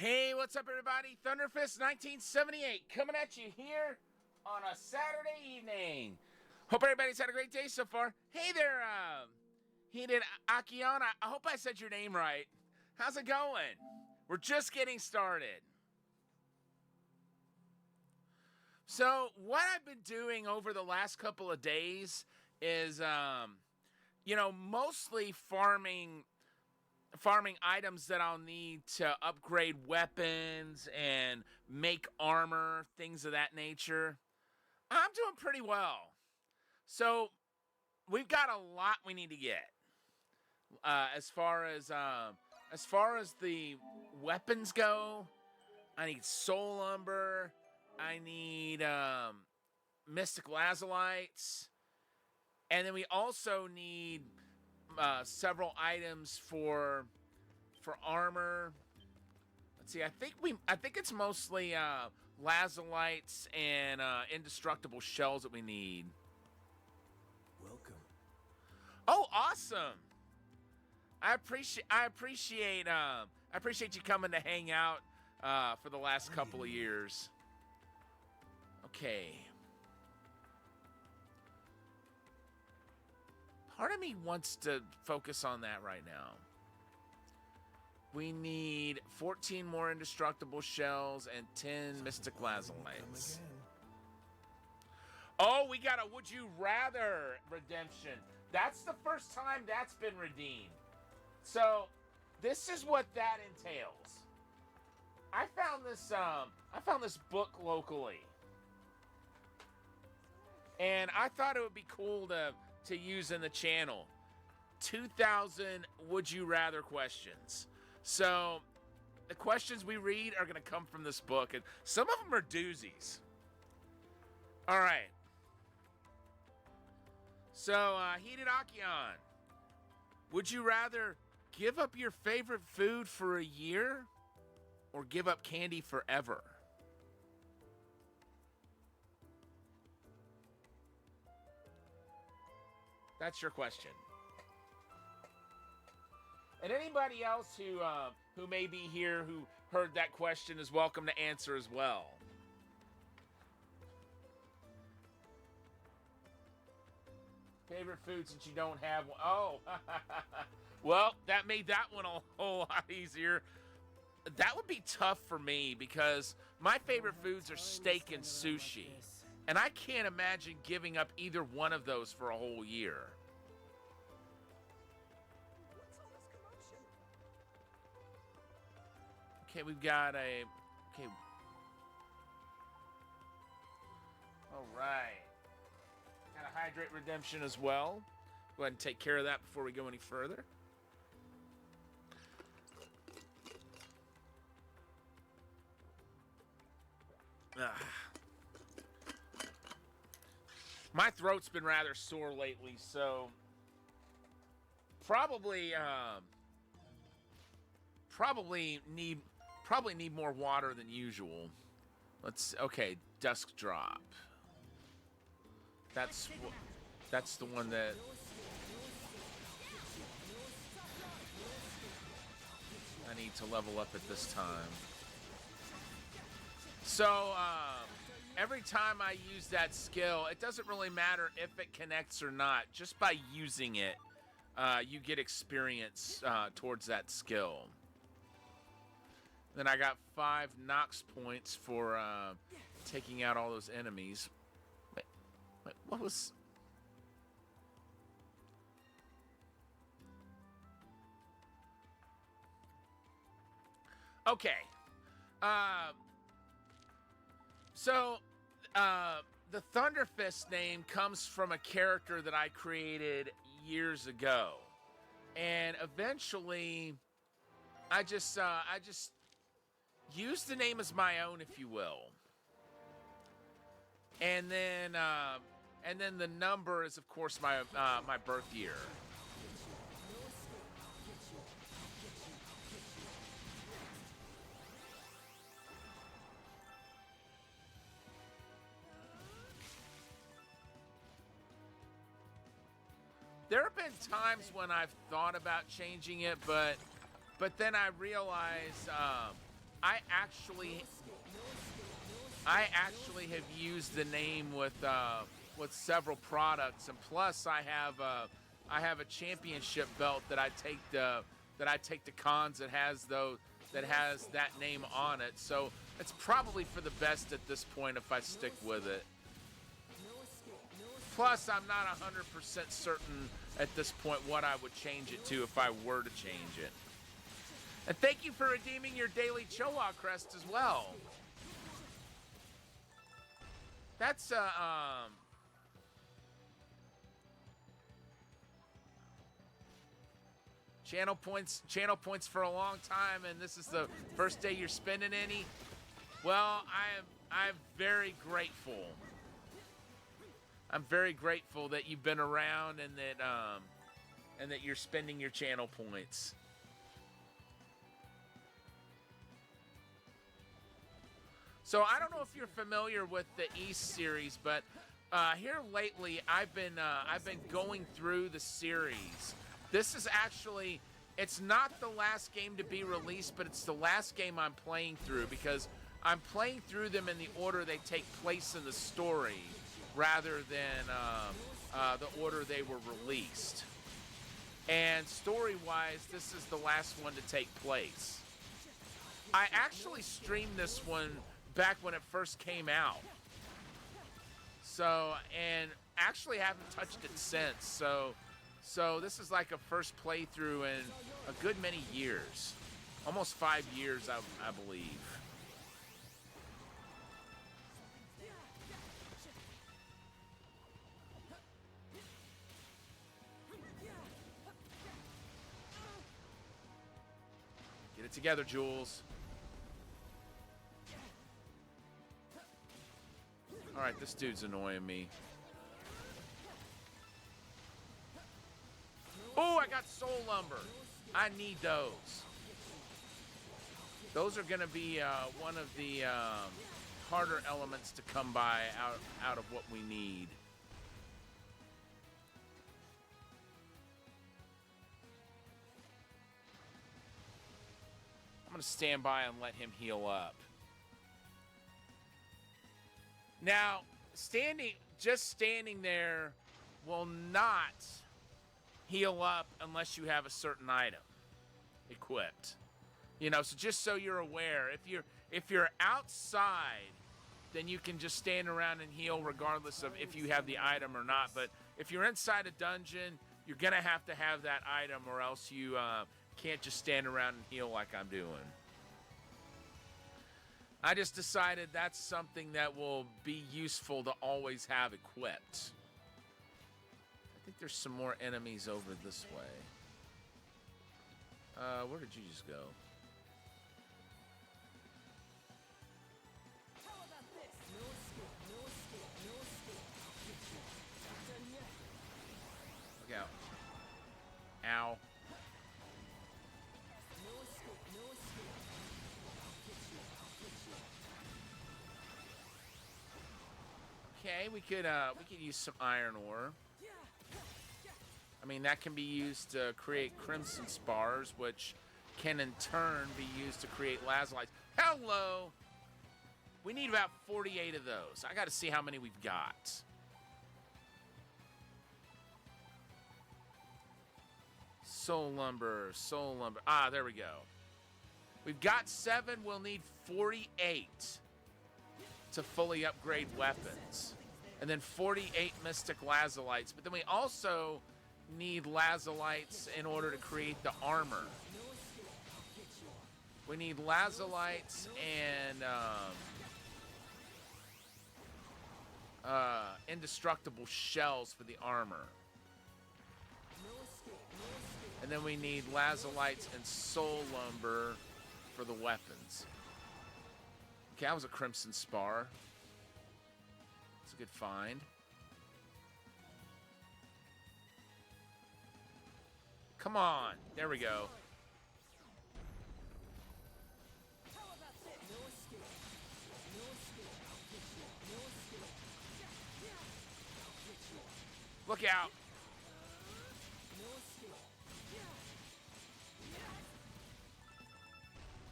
Hey, what's up, everybody? Thunderfist 1978 coming at you here on a Saturday evening. Hope everybody's had a great day so far. Hey there, Heated Akion. I hope I said your name right. How's it going? We're just getting started. So, what I've been doing over the last couple of days is, mostly farming items that I'll need to upgrade weapons and make armor, things of that nature. I'm doing pretty well. So we've got a lot we need to get. As far as the weapons go, I need soul lumber. I need mystic lazulites, and then we also need several items for armor. Let's see. I think it's mostly lazulites and indestructible shells that we need. Welcome. Oh, awesome! I appreciate you coming to hang out for the last couple of years. Okay. Part of me wants to focus on that right now. We need 14 more indestructible shells and 10 mystic lazulites. Oh, we got a would you rather redemption. That's the first time that's been redeemed. So, this is what that entails. I found this book locally. And I thought it would be cool to use in the channel. 2,000 would you rather questions. So the questions we read are going to come from this book, and some of them are doozies. All right. So, Heated Akion, would you rather give up your favorite food for a year or give up candy forever? That's your question. And anybody else who may be here who heard that question is welcome to answer as well. Favorite food since you don't have one? Oh, well, that made that one a whole lot easier. That would be tough for me because my favorite foods are steak and sushi. And I can't imagine giving up either one of those for a whole year. Okay, we've got a... Okay. All right. Got a hydrate redemption as well. Go ahead and take care of that before we go any further. My throat's been rather sore lately, so probably need more water than usual. Okay, dusk drop. That's the one that I need to level up at this time. So, every time I use that skill, it doesn't really matter if it connects or not. Just by using it, you get experience towards that skill. Then I got 5 Nox points for taking out all those enemies. Wait, what was... Okay. So, the Thunderfist name comes from a character that I created years ago. And eventually, I just used the name as my own, if you will. And then the number is, of course, my my birth year. There have been times when I've thought about changing it, but then I realized I actually have used the name with several products, and plus I have a championship belt that I take to cons that has that name on it. So it's probably for the best at this point if I stick with it. Plus, I'm not 100% certain at this point what I would change it to if I were to change it. And thank you for redeeming your daily Chowa crest as well. That's channel points for a long time, and this is the first day you're spending any. Well, I'm very grateful. I'm very grateful that you've been around and that you're spending your channel points. So I don't know if you're familiar with the East series, but here lately I've been going through the series. This is actually, it's not the last game to be released, but it's the last game I'm playing through because I'm playing through them in the order they take place in the story rather than the order they were released. And story-wise, this is the last one to take place. I actually streamed this one back when it first came out. So, and actually haven't touched it since. So this is like a first playthrough in a good many years. Almost 5 years, I believe. Get it together, Jules. Alright, this dude's annoying me. Oh, I got soul lumber. I need those. Those are going to be one of the harder elements to come by out of what we need. I'm going to stand by and let him heal up. Now, just standing there will not heal up unless you have a certain item equipped. You know, so just so you're aware, if you're outside, then you can just stand around and heal regardless of if you have the item or not. But if you're inside a dungeon, you're gonna have to have that item, or else you can't just stand around and heal like I'm doing. I just decided that's something that will be useful to always have equipped. I think there's some more enemies over this way. Where did you just go? Look out. Ow. Okay, we could use some iron ore. I mean, that can be used to create crimson spars, which can in turn be used to create lazulites. Hello! We need about 48 of those. I got to see how many we've got. Soul lumber, soul lumber. Ah, there we go. We've got 7. We'll need 48 to fully upgrade weapons. And then 48 mystic lazulites. But then we also need lazulites in order to create the armor. We need lazulites and indestructible shells for the armor. And then we need lazulites and soul lumber for the weapons. Okay, that was a crimson spar. It's a good find. Come on. There we go. Look out.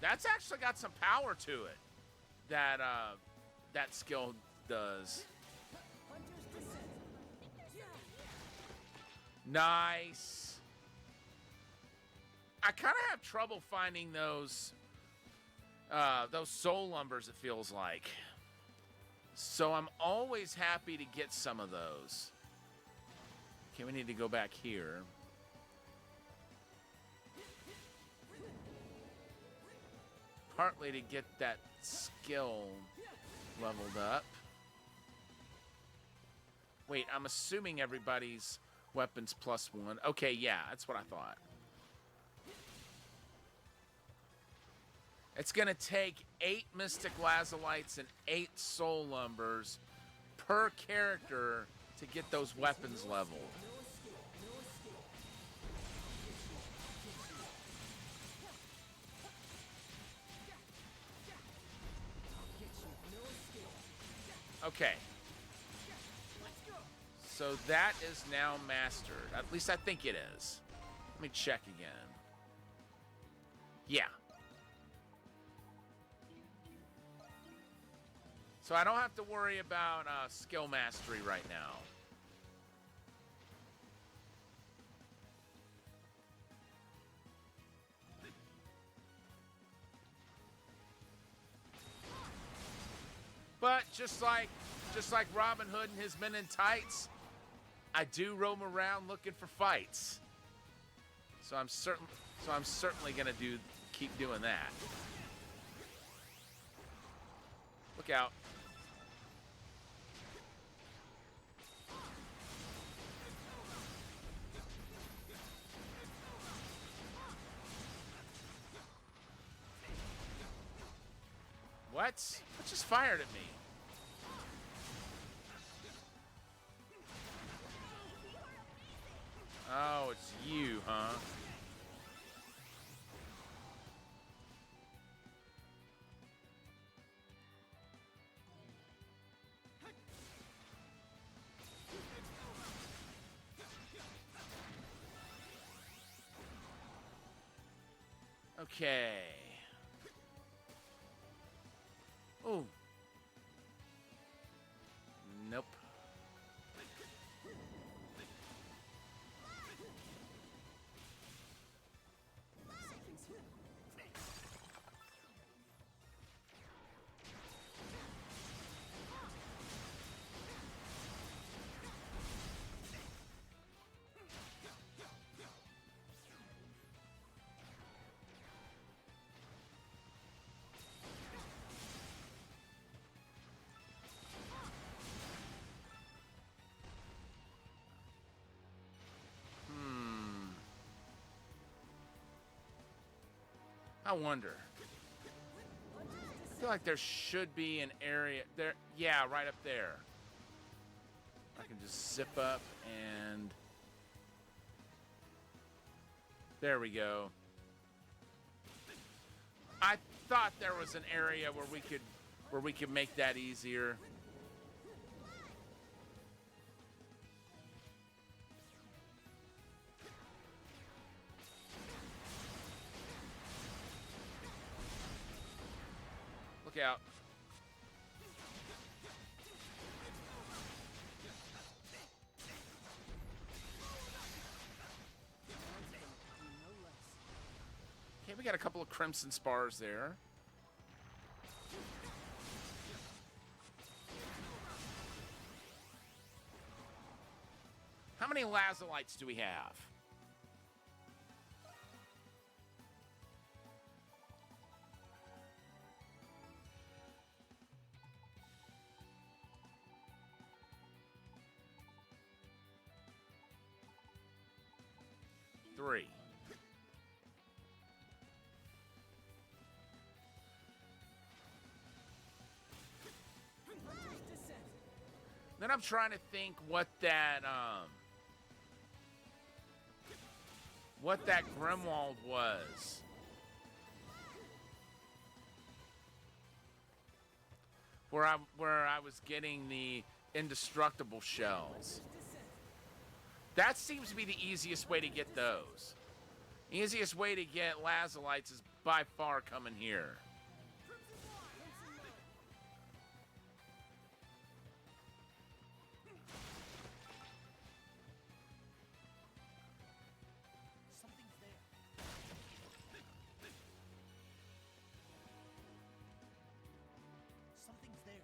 That's actually got some power to it. That skill does. Nice. I kind of have trouble finding those soul lumbers, it feels like. So I'm always happy to get some of those. Okay, we need to go back here. Partly to get that skill leveled up. Wait, I'm assuming everybody's weapons +1. Okay, yeah, that's what I thought. It's going to take 8 Mystic Lazalites and 8 Soul Lumbers per character to get those weapons leveled. Okay. So that is now mastered. At least I think it is. Let me check again. Yeah. So I don't have to worry about skill mastery right now. But just like Robin Hood and his men in tights, I do roam around looking for fights. So I'm certainly gonna keep doing that. Look out. What? What just fired at me? Oh, it's you, huh? Okay. Ooh. Nope. I wonder. I feel like there should be an area there. Yeah, right up there. I can just zip up and there we go. I thought there was an area where we could make that easier. Look out. Okay, we got a couple of crimson spars there. How many lazalites do we have? Three. Then I'm trying to think what that Grimwald was. Where I was getting the indestructible shells. That seems to be the easiest way to get those. The easiest way to get lazalites by far coming here. Something's there. Something's there.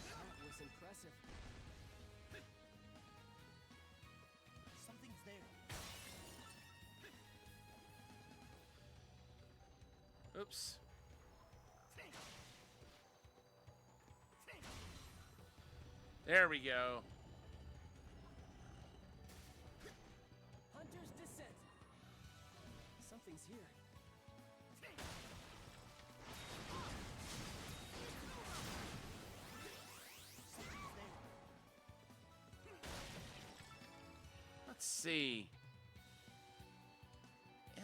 That was impressive. Something's there. Oops. There we go. Hunter's Descent. Something's here. Something's there. Let's see.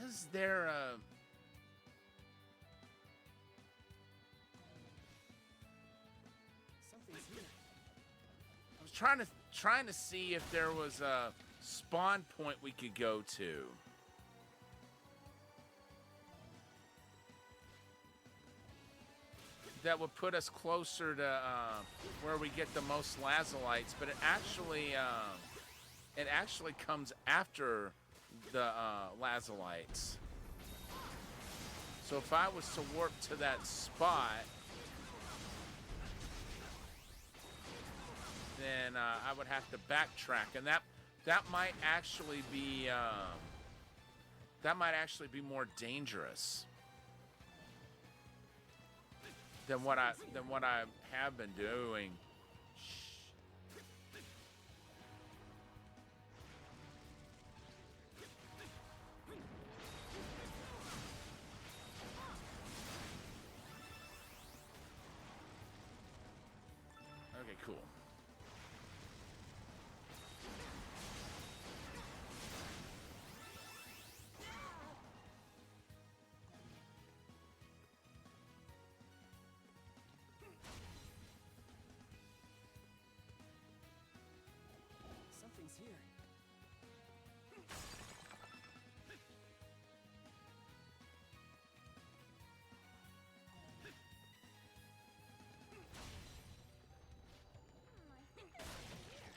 Is there a... Something's here. I was trying to see if there was a spawn point we could go to. That would put us closer to where we get the most lazolites, but it actually comes after the lazolites. So if I was to warp to that spot, then I would have to backtrack, and that might actually be more dangerous than what I have been doing. Okay, cool. Something's here. I think there's something here.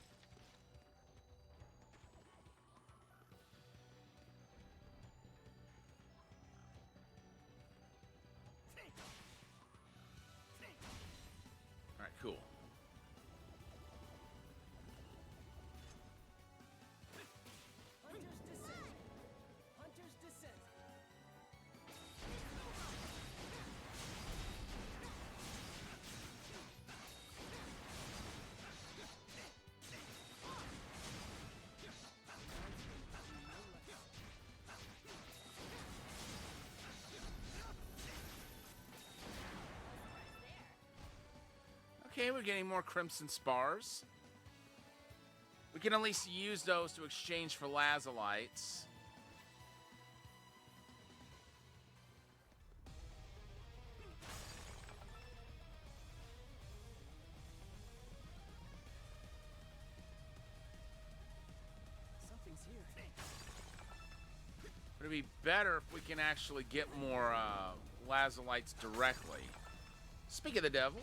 All right, cool. Hunter's Descent. Hunter's Descent. Okay, we're getting more crimson spars. We can at least use those to exchange for lazolites. Something's here. But it'd be better if we can actually get more lazolites directly. Speak of the devil.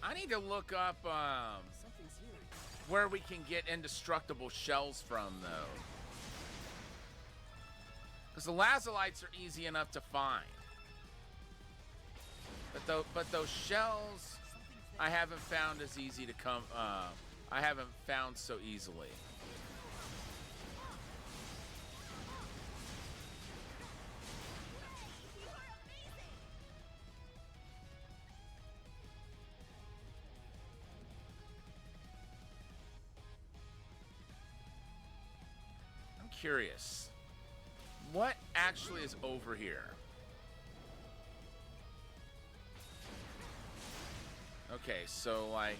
I need to look up Something's here. where we can get indestructible shells from, though. Because the lazolites are easy enough to find. But those shells, I haven't found as easy to come. I haven't found so easily. curious. What actually is over here? Okay, so like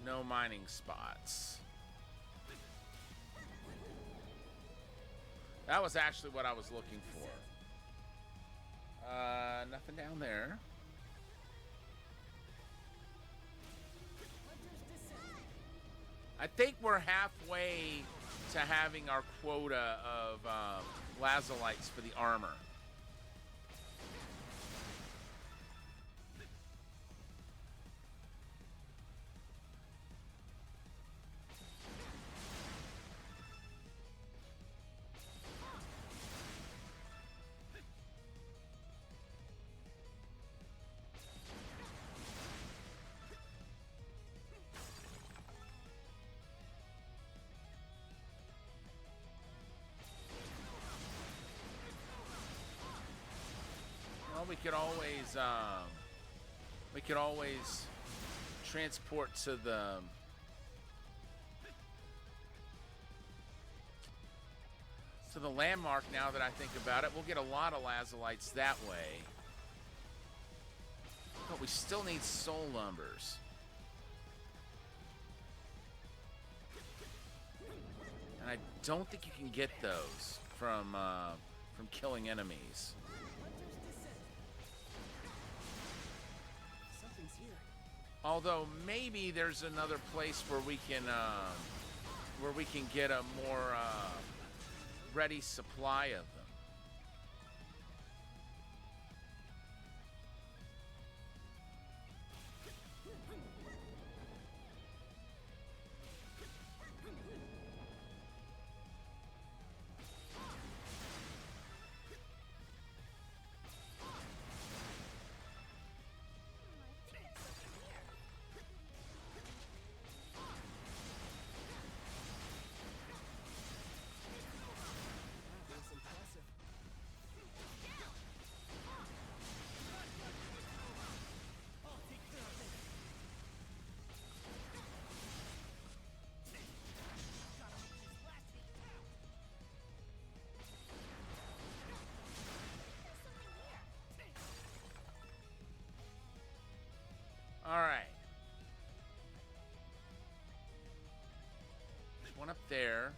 no mining spots. That was actually what I was looking for. Nothing down there. I think we're halfway to having our quota of lazolites for the armor. Well, we could always transport to the landmark. Now that I think about it, we'll get a lot of lazolites that way. But we still need soul numbers. And I don't think you can get those from killing enemies. Something's here. Although maybe there's another place where we can get a more ready supply of them. That was impressive. I'll take care of this. Gotta make this last hit count. All right. There's one up there.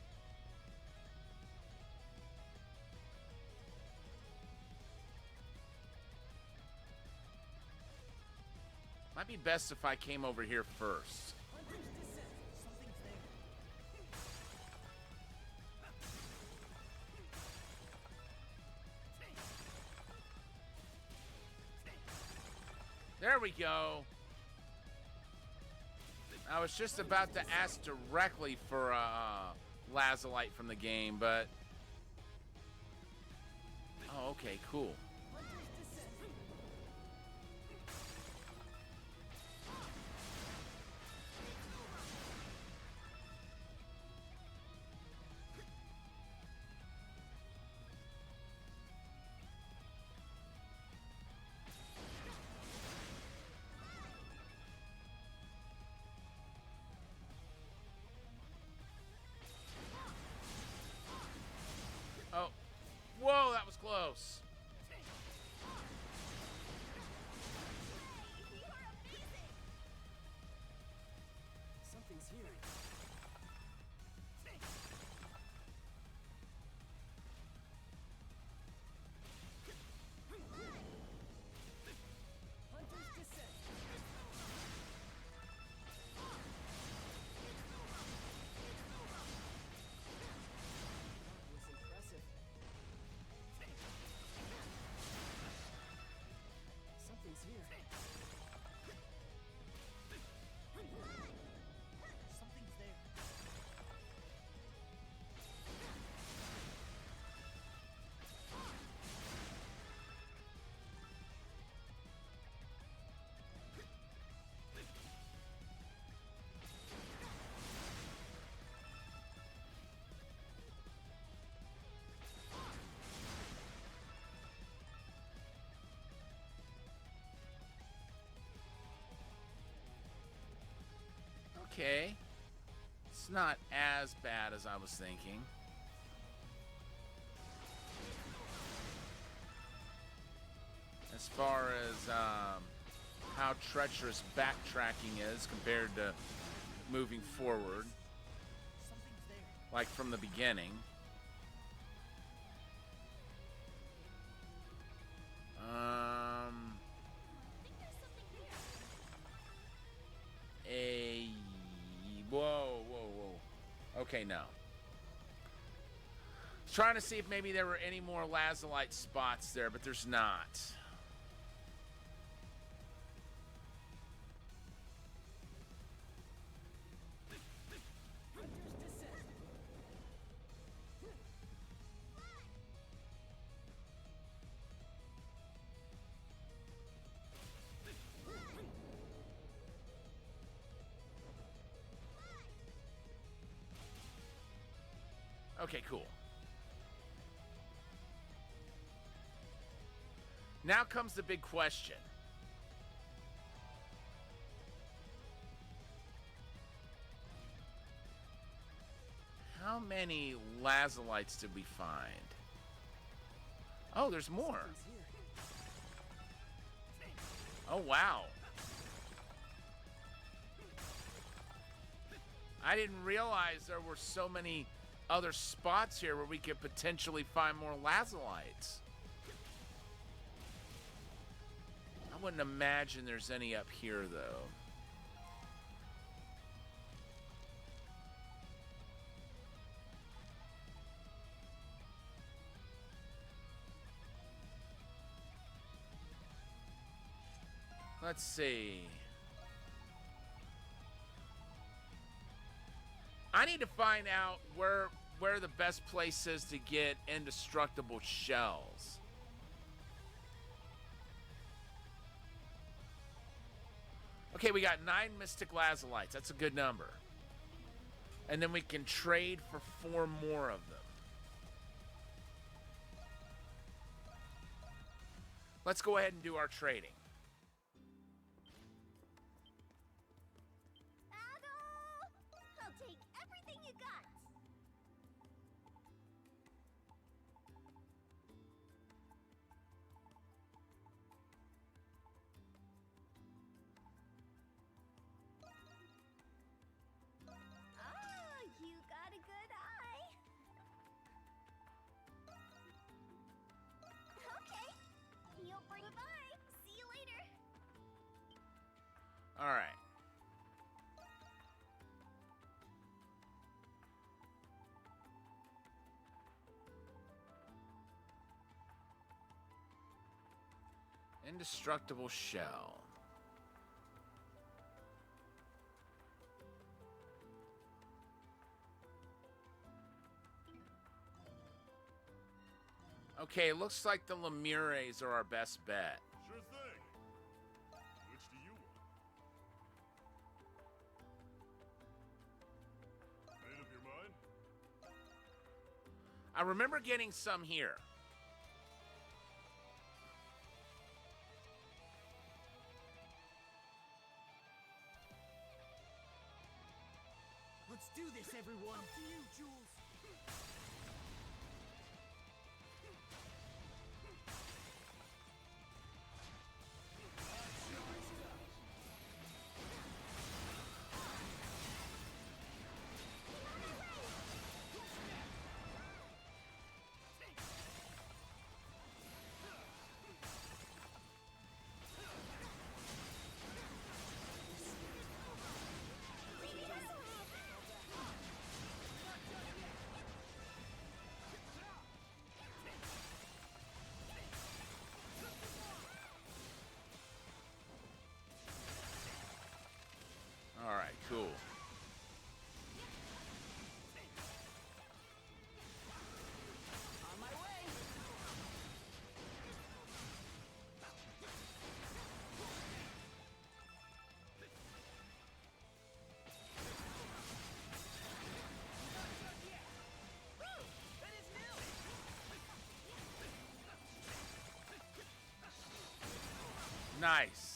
Might be best if I came over here first. Hunter's descent. Something's there. There we go. I was just about to ask directly for lazolite from the game, but... Oh, okay, cool. Hunter's descent. Oh. Whoa, that was close. Something's here. Hunter's descent. That was impressive. Something's here. Something's there. Okay. It's It's not as bad as I was thinking. As far as how treacherous backtracking is compared to moving forward, Something's there. like from the beginning. A whoa. Okay, no. Trying to see if maybe there were any more lazulite spots there, but there's not. Hunter's Descent. Okay, cool. Now comes the big question. How many lazulites did we find? Oh, there's more. Something's here. Oh, wow. I didn't realize there were so many other spots here where we could potentially find more lazulites. I wouldn't imagine there's any up here, though. Let's see. I need to find out where the best place is to get indestructible shells. Okay, we got 9 mystic lazulites. That's a good number. And then we can trade for 4 more of them. Let's go ahead and do our trading. I'll take everything you got. Ah, you got a good eye. Okay. You'll bring bye. See you later. All right. Indestructible shell. Okay, looks like the Lemures are our best bet. Sure thing. Which do you want? Made up your mind? I remember getting some here. Let's do this, everyone. To you, Jules. All right, cool. On my way. Nice.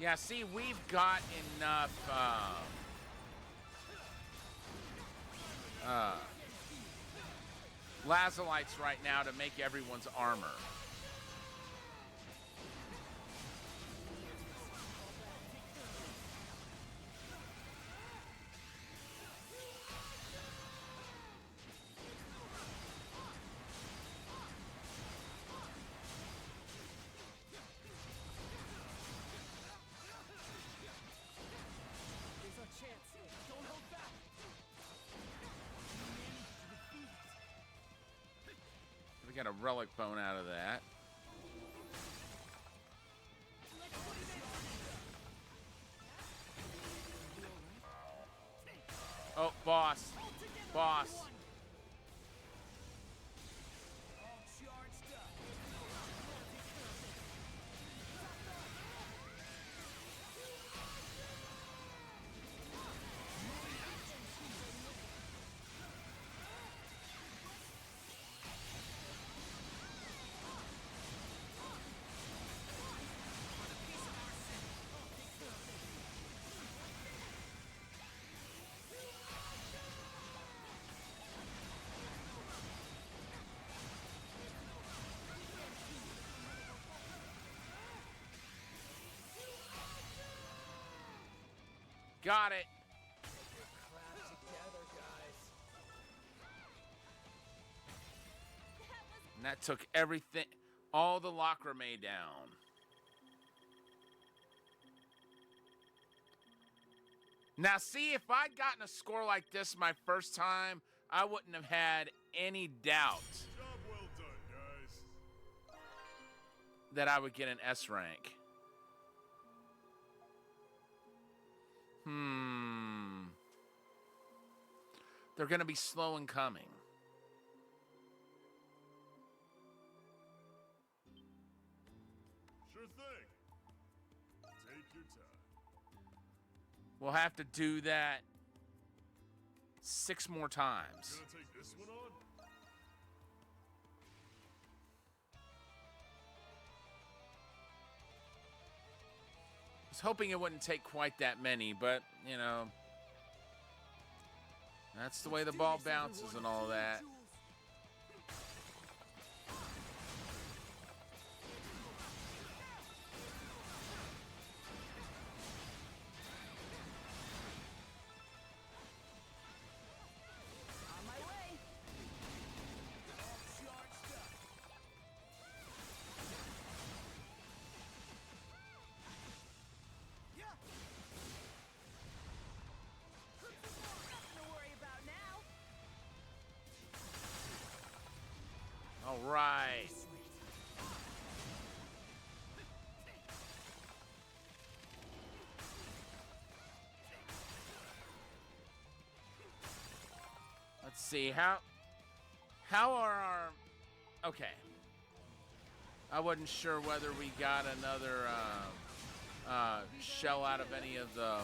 Yeah, see, we've got enough lazolites right now to make everyone's armor. There's our chance. Don't hold back. We got a relic bone out of that. Oh, boss. Boss. All charged up. Got it. Clap together, guys. And that took everything, all the Lacrimé down. Now, see, if I'd gotten a score like this my first time, I wouldn't have had any doubt Job well done, guys. that I would get an S rank. They're going to be slow in coming. Sure thing. Take your time. We'll have to do that 6 more times. Gonna take this one on? I was hoping it wouldn't take quite that many, but, you know, that's the way the ball bounces and all that. On my way. All charged up. Yeah. Nothing to worry about now. All right. Let's see, how are our... Okay. I wasn't sure whether we got another shell out of any of the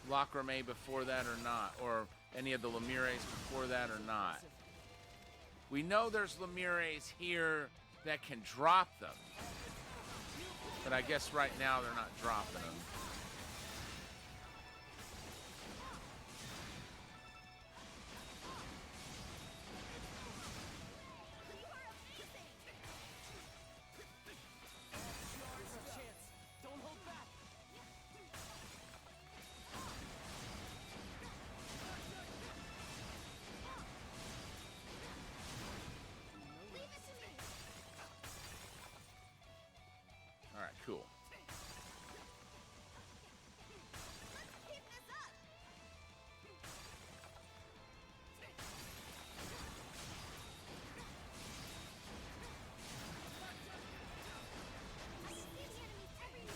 Lacrimé before that or not, or any of the Lemures before that or not. We know there's Lemures here that can drop them, but I guess right now they're not dropping them. There's our chance. Don't hold back. Leave it to me. All right, cool. Let's keep this up. I can see the enemies everywhere.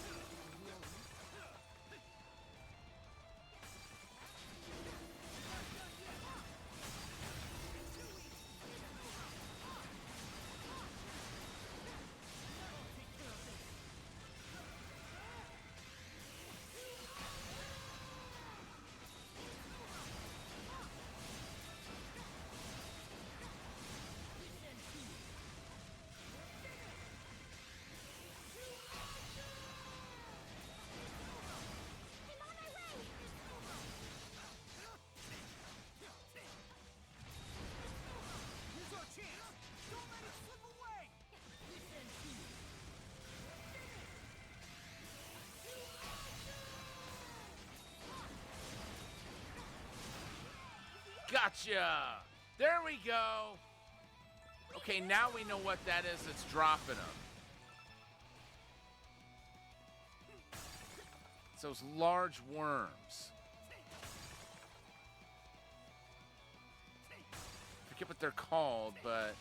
Gotcha! There we go! Okay, now we know what that is that's dropping them. It's those large worms. I forget what they're called, but...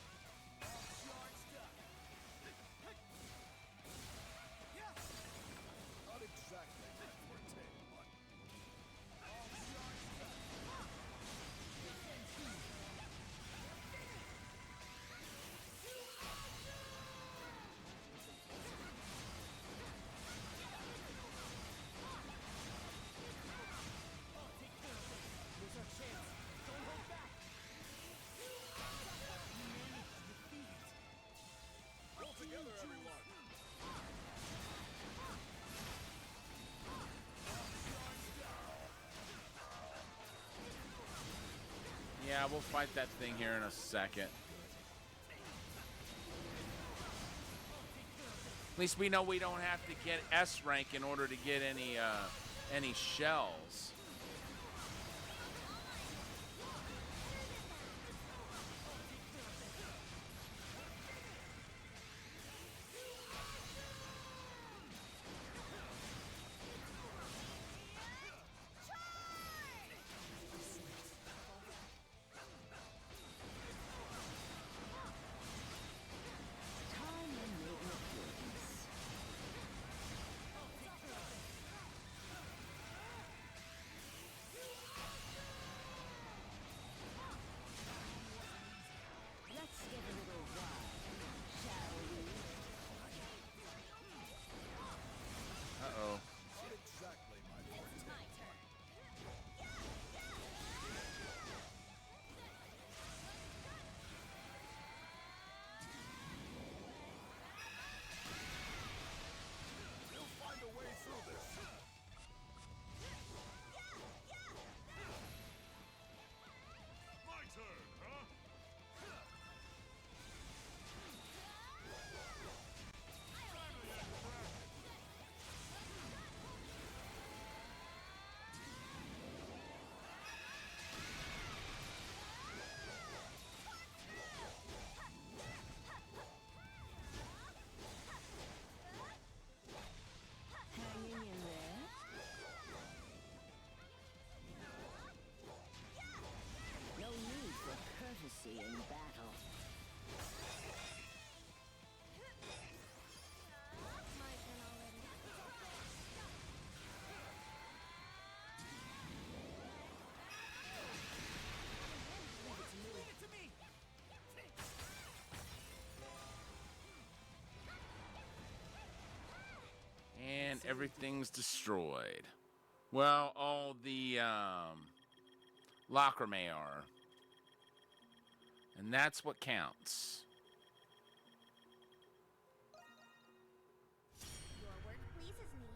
Not exactly my forte, but here's our chance. Don't hold back. All together, everyone. Yeah, we'll fight that thing here in a second. At least we know we don't have to get S rank in order to get any shells. Let's give a little while, shall we? Uh-oh. Not exactly my forte. My turn. We'll find a way through this. My turn, huh? Hanging in there? No need for courtesy in battle. My turn already. Leave it to me. And everything's destroyed. Well, all the Lacrame are. And that's what counts. Your work pleases me.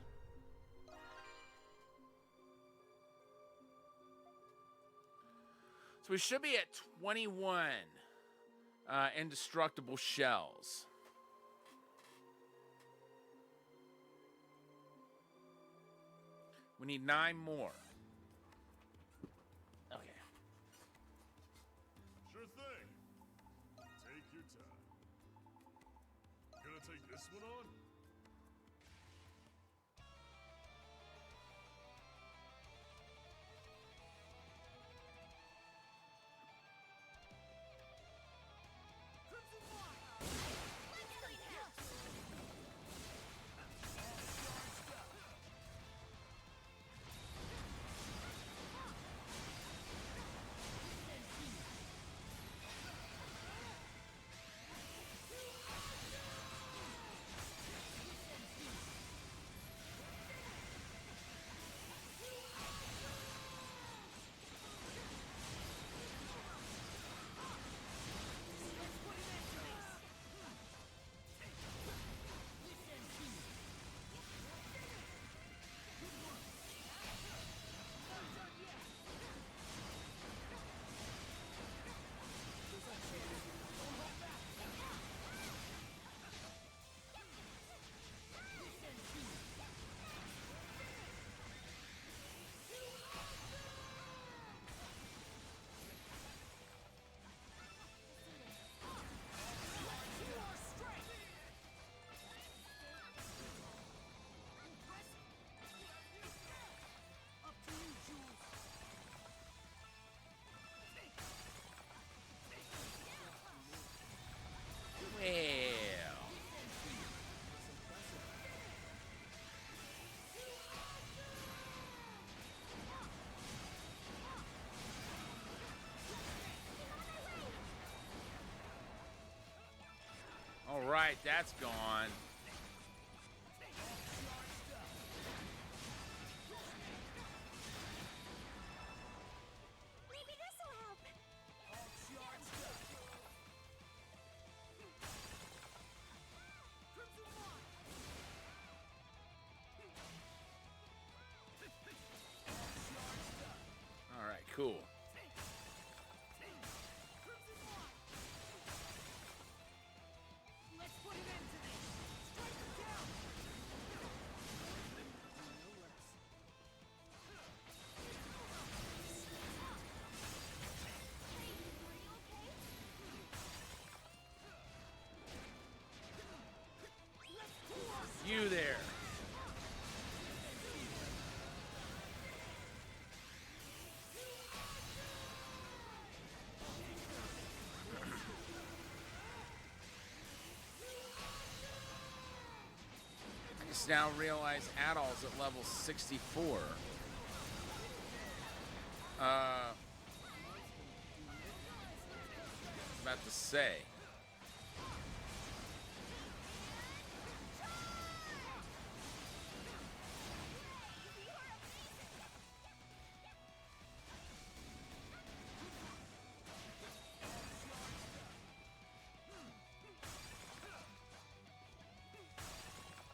So we should be at 21 indestructible shells. We need 9 more. Okay. Sure thing. Take your time. Gonna take this one on? right, that's gone. Maybe this'll help. All charged up. Crimson One. All charged up. All right, cool. Crimson One. Let's put an end to this. Strike them down. No less. Hey, are you okay? You there. I just now realize Adol's at level 64. About to say.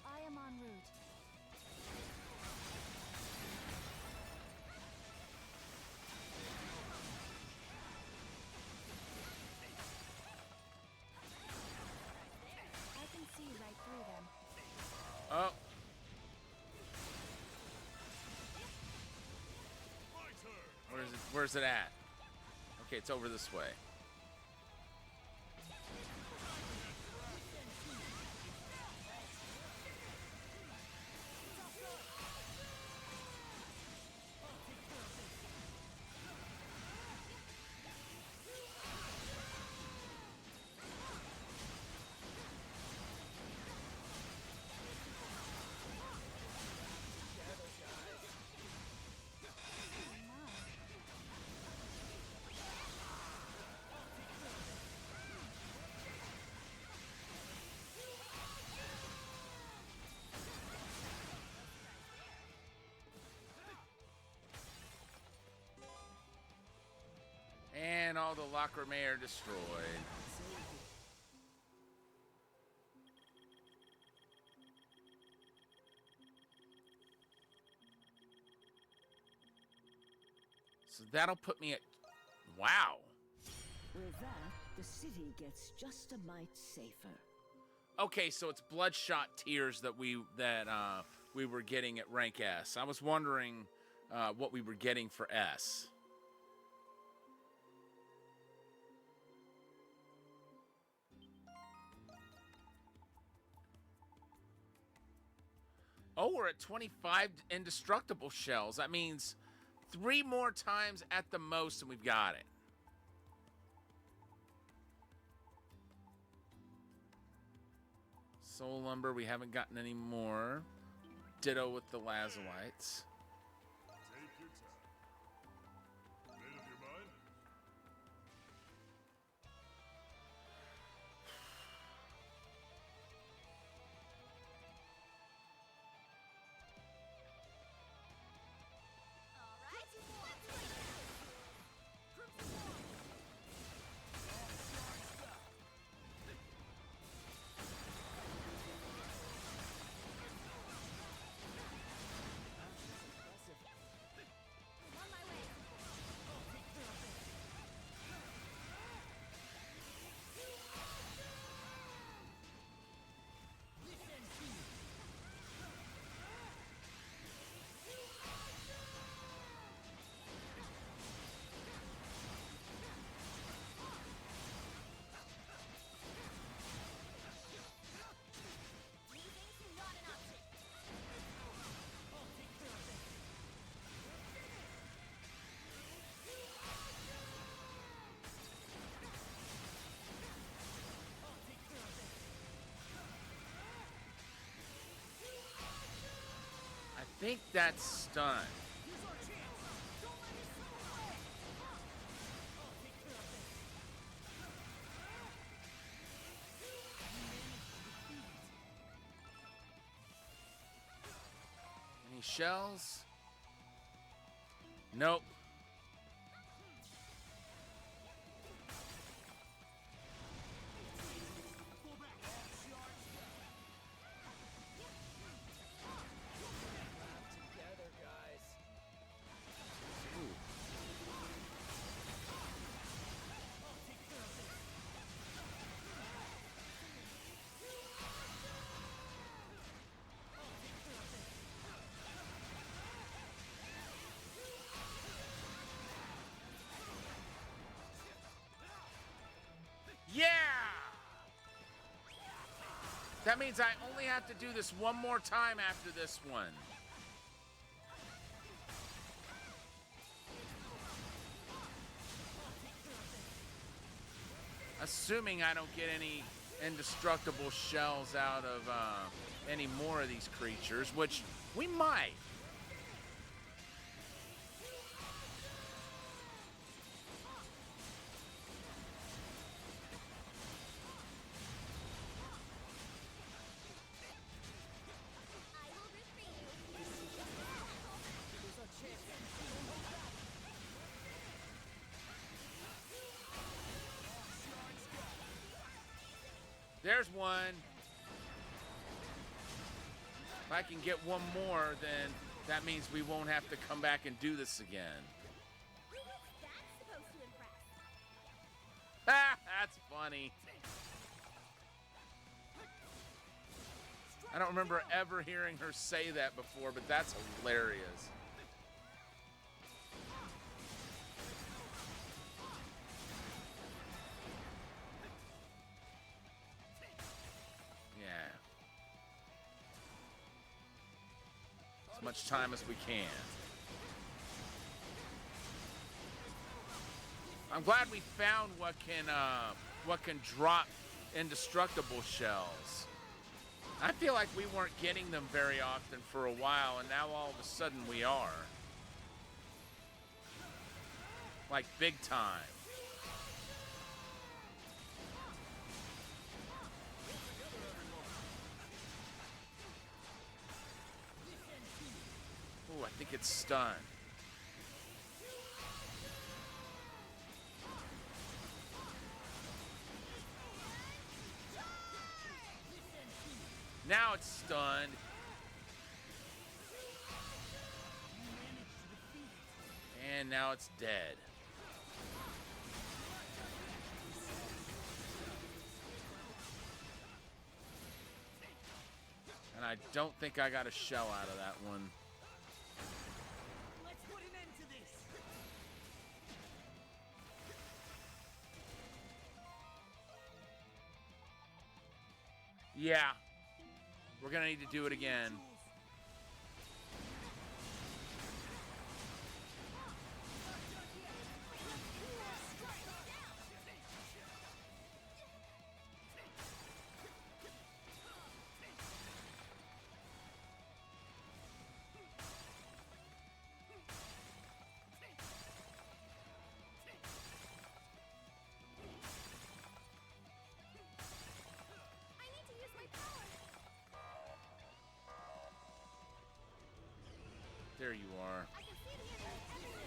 I am en route. I can see right through them. Oh, My turn. where's it at? Okay, it's over this way. And all the Lacrimé are destroyed. So that'll put me at... Wow. With that, the city gets just a mite safer. Okay, so it's Bloodshot Tears that we were getting at rank S. I was wondering what we were getting for S. Oh, we're at 25 indestructible shells. That means 3 more times at the most, and we've got it. Soul Lumber, we haven't gotten any more. Ditto with the Lazalites. Take your time. Made up your mind? All right, let's play. Crimson One. All charged up. Impressive. I'm on my way. I'll take care of this. Listen to me. Leaving's not an option. I'll take care of this. I'll take care of this. I think that's stunned. Here's our chance. Don't let it slip away. I'll take care of this. You managed shells? Nope. Together, guys. Yeah! That means I only have to do this one more time after this one. Assuming I don't get any indestructible shells out of any more of these creatures, which we might. I will root for you. There's a chance. Don't hold back. There's one. If I can get one more, then that means we won't have to come back and do this again. Who is that supposed to impress? Ha! That's funny. I don't remember ever hearing her say that before, but that's hilarious. Yeah. As much time as we can. I'm glad we found what can drop indestructible shells. I feel like we weren't getting them very often for a while, and now all of a sudden we are. Like big time. Ooh, I think it's stunned. Now it's stunned. And now it's dead. And I don't think I got a shell out of that one. Let's put an end to this. Yeah. We're gonna need to do it again. I need to use my power. There you are. I can see the enemy everywhere.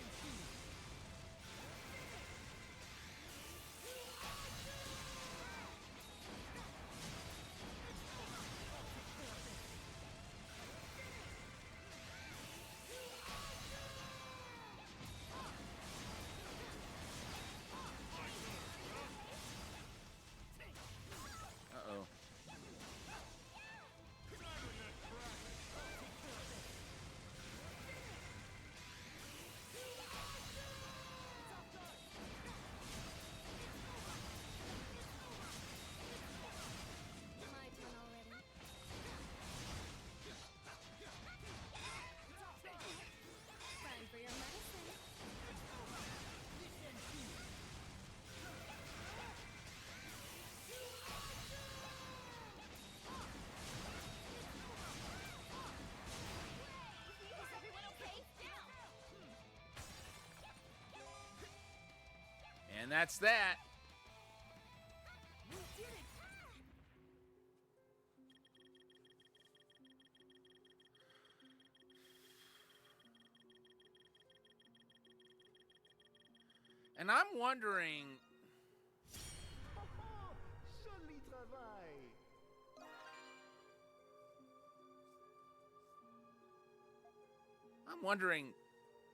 Uh-oh. My turn already. Time for your medicine. Is everyone okay? Down. And that's that. We did it. And I'm wondering, Joli travail.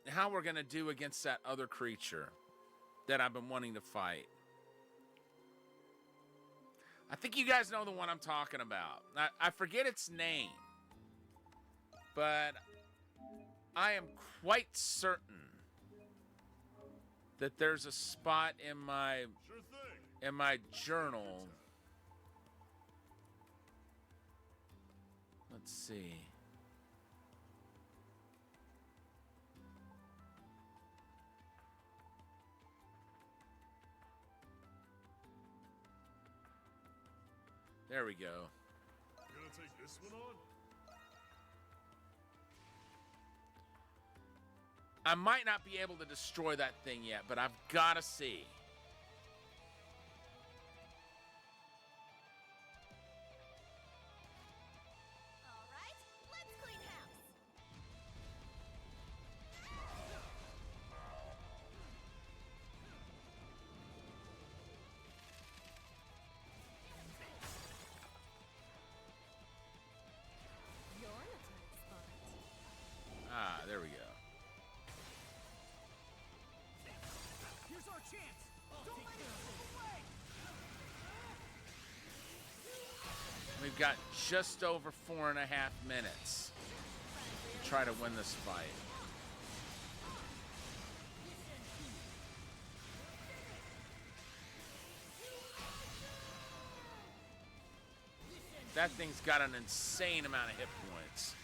how we're going to do against that other creature that I've been wanting to fight. I think you guys know the one I'm talking about. I forget its name, but I am quite certain that there's a spot in my Sure thing. journal. Let's see. There we go. Gonna take this one on? I might not be able to destroy that thing yet, but I've got to see. All right, let's clean house. You're in a tight spot. Ah, there we go. Here's our chance. Don't let it slip away. We've got just over 4.5 minutes to try to win this fight. That thing's got an insane amount of hit points.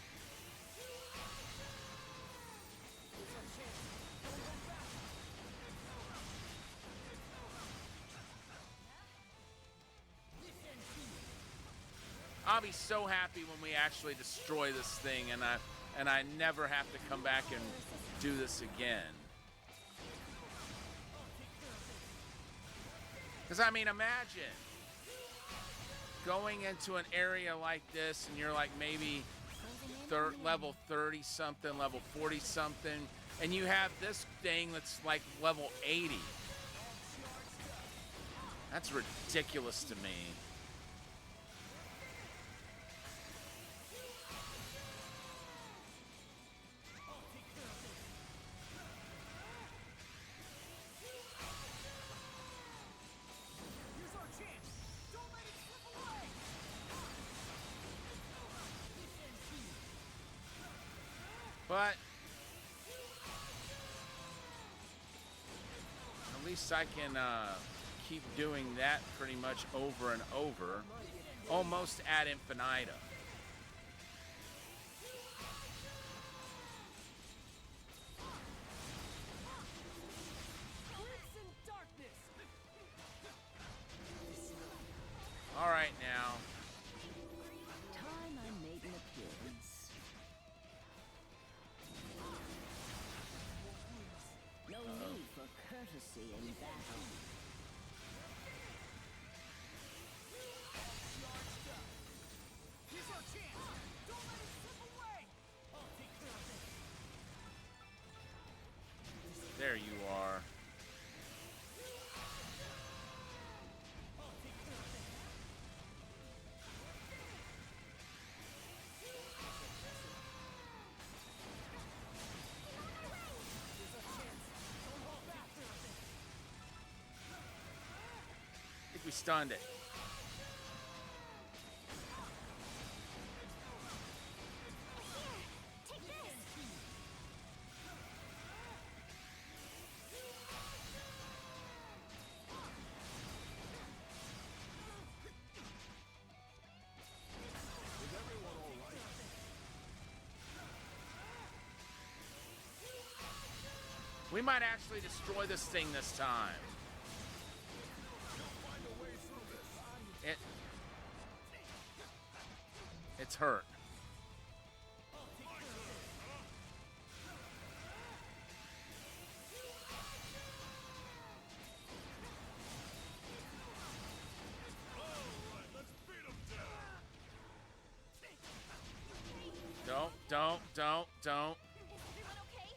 I'll be so happy when we actually destroy this thing and I never have to come back and do this again. Because, I mean, imagine going into an area like this and you're like maybe level 30 something, level 40 something, and you have this thing that's like level 80. That's ridiculous to me. Here's our chance. Don't let it slip away. But at least I can keep doing that pretty much over and over, almost ad infinitum. Crimson darkness. All right now. Time I made an appearance. No need for courtesy in battle. Here's our chance. Don't let it slip away. I'll take care of it. There you are. I think we stunned it. Take this. Is everyone all right? We might actually destroy this thing this time. Find a way through this. It's hurt. Alright, let's beat him down. Don't. Everyone okay?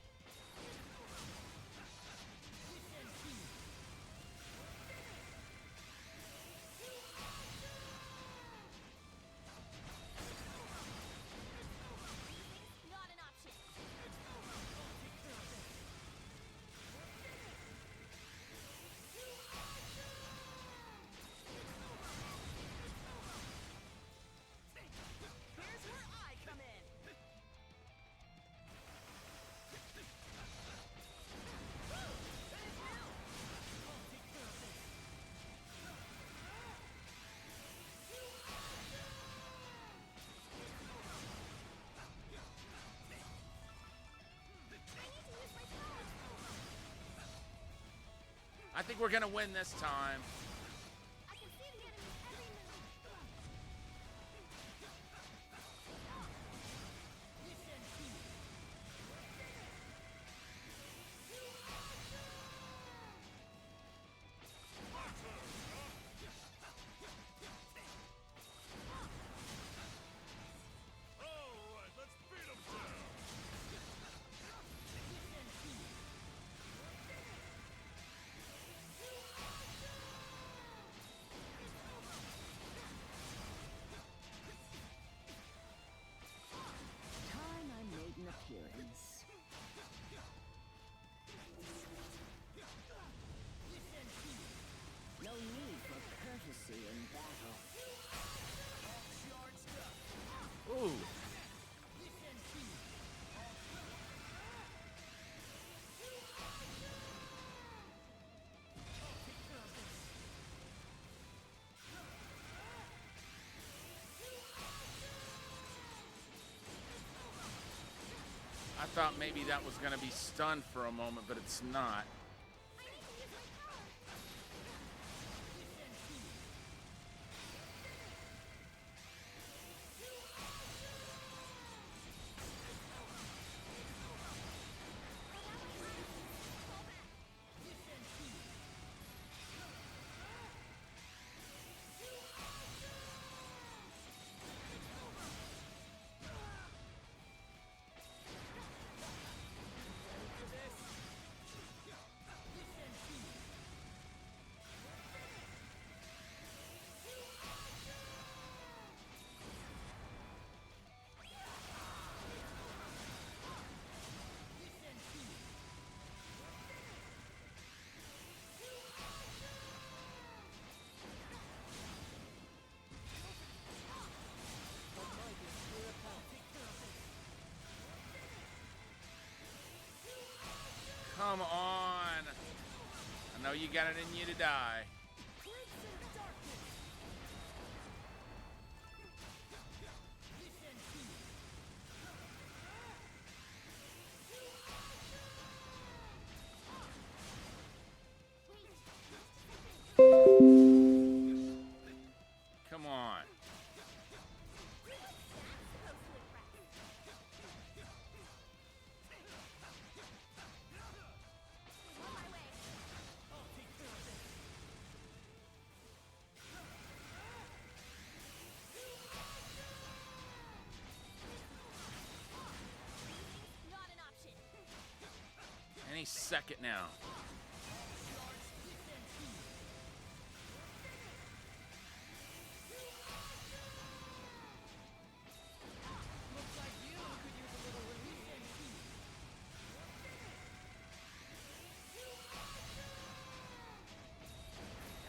I think we're gonna win this time. I can see the enemy every move. Alright, let's beat him down! Time I made an appearance. No need for courtesy in battle. Ooh. I thought maybe that was gonna be stunned for a moment, but it's not. I need to use my power. Come on. I know you got it in you to die. Come on. On my way. Not an option. Any second now.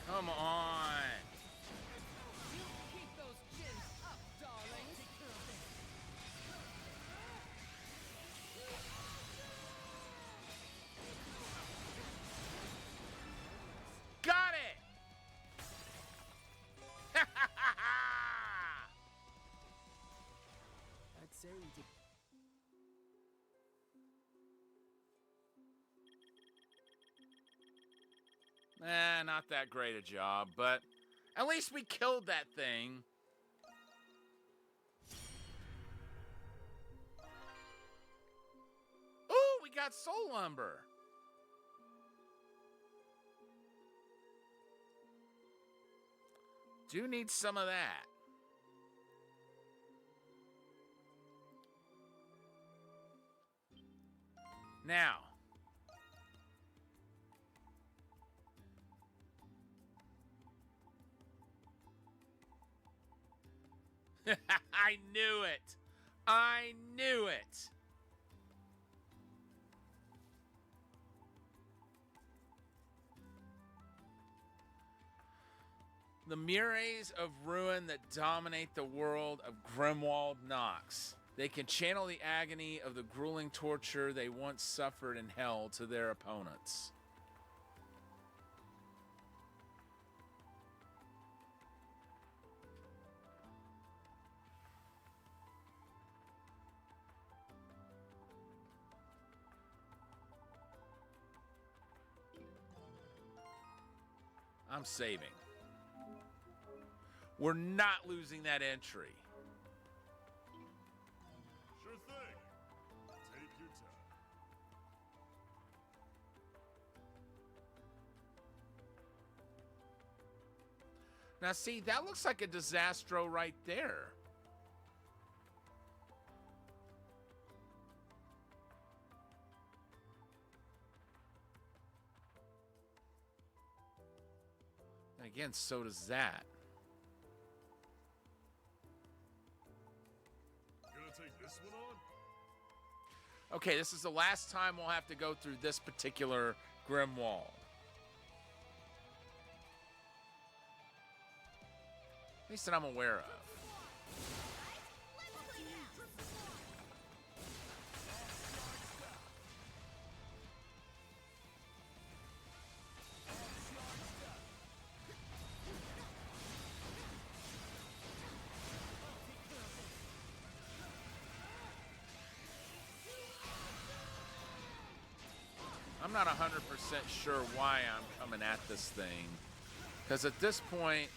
Come on. Keep those chins up, darlings. Got it. I'd say we did. Not that great a job, but at least we killed that thing. Ooh, we got soul lumber. Do need some of that. Now. I knew it. I knew it. The muraes of ruin that dominate the world of Grimwald Nox. They can channel the agony of the grueling torture they once suffered in hell to their opponents. I'm saving. We're not losing that entry. Sure thing. Take your time. Now, see, that looks like a Disastro right there. And again, so does that. Gonna take this one on? Okay, this is the last time we'll have to go through this particular Grim Wall. At least that I'm aware of. Let's play now. I'm not 100% sure why I'm coming at this thing. Because at this point,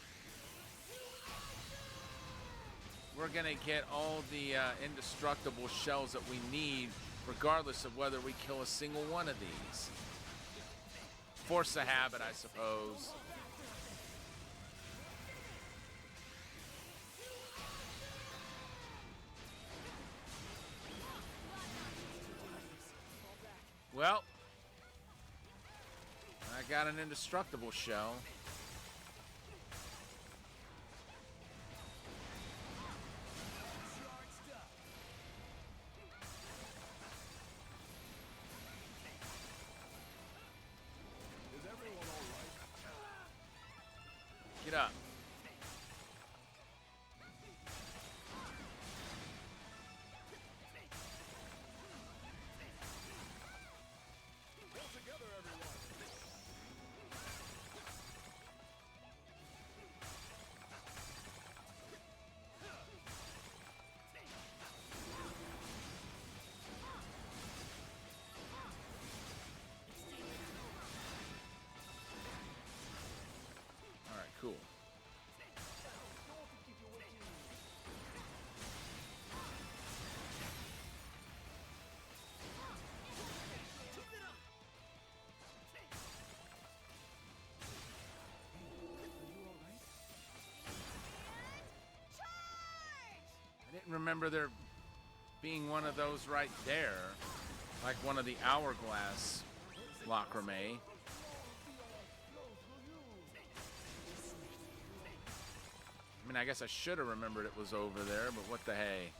we're going to get all the indestructible shells that we need, regardless of whether we kill a single one of these. Force of habit, I suppose. Well, I got an indestructible shell. Is everyone alright? Get up. Pull together, everyone! All right, cool. I didn't remember there being one of those right there, like one of the hourglass lacrimé. I mean, I guess I should have remembered it was over there, but what the hey.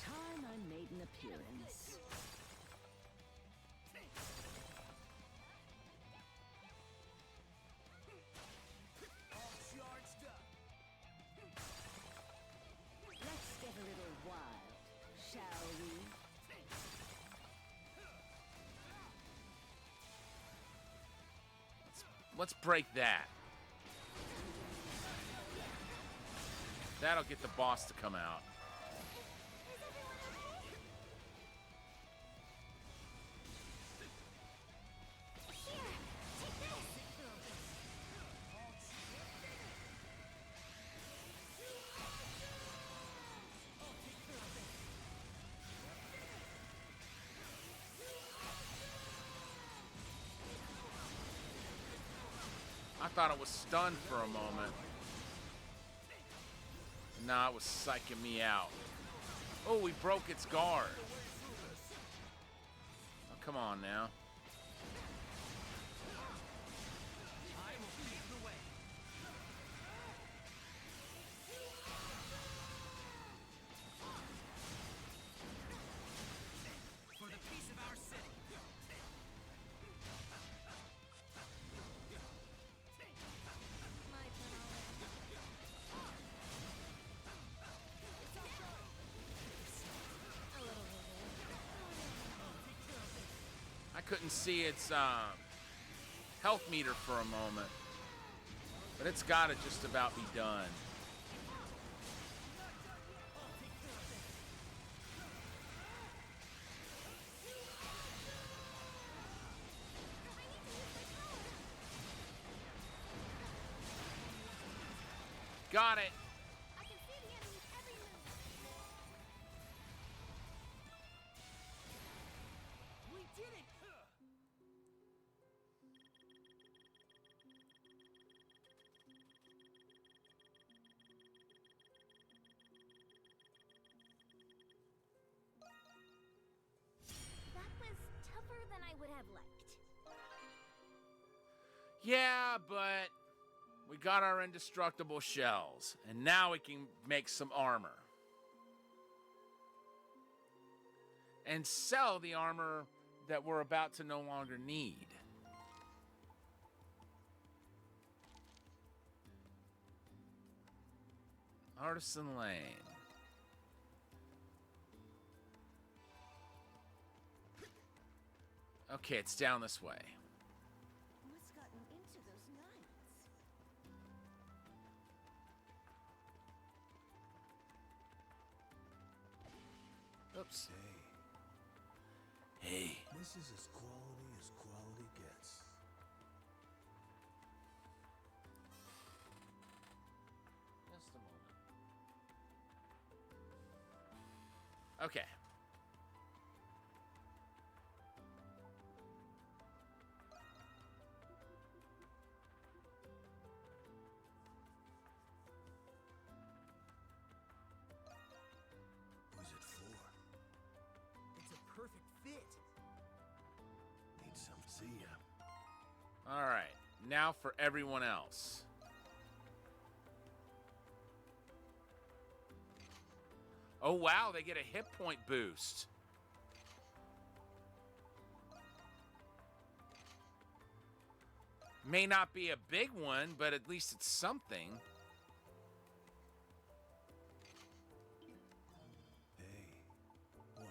Time I made an appearance. Let's get a little wild, shall we? Let's break that. That'll get the boss to come out. Here, take this. I thought it was stunned for a moment. Nah, it was psyching me out. Oh, we broke its guard. Oh, come on now. I will lead the way. For the peace of our city. My turn already. A little bit. I couldn't see its health meter for a moment. But it's got to just about be done. Got it. I can see the enemy's every move. We did it! That was tougher than I would have liked. Yeah, but we got our indestructible shells, and now we can make some armor. And sell the armor that we're about to no longer need. Artisan Lane. Okay, it's down this way. What's gotten into those knights? Oops. Hey, Hey. this is as quality gets. Just a moment. Okay. Who's it for? It's a perfect fit. Need some see ya. All right. Now for everyone else. Oh, wow. They get a hit point boost. May not be a big one, but at least it's something. Hey, what?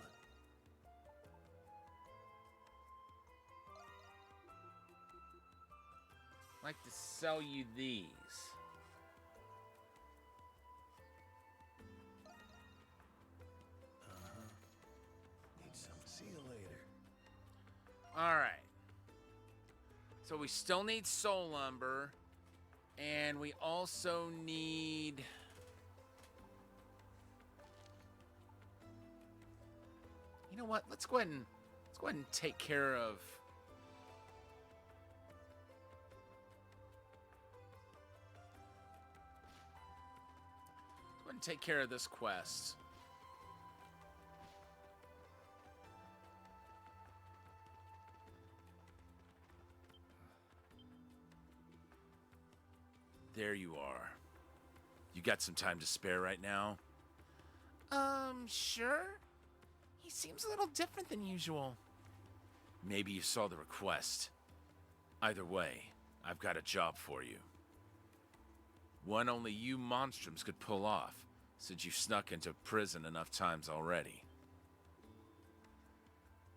I'd like to sell you these. Need some. See you later. All right. So we still need soul lumber, and we also need. You know what? Let's go ahead and take care of. Go ahead and take care of this quest. There you are. You got some time to spare right now? Sure. He seems a little different than usual. Maybe you saw the request. Either way, I've got a job for you. One only you monstrums could pull off, since you've snuck into prison enough times already.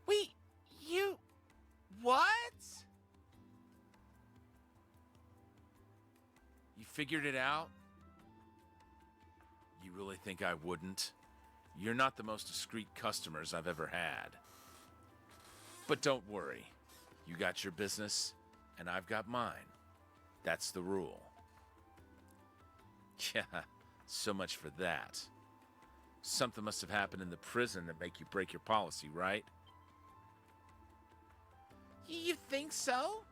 Wait, you... What? You figured it out? You really think I wouldn't? You're not the most discreet customers I've ever had. But don't worry. You got your business, and I've got mine. That's the rule. Yeah, so much for that. Something must have happened in the prison that make you break your policy, right? You think so?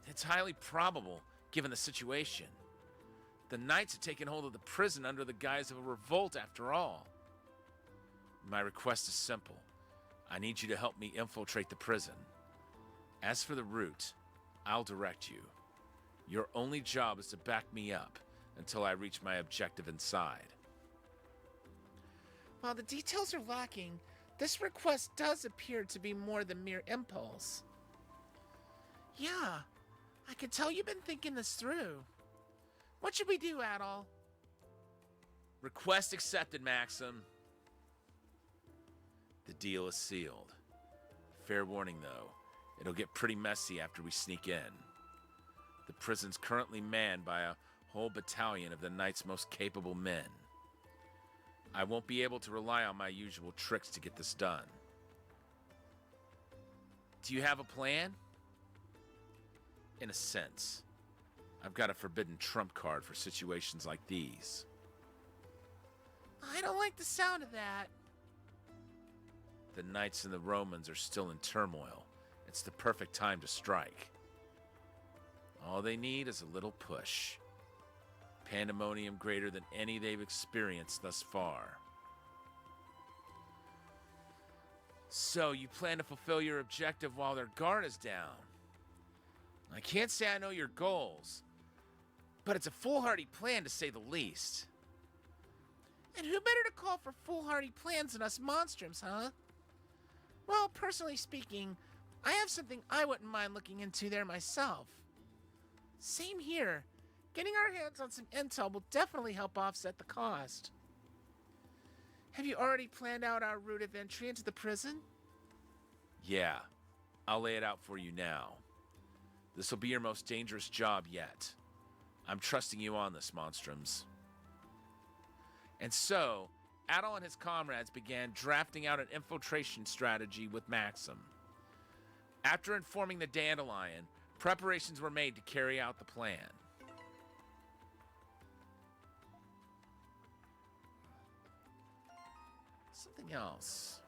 It's highly probable, given the situation. The Knights have taken hold of the prison under the guise of a revolt, after all. My request is simple. I need you to help me infiltrate the prison. As for the route, I'll direct you. Your only job is to back me up until I reach my objective inside. While the details are lacking, this request does appear to be more than mere impulse. Yeah, I can tell you've been thinking this through. What should we do, Adol? Request accepted, Maxim. The deal is sealed. Fair warning, though, it'll get pretty messy after we sneak in. The prison's currently manned by a whole battalion of the Knight's most capable men. I won't be able to rely on my usual tricks to get this done. Do you have a plan? In a sense. I've got a forbidden trump card for situations like these. I don't like the sound of that. The knights and the Romans are still in turmoil. It's the perfect time to strike. All they need is a little push. Pandemonium greater than any they've experienced thus far. So, you plan to fulfill your objective while their guard is down. I can't say I know your goals, but it's a foolhardy plan to say the least. And who better to call for foolhardy plans than us monstrums, huh? Well, personally speaking, I have something I wouldn't mind looking into there myself. Same here. Getting our hands on some intel will definitely help offset the cost. Have you already planned out our route of entry into the prison? Yeah, I'll lay it out for you now. This will be your most dangerous job yet. I'm trusting you on this, Monstrums. And so, Adol and his comrades began drafting out an infiltration strategy with Maxim. After informing the Dandelion, preparations were made to carry out the plan. Something else.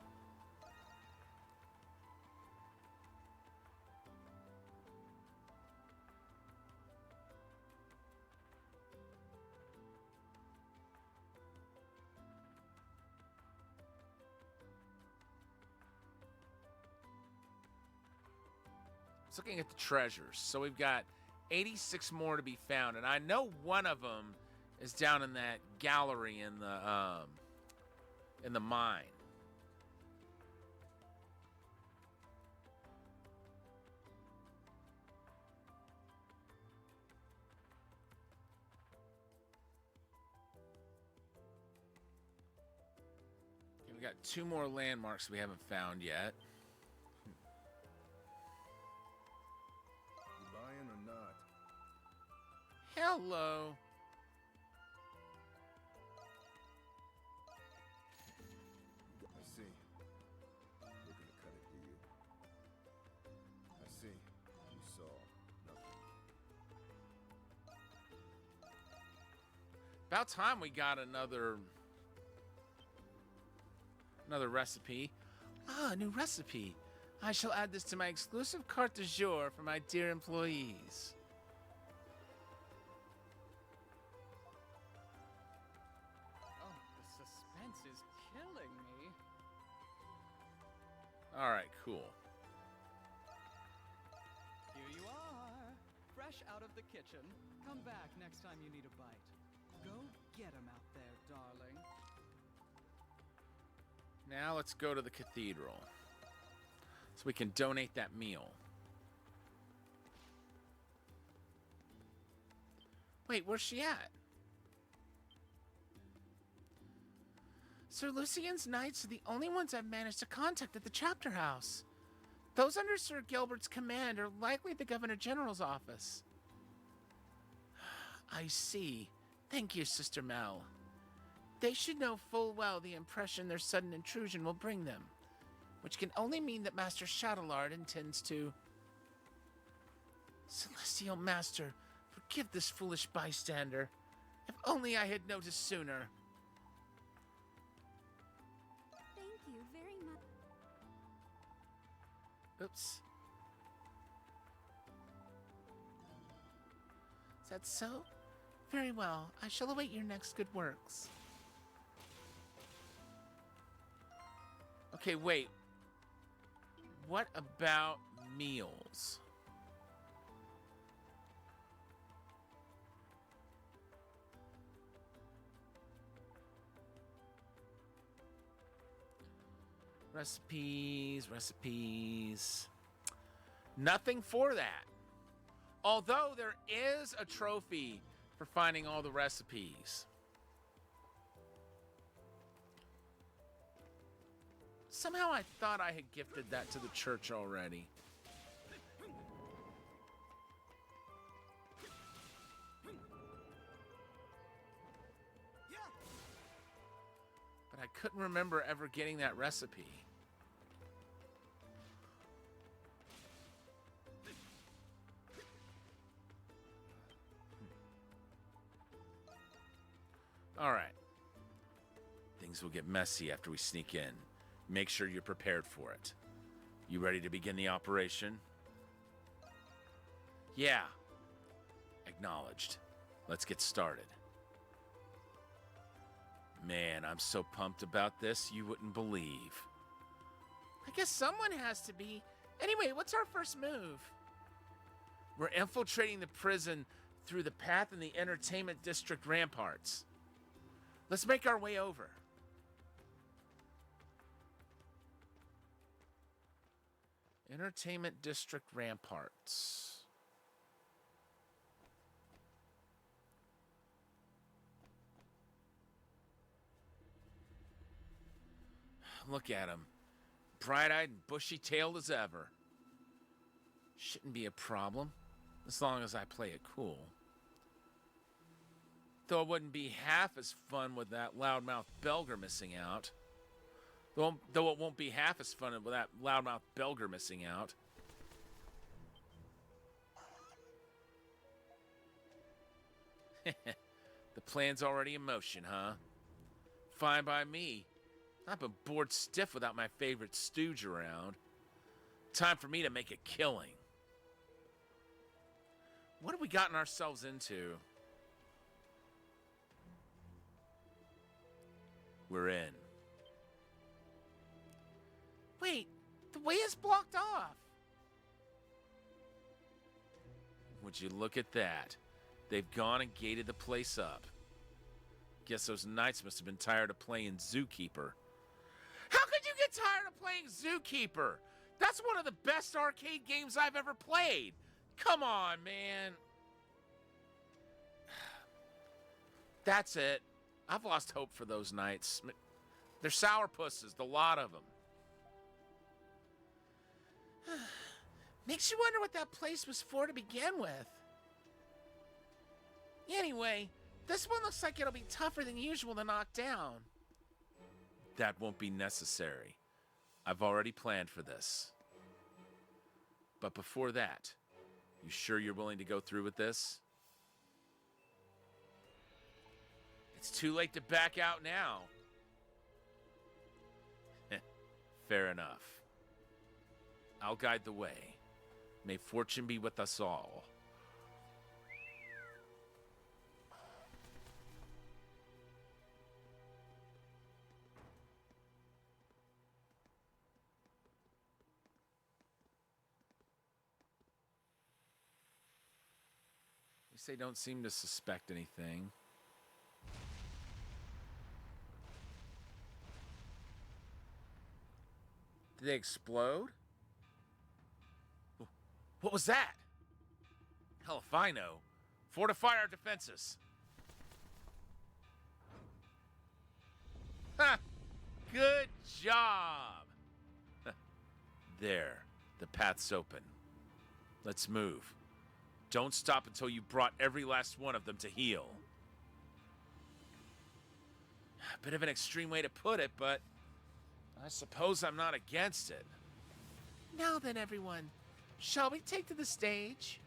Looking at the treasures. So we've got 86 more to be found, and I know one of them is down in that gallery in the mine. Okay, we got 2 more landmarks we haven't found yet. Buying or not? Hello. I see. You're gonna cut it, do you? I see. You saw nothing. About time we got another recipe. Ah, a new recipe. I shall add this to my exclusive carte du jour for my dear employees. Oh, the suspense is killing me. All right, cool. Here you are, fresh out of the kitchen. Come back next time you need a bite. Go get 'em out there, darling. Now let's go to the cathedral so we can donate that meal. Wait, where's she at? Sir Lucian's knights are the only ones I've managed to contact at the chapter house. Those under Sir Gilbert's command are likely the Governor General's office. I see. Thank you, Sister Mel. They should know full well the impression their sudden intrusion will bring them, which can only mean that Master Shadowlard intends to... Celestial Master, forgive this foolish bystander. If only I had noticed sooner. Thank you very much. Oops. Is that so? Very well. I shall await your next good works. Okay, wait. What about meals? Recipes. Nothing for that. Although there is a trophy for finding all the recipes. Somehow I thought I had gifted that to the church already. But I couldn't remember ever getting that recipe. All right. Things will get messy after we sneak in. Make sure you're prepared for it. You ready to begin the operation? Yeah. Acknowledged. Let's get started. Man, I'm so pumped about this, you wouldn't believe. I guess someone has to be. Anyway, what's our first move? We're infiltrating the prison through the path in the entertainment district ramparts. Let's make our way over. Entertainment district ramparts. Look at him. Bright-eyed and bushy-tailed as ever. Shouldn't be a problem, as long as I play it cool. Though it wouldn't be half as fun with that loudmouth Belger missing out. Though it won't be half as fun with that loudmouth Belger missing out. The plan's already in motion, huh? Fine by me. I've been bored stiff without my favorite stooge around. Time for me to make a killing. What have we gotten ourselves into? We're in. Wait, the way is blocked off. Would you look at that? They've gone and gated the place up. Guess those knights must have been tired of playing Zookeeper. How could you get tired of playing Zookeeper? That's one of the best arcade games I've ever played. Come on, man. That's it. I've lost hope for those knights. They're sourpusses, the lot of them. Makes you wonder what that place was for to begin with. Anyway, this one looks like it'll be tougher than usual to knock down. That won't be necessary. I've already planned for this. But before that, you sure you're willing to go through with this? It's too late to back out now. Fair enough. I'll guide the way. May fortune be with us all. At least they don't seem to suspect anything. Did they explode? What was that? Hell if I know. Fortify our defenses. Ha! Good job! There. The path's open. Let's move. Don't stop until you brought every last one of them to heel. A bit of an extreme way to put it, but I suppose I'm not against it. Now then, everyone, shall we take to the stage?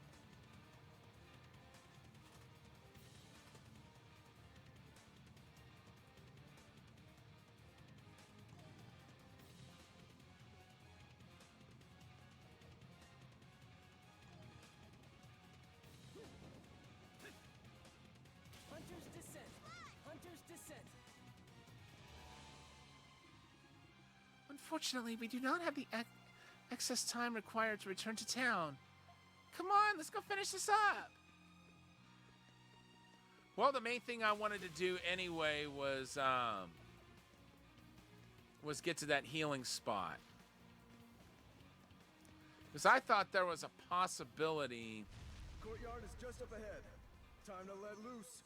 Hunter's Descent. Hunter's Descent. Unfortunately, we do not have the excess time required to return to town. Come on, let's go finish this up. Well, the main thing I wanted to do anyway was get to that healing spot. Because I thought there was a possibility. Courtyard is just up ahead. Time to let loose.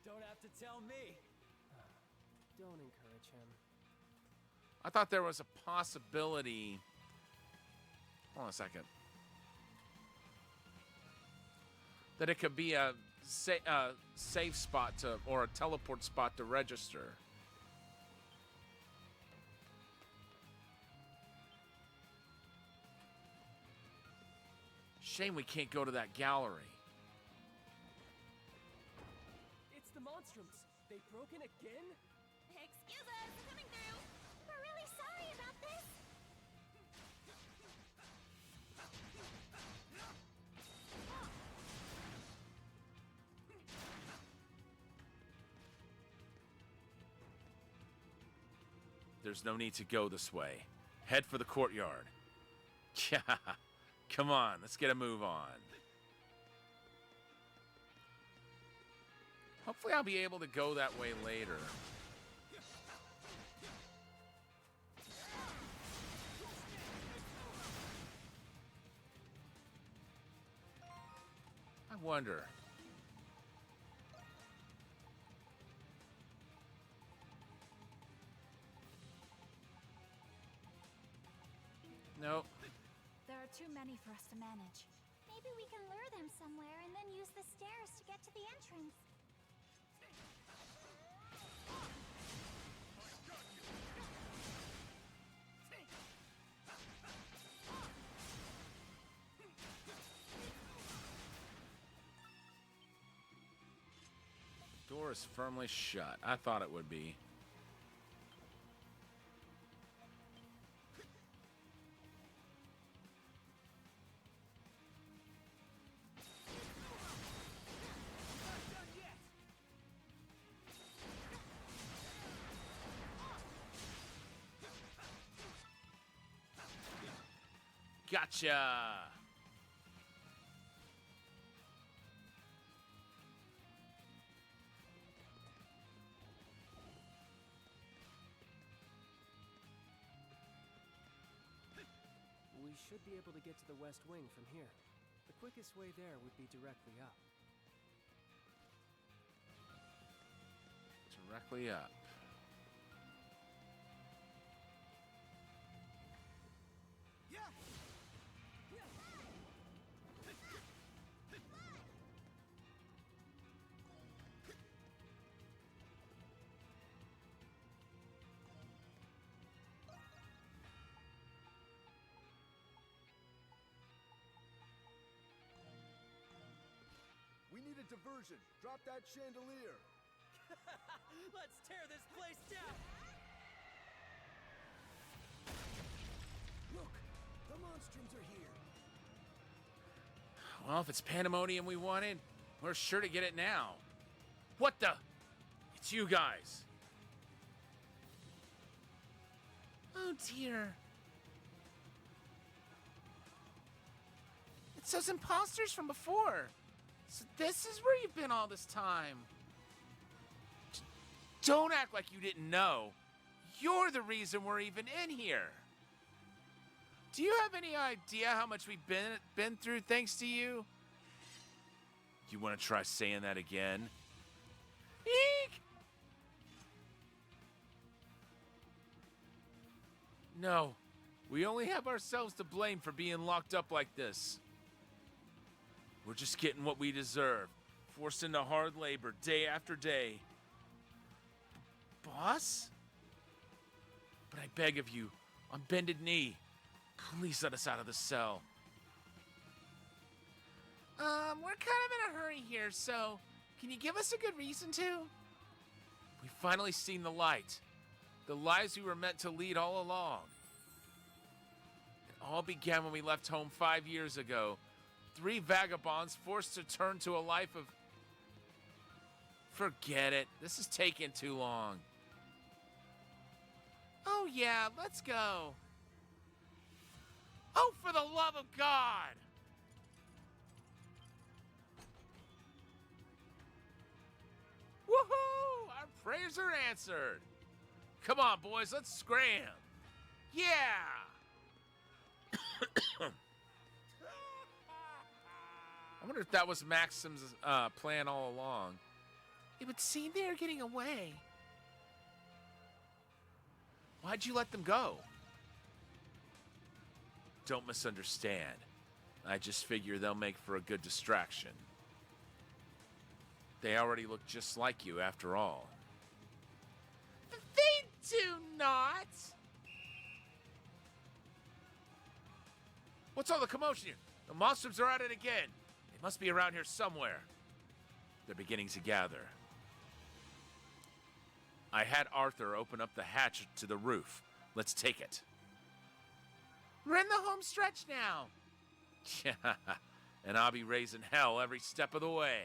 Don't have to tell me. Don't encourage him. I thought there was a possibility. Hold on a second. That it could be a save spot to, or a teleport spot to register. Shame we can't go to that gallery. It's the Monstrums. they broken again? Excuse us, coming through. We're really sorry about this. There's no need to go this way. Head for the courtyard. Yeah, come on, let's get a move on. Hopefully I'll be able to go that way later. I wonder. Nope. There are too many for us to manage. Maybe we can lure them somewhere and then use the stairs to get to the entrance. Door is firmly shut. I thought it would be. Gotcha! We should be able to get to the West Wing from here. The quickest way there would be directly up. Directly up. We need a diversion. Drop that chandelier. Let's tear this place down! Look! The Monstrums are here! Well, if it's pandemonium we wanted, we're sure to get it now. What the? It's you guys. Oh dear. It's those imposters from before. So this is where you've been all this time. Don't act like you didn't know. You're the reason we're even in here. Do you have any idea how much we've been through thanks to you? You want to try saying that again? Eek! No, we only have ourselves to blame for being locked up like this. We're just getting what we deserve, forced into hard labor day after day. Boss? But I beg of you, on bended knee, please let us out of the cell. We're kind of in a hurry here, so can you give us a good reason to? We've finally seen the light. The lives we were meant to lead all along. It all began when we left home 5 years ago. 3 vagabonds forced to turn to a life of... Forget it. This is taking too long. Oh yeah, let's go. Oh, for the love of God! Woohoo! Our prayers are answered. Come on, boys, let's scram. Yeah! I wonder if that was Maxim's plan all along. It would seem they're getting away. Why'd you let them go? Don't misunderstand. I just figure they'll make for a good distraction. They already look just like you, after all. They do not! What's all the commotion here? The monsters are at it again. They must be around here somewhere. They're beginning to gather. I had Arthur open up the hatch to the roof. Let's take it. We're in the home stretch now. Yeah, and I'll be raising hell every step of the way.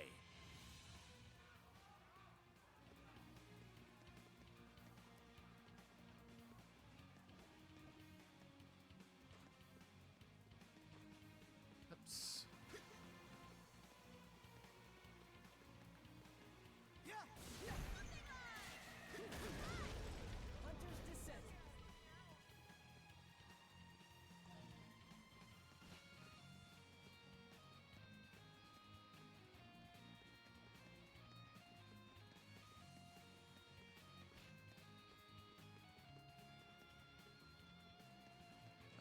Oops. Hunter's Descent.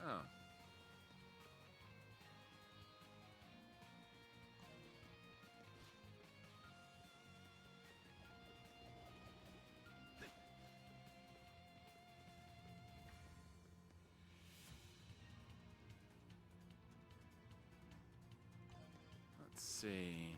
Oh. Let's see.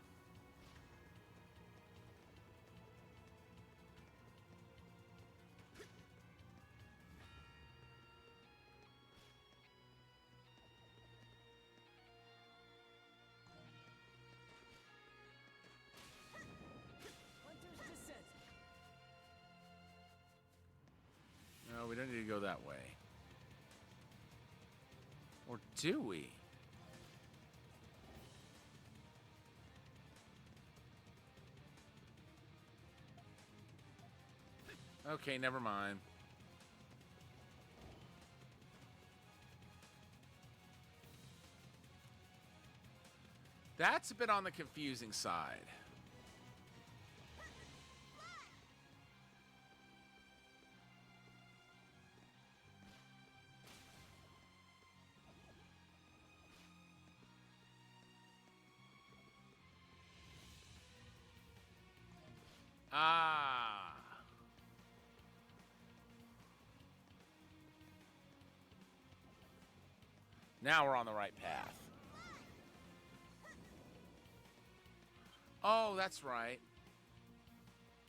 Hunter's Descent. No, we don't need to go that way. Or do we? Okay, never mind. That's a bit on the confusing side. Ah. Now we're on the right path. Oh, that's right.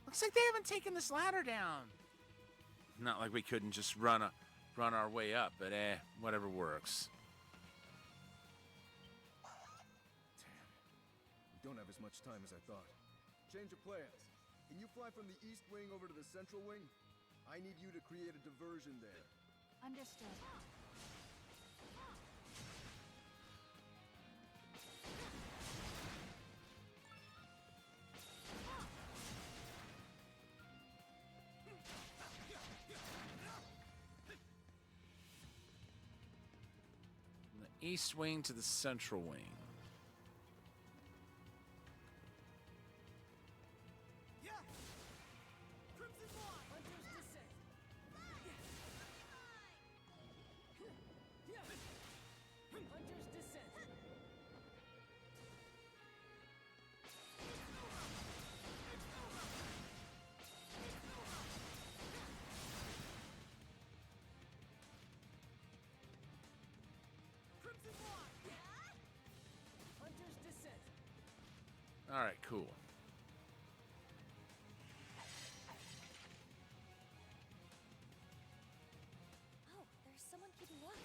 Looks like they haven't taken this ladder down. Not like we couldn't just run our way up, but whatever works. We don't have as much time as I thought. Change of plans. Can you fly from the east wing over to the central wing? I need you to create a diversion there. Understood. From the east wing to the central wing. Hunter's Descent. Hunter's Descent. Hunter's Descent. All right, cool. Oh, there's someone keeping watch.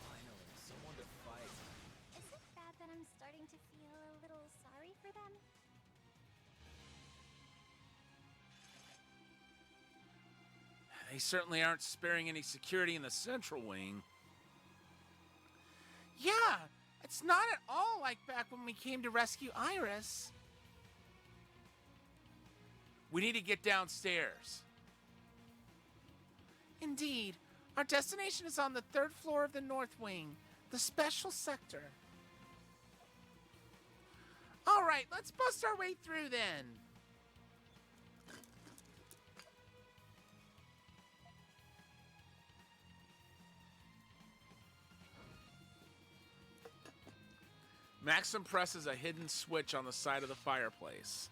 Finally, someone to fight. Is it bad that I'm starting to feel a little sorry for them? They certainly aren't sparing any security in the central wing. Yeah, it's not at all like back when we came to rescue Iris. We need to get downstairs. Indeed, our destination is on the 3rd floor of the North Wing, the special sector. All right, let's bust our way through then. Maxim presses a hidden switch on the side of the fireplace.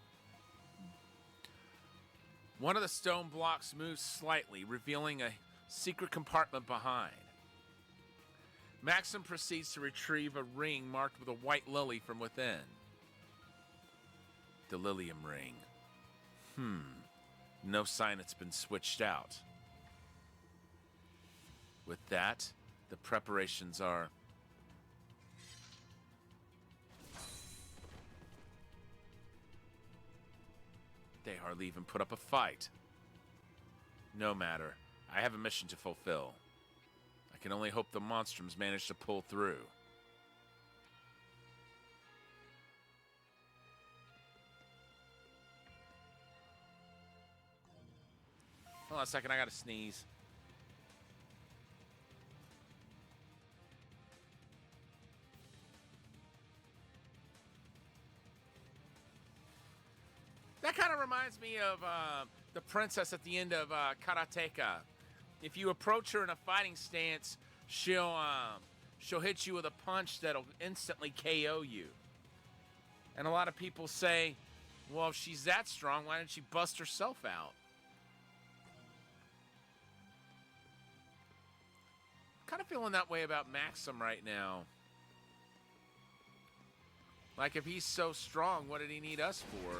One of the stone blocks moves slightly, revealing a secret compartment behind. Maxim proceeds to retrieve a ring marked with a white lily from within. The Lilium ring. No sign it's been switched out. With that, the preparations are... They hardly even put up a fight. No matter. I have a mission to fulfill. I can only hope the Monstrums manage to pull through. Hold on a second, I gotta sneeze. That kind of reminds me of the princess at the end of Karateka. If you approach her in a fighting stance, she'll hit you with a punch that'll instantly KO you. And a lot of people say, well, if she's that strong, why didn't she bust herself out? Kind of feeling that way about Maxim right now. Like, if he's so strong, what did he need us for?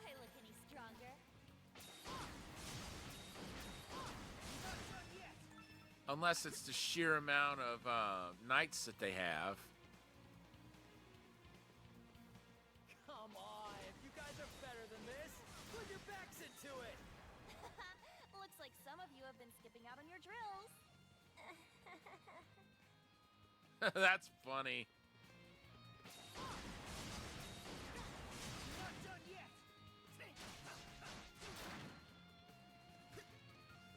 I look any stronger. Unless it's the sheer amount of knights that they have. Come on, you guys are better than this. Put your backs into it. Looks like some of you have been skipping out on your drills. That's funny. Not done yet.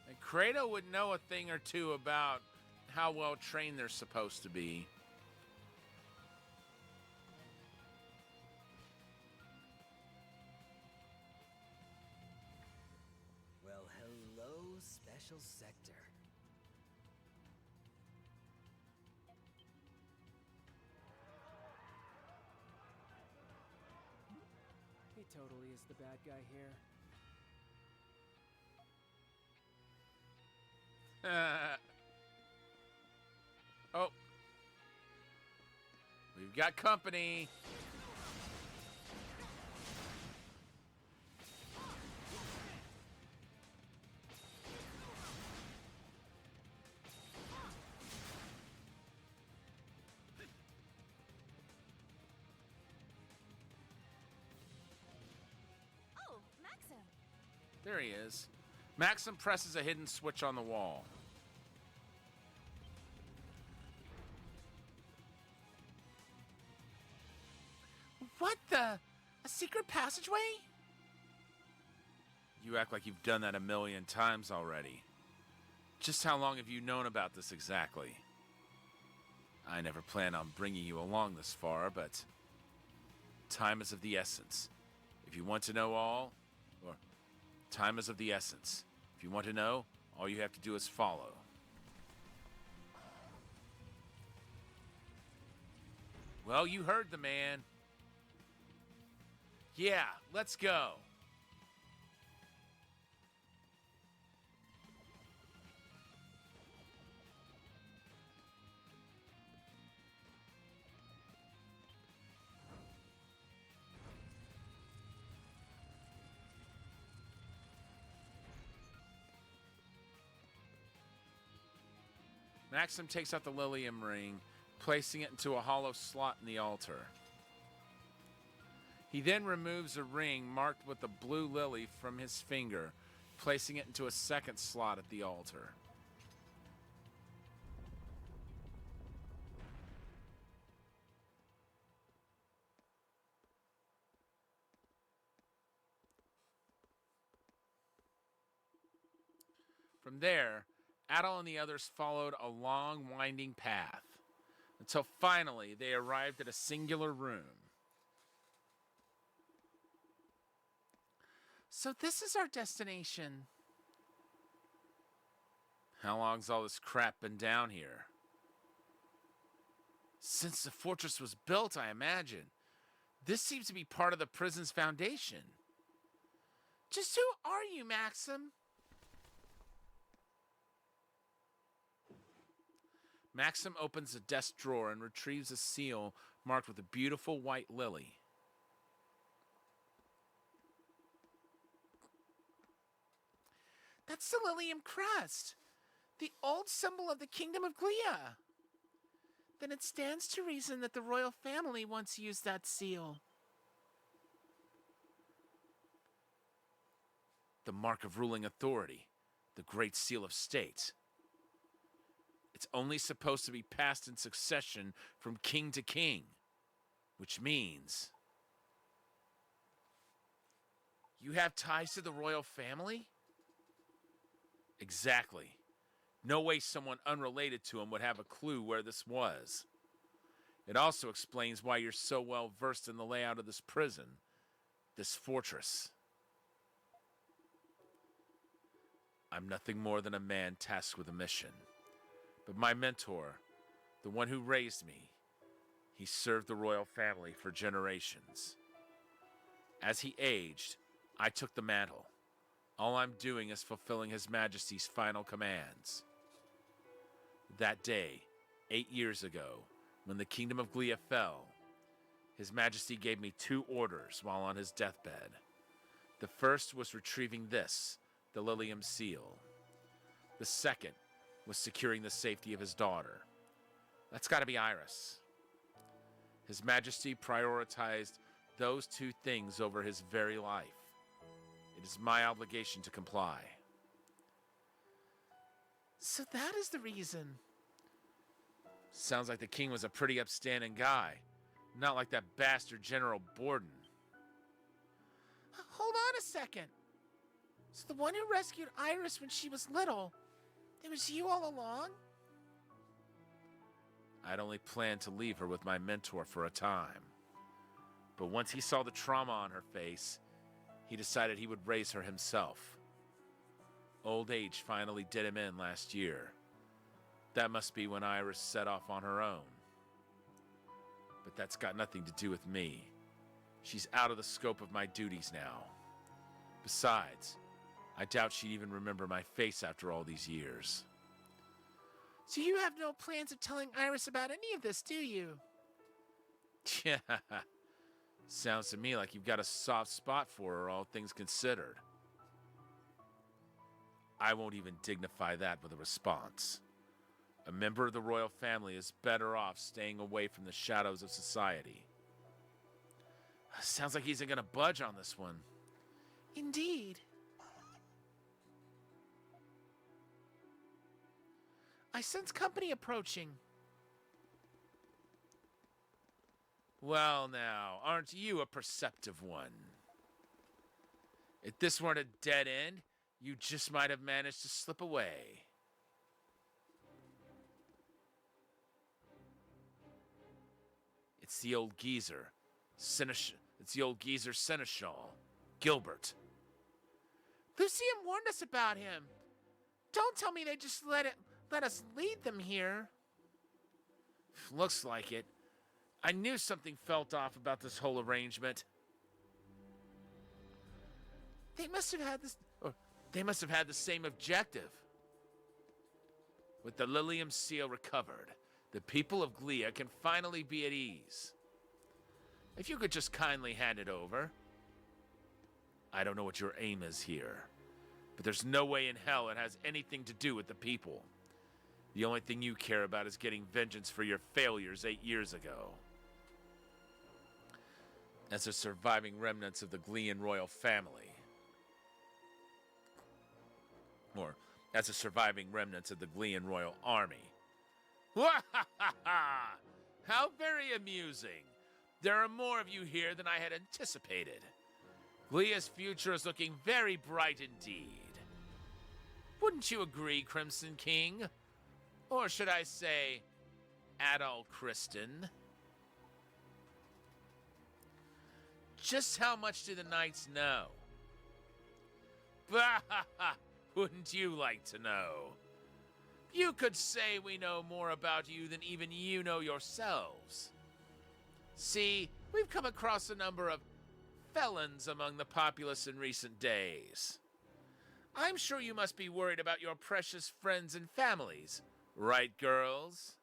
And Kratos would know a thing or two about how well trained they're supposed to be. Well, hello, Special Sector. He totally is the bad guy here. Oh. We've got company. Oh, Maxim. There he is. Maxim presses a hidden switch on the wall. What the? A secret passageway? You act like you've done that a million times already. Just how long have you known about this exactly? I never planned on bringing you along this far, but time is of the essence. If you want to know all, or time is of the essence. If you want to know, all you have to do is follow. Well, you heard the man. Yeah, let's go. Maxim takes out the Lilium ring, placing it into a hollow slot in the altar. He then removes a ring marked with a blue lily from his finger, placing it into a second slot at the altar. From there, Adel and the others followed a long, winding path until finally they arrived at a singular room. So this is our destination. How long's all this crap been down here? Since the fortress was built, I imagine. This seems to be part of the prison's foundation. Just who are you, Maxim? Maxim opens a desk drawer and retrieves a seal marked with a beautiful white lily. That's the Lilium crest, the old symbol of the Kingdom of Glia. Then it stands to reason that the royal family once used that seal. The mark of ruling authority, the Great Seal of State. It's only supposed to be passed in succession from king to king, which means you have ties to the royal family? Exactly. No way someone unrelated to him would have a clue where this was. It also explains why you're so well versed in the layout of this prison, this fortress. I'm nothing more than a man tasked with a mission. But my mentor, the one who raised me, he served the royal family for generations. As he aged, I took the mantle. All I'm doing is fulfilling His Majesty's final commands. That day, 8 years ago, when the Kingdom of Glia fell, His Majesty gave me 2 orders while on his deathbed. The first was retrieving this, the Lilium Seal. The second was securing the safety of his daughter. That's got to be Iris. His Majesty prioritized those 2 things over his very life. It is my obligation to comply. So that is the reason. Sounds like the king was a pretty upstanding guy. Not like that bastard General Borden. Hold on a second. So the one who rescued Iris when she was little, it was you all along? I'd only planned to leave her with my mentor for a time. But once he saw the trauma on her face, he decided he would raise her himself. Old age finally did him in last year. That must be when Iris set off on her own. But that's got nothing to do with me. She's out of the scope of my duties now. Besides, I doubt she'd even remember my face after all these years. So you have no plans of telling Iris about any of this, do you? Yeah. Sounds to me like you've got a soft spot for her, all things considered. I won't even dignify that with a response. A member of the royal family is better off staying away from the shadows of society. Sounds like he isn't going to budge on this one. Indeed. I sense company approaching. Well now, aren't you a perceptive one? If this weren't a dead end, you just might have managed to slip away. It's the old geezer, It's the old geezer Seneschal, Gilbert. Lucian warned us about him. Don't tell me they just let us lead them here. Looks like it. I knew something felt off about this whole arrangement. They must have had the same objective. With the Lilium Seal recovered, the people of Glia can finally be at ease. If you could just kindly hand it over. I don't know what your aim is here, but there's no way in hell it has anything to do with the people. The only thing you care about is getting vengeance for your failures 8 years ago. As the surviving remnants of the Glian royal family, or as the surviving remnants of the Glian royal army. How very amusing. There are more of you here than I had anticipated. Glia's future is looking very bright indeed. Wouldn't you agree, Crimson King? Or should I say, Adol Kristen? Just how much do the Knights know? Wouldn't you like to know? You could say we know more about you than even you know yourselves. See, we've come across a number of felons among the populace in recent days. I'm sure you must be worried about your precious friends and families, right, girls?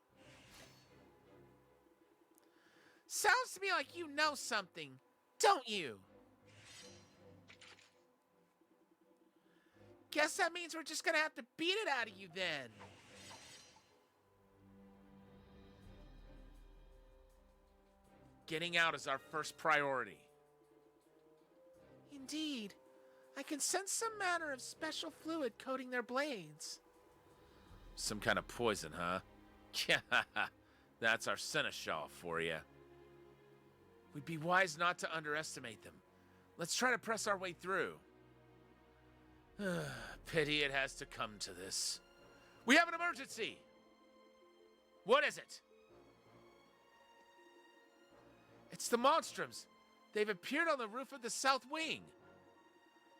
Sounds to me like you know something, don't you? Guess that means we're just gonna have to beat it out of you then. Getting out is our first priority. Indeed. I can sense some manner of special fluid coating their blades. Some kind of poison, huh? That's our seneschal for you. We'd be wise not to underestimate them. Let's try to press our way through. Pity it has to come to this. We have an emergency! What is it? It's the Monstrums. They've appeared on the roof of the south wing.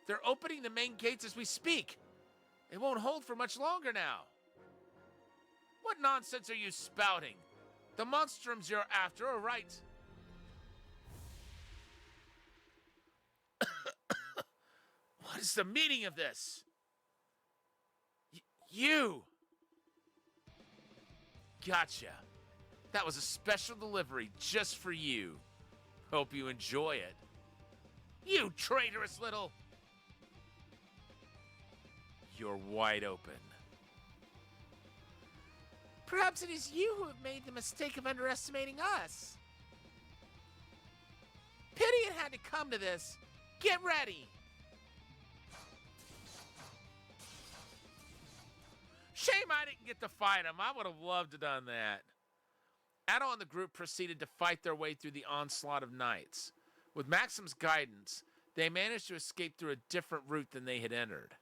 They're opening the main gates as we speak. It won't hold for much longer now. What nonsense are you spouting? The Monstrums you're after are right. What is the meaning of this? You! Gotcha. That was a special delivery just for you. Hope you enjoy it. You traitorous little... You're wide open. Perhaps it is you who have made the mistake of underestimating us. Pity it had to come to this. Get ready. Shame I didn't get to fight him. I would have loved to have done that. Addo and the group proceeded to fight their way through the onslaught of knights. With Maxim's guidance, they managed to escape through a different route than they had entered.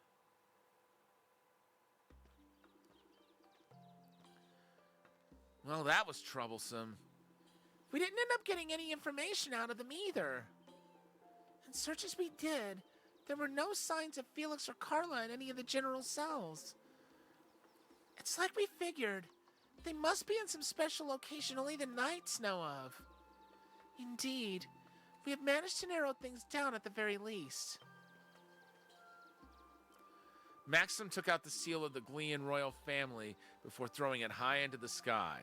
Well, that was troublesome. We didn't end up getting any information out of them either. And search as we did, there were no signs of Felix or Carla in any of the general cells. It's like we figured. They must be in some special location only the Knights know of. Indeed, we have managed to narrow things down at the very least. Maxim took out the seal of the Glean royal family before throwing it high into the sky.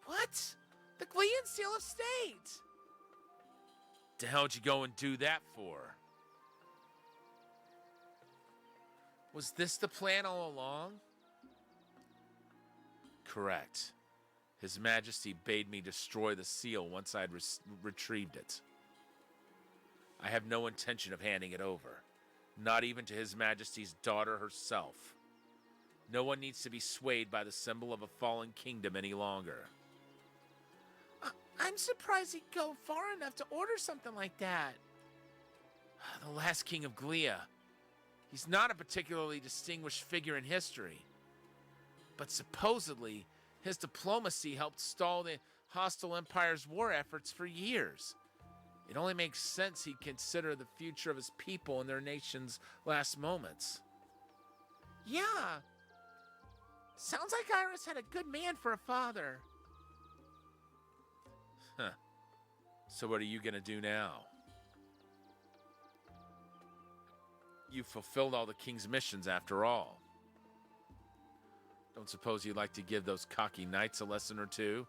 What? The Glean seal of state! The hell'd you go and do that for? Was this the plan all along? Correct. His Majesty bade me destroy the seal once I'd retrieved it. I have no intention of handing it over, not even to His Majesty's daughter herself. No one needs to be swayed by the symbol of a fallen kingdom any longer. I'm surprised he'd go far enough to order something like that. The last king of Glea. He's not a particularly distinguished figure in history. But supposedly, his diplomacy helped stall the hostile empire's war efforts for years. It only makes sense he'd consider the future of his people in their nation's last moments. Yeah. Sounds like Iris had a good man for a father. Huh. So what are you gonna do now? You fulfilled all the king's missions after all. Don't suppose you'd like to give those cocky knights a lesson or two?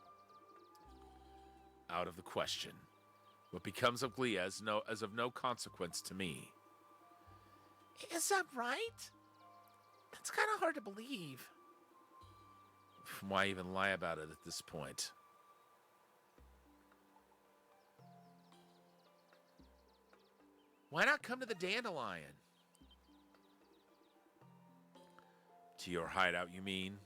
Out of the question. What becomes of Glea is of no consequence to me. Is that right? That's kind of hard to believe. Why even lie about it at this point? Why not come to the Dandelion? To your hideout, you mean?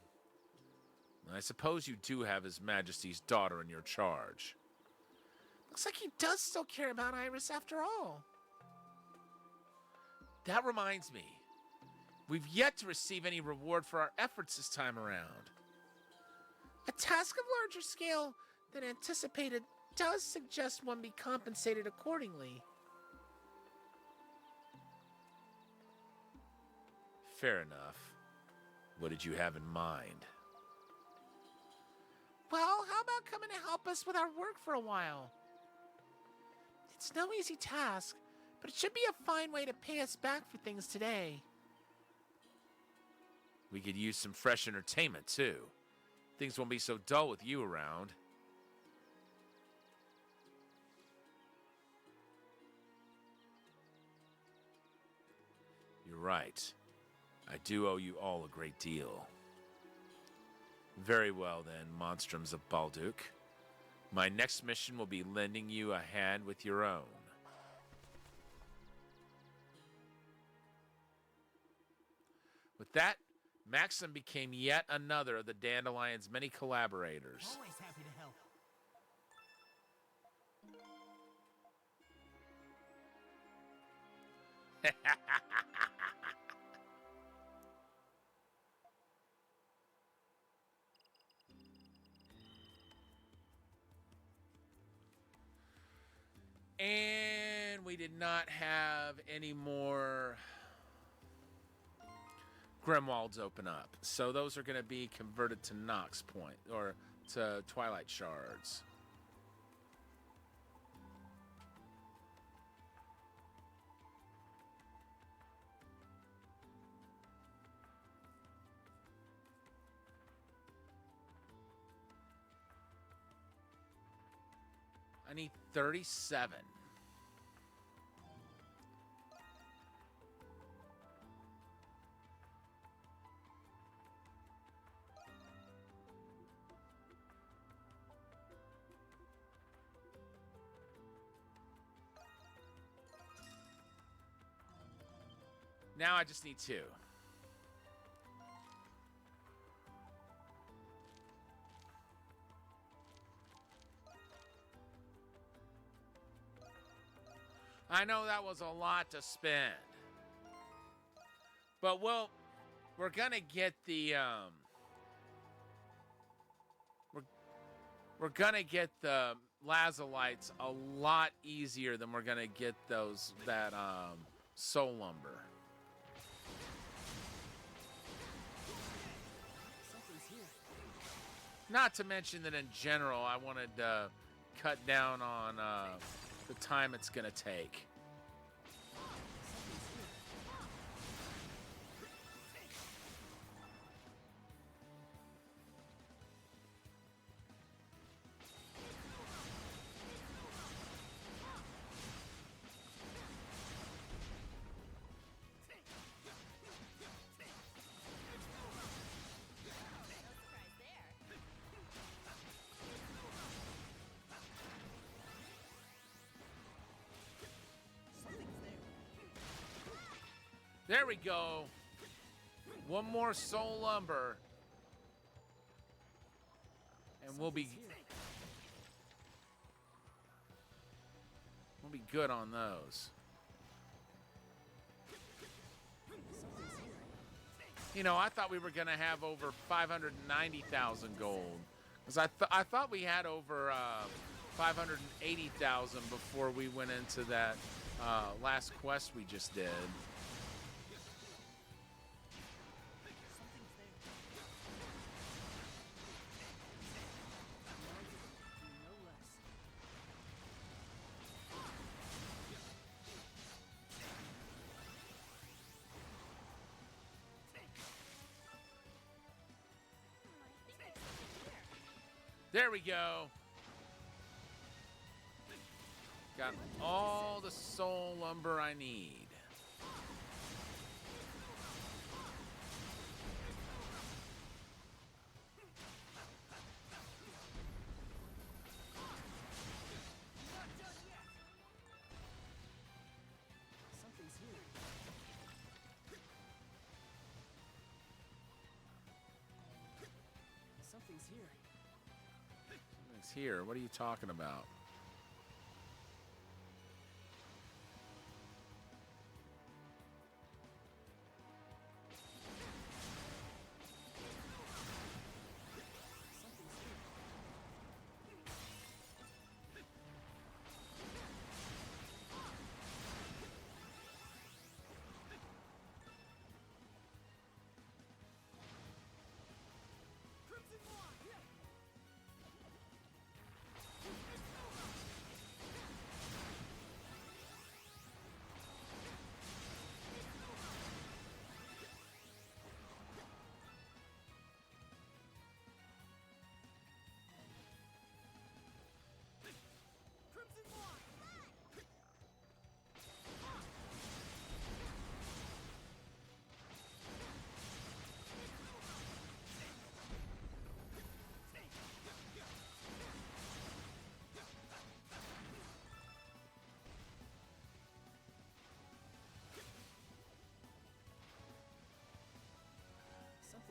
I suppose you do have His Majesty's daughter in your charge. Looks like he does still care about Iris after all. That reminds me. We've yet to receive any reward for our efforts this time around. A task of larger scale than anticipated does suggest one be compensated accordingly. Fair enough. What did you have in mind? Well, how about coming to help us with our work for a while? It's no easy task, but it should be a fine way to pay us back for things today. We could use some fresh entertainment, too. Things won't be so dull with you around. You're right. I do owe you all a great deal. Very well then, Monstrums of Balduc. My next mission will be lending you a hand with your own. With that, Maxim became yet another of the Dandelion's many collaborators. Always happy to help. And we did not have any more Grimwalds open up. So those are going to be converted to Nox Point, or to Twilight Shards. I need 37. Now I just need 2. I know that was a lot to spend. But we're gonna get the we're gonna get the lazolites a lot easier than we're gonna get that soul lumber. Something's here. Not to mention that in general, I wanted to cut down on the time it's gonna take. There we go. One more soul lumber. And we'll be good on those. You know, I thought we were going to have over 590,000 gold. Because I thought we had over 580,000 before we went into that last quest we just did. There we go. Got all the soul lumber I need. Something's here. Something's here. Something's here. What are you talking about?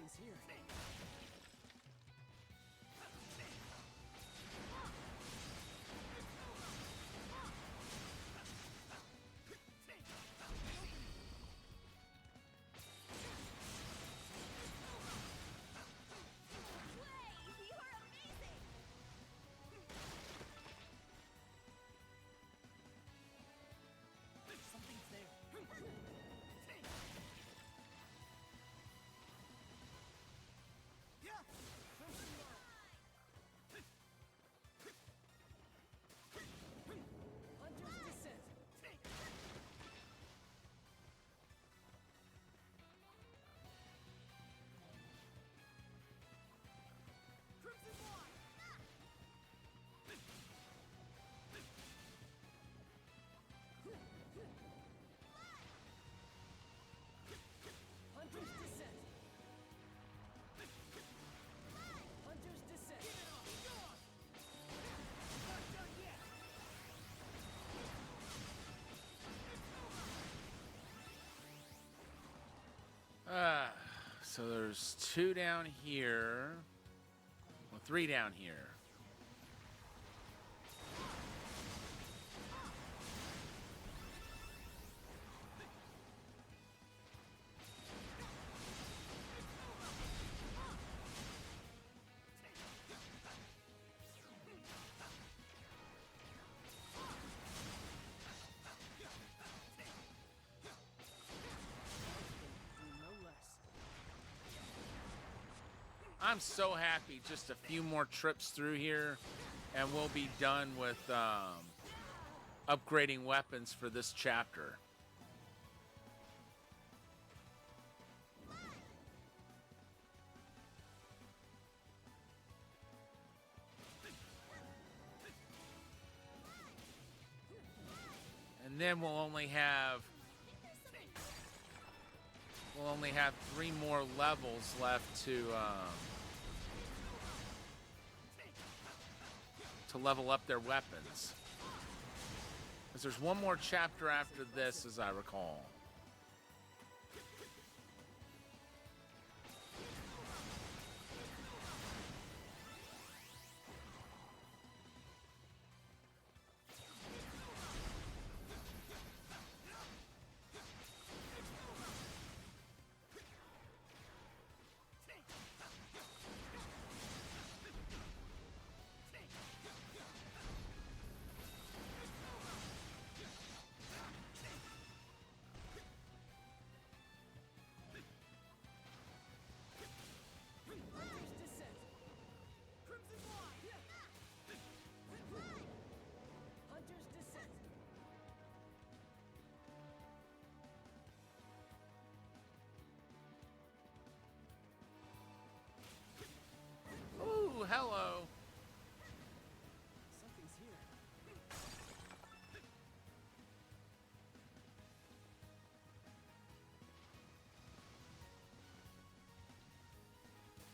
Something's here. Something's there. Hunter's Descent. Crimson Wine. Hunter's Descent. Hunter's Descent. Not done yet. So there's 2 down here. Well, 3 down here. No less. I'm so happy. Just a few more trips through here, and we'll be done with upgrading weapons for this chapter. And then we'll only have 3 more levels left to level up their weapons. Because there's one more chapter after this, as I recall. Hunter's Descent. Crimson Wine. Hunter's Descent. Ooh, hello. Something's here.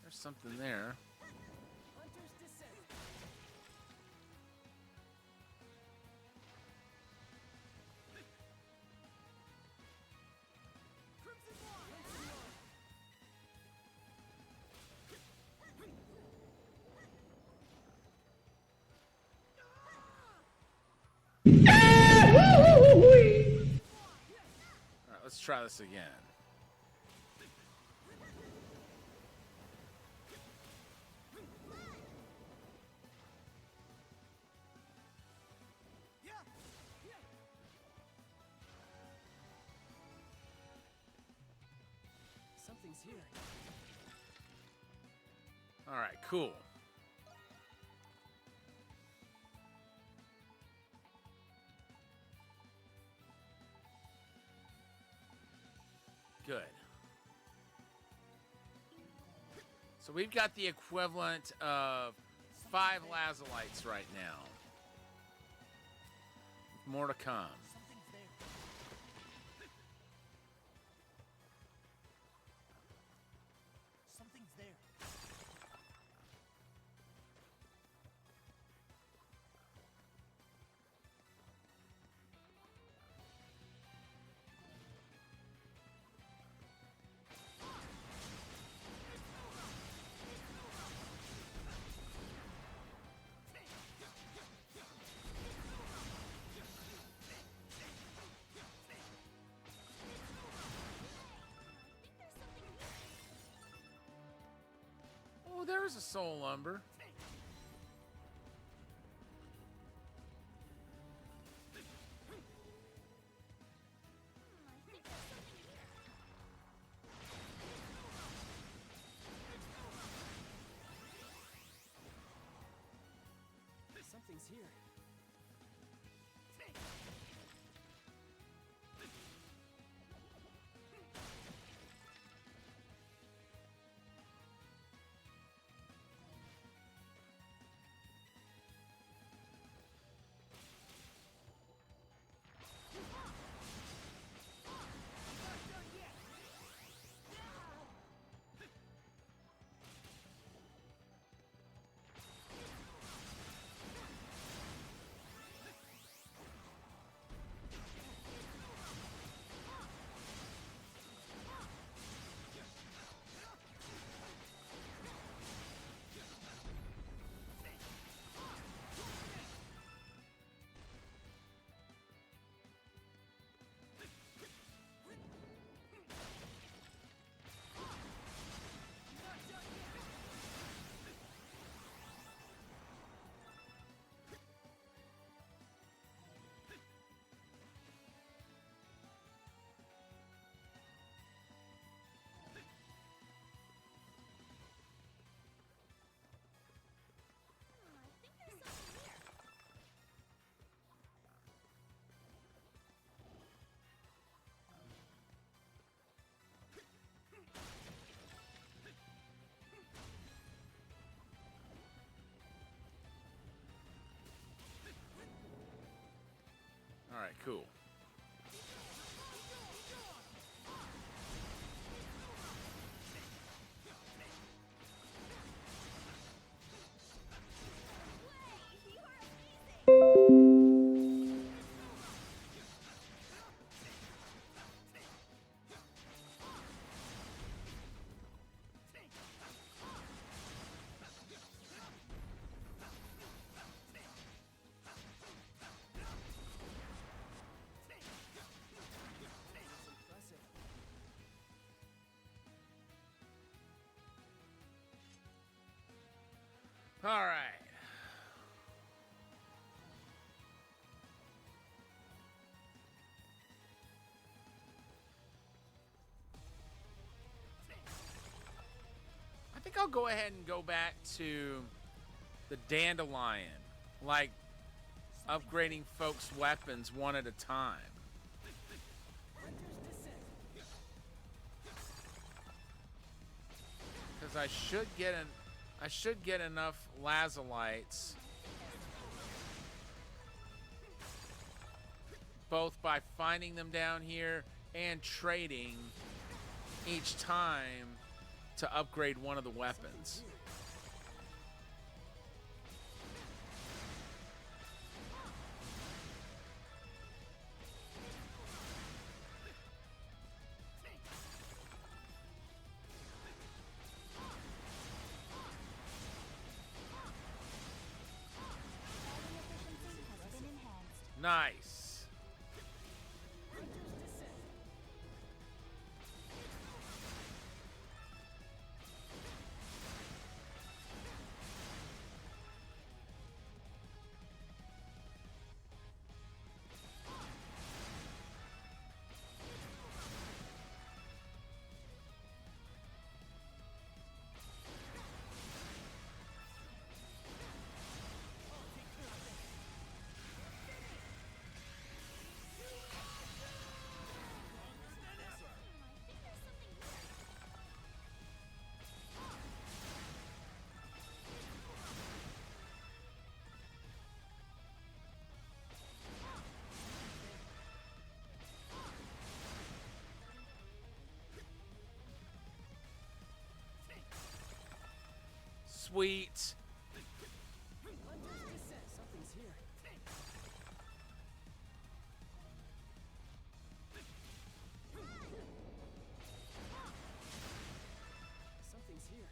There's something there. Hunter's Descent. Crimson Wine. All right, let's try this again. Something's here. All right, cool. Good. So we've got the equivalent of 5 lazolites right now. More to come. Something's there. Something's there. Oh, there's a soul lumber. Something's here. All right, cool. Impressive. All right. I think I'll go ahead and go back to the dandelion, like upgrading folks' weapons one at a time. Hunter's Descent. Because I should get enough lazalites, both by finding them down here and trading each time to upgrade one of the weapons. Fighting efficiency has been enhanced. Nice. Hunter's Descent. Sweet. Hunter's Descent. Something's here. Something's here.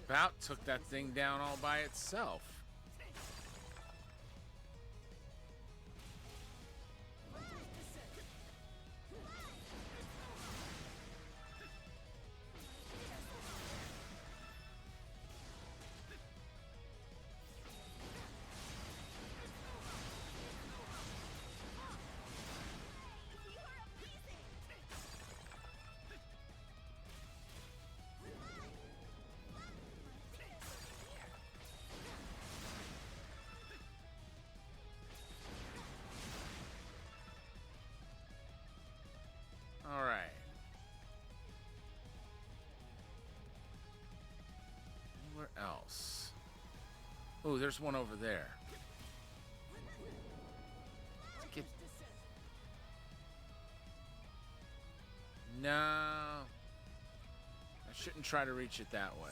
About took that thing down all by itself. All right. Anywhere else? Oh, there's one over there. Let's get... No. I shouldn't try to reach it that way.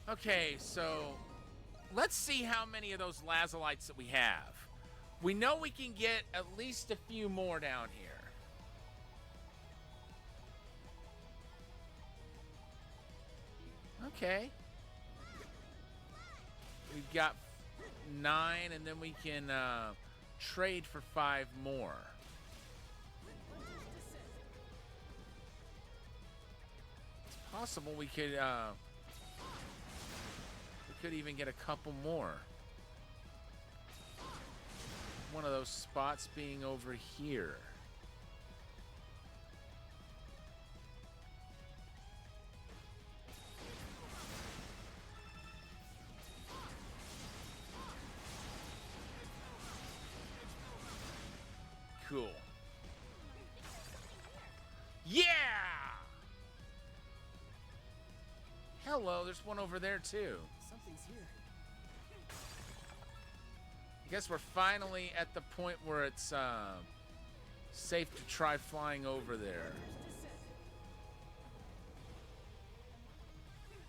Okay, so let's see how many of those lazolites that we have. We know we can get at least a few more down here. Okay. We've got 9, and then we can trade for 5 more. It's possible we could even get a couple more. One of those spots being over here. Cool. Yeah! Hello, there's one over there too. Something's here. I guess we're finally at the point where it's safe to try flying over there.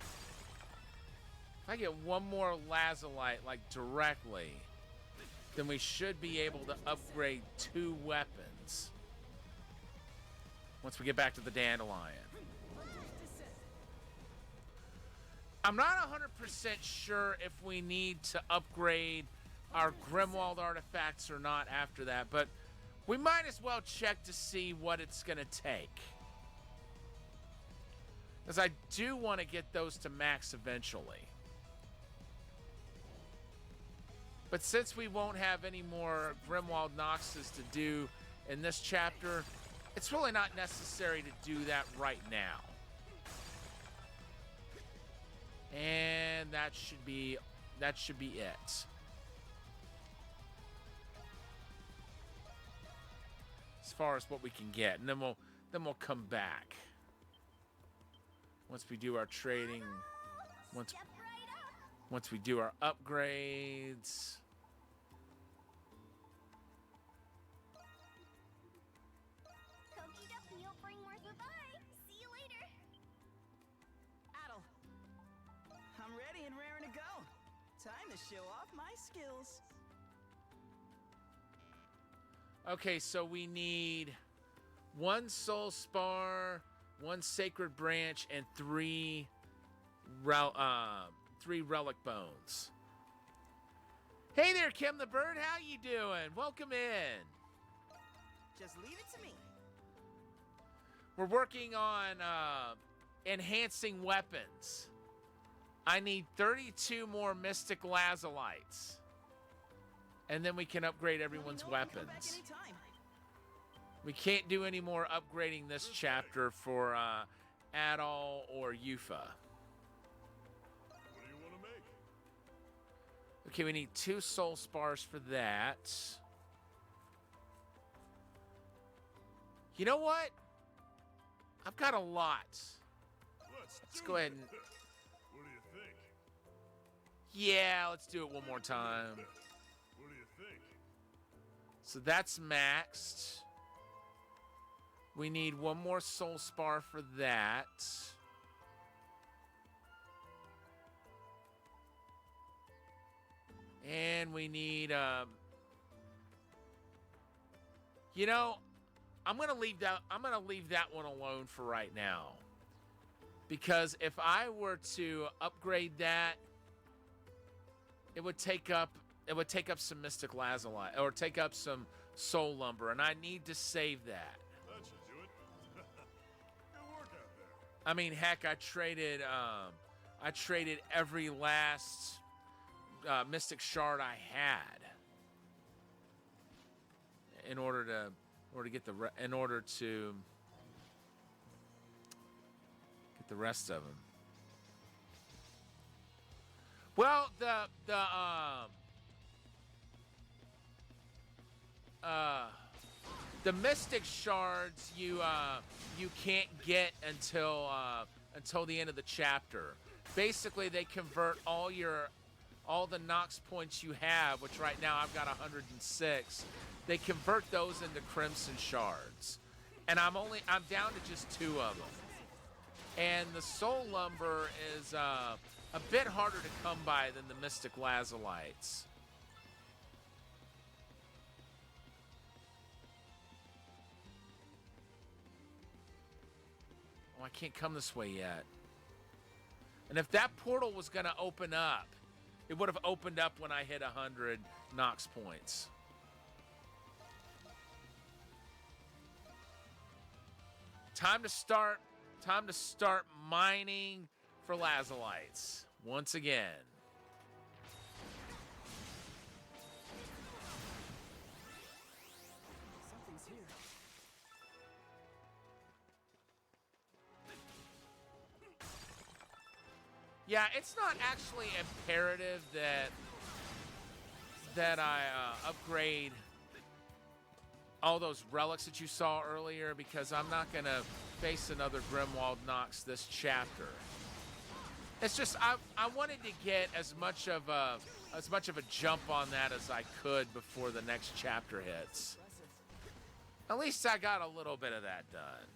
If I get one more lazolite, like directly, then we should be able to upgrade 2 weapons once we get back to the dandelion. I'm not 100% sure if we need to upgrade our Grimwald artifacts or not after that, but we might as well check to see what it's going to take. Because I do want to get those to max eventually. But since we won't have any more Grimwald Noxes to do in this chapter, it's really not necessary to do that right now. And that should be it. As far as what we can get, and then we'll come back once we do our trading. Once we do our upgrades. Okie dokie, you'll bring more. Bye-bye. See you later. Adel, I'm ready and raring to go. Time to show off my skills. Okay, so we need 1 soul spar, 1 sacred branch, and 3 relic bones. Hey there, Kim the Bird. How you doing? Welcome in. Just leave it to me. We're working on enhancing weapons. I need 32 more mystic lazolites. And then we can upgrade everyone's weapons. We can't do any more upgrading this chapter for Adol or Yufa. What do you want to make? Okay, we need 2 soul spars for that. You know what? I've got a lot. Let's go ahead and... What do you think? Yeah, let's do it one more time. What do you think? So that's maxed. We need one more soul spar for that. And we need, you know, I'm gonna leave that one alone for right now. Because if I were to upgrade that, it would take up some Mystic Lazuli, or take up some Soul Lumber, and I need to save that. That should do it. Good work out there. I mean, heck, I traded every last Mystic Shard I had in order to get the rest of them. Well, the Mystic Shards you can't get until the end of the chapter. Basically, they convert all the Nox points you have, which right now I've got 106. They convert those into Crimson Shards, and I'm down to just 2 of them. And the Soul Lumber is a bit harder to come by than the Mystic Lazulites. Oh, I can't come this way yet. And if that portal was going to open up, it would have opened up when I hit 100 Nox points. Time to start mining for Lazulites once again. Something's here. Yeah, it's not actually imperative that I upgrade all those relics that you saw earlier, because I'm not going to face another Grimwald Nox this chapter. It's just I wanted to get as much of a jump on that as I could before the next chapter hits. At least I got a little bit of that done.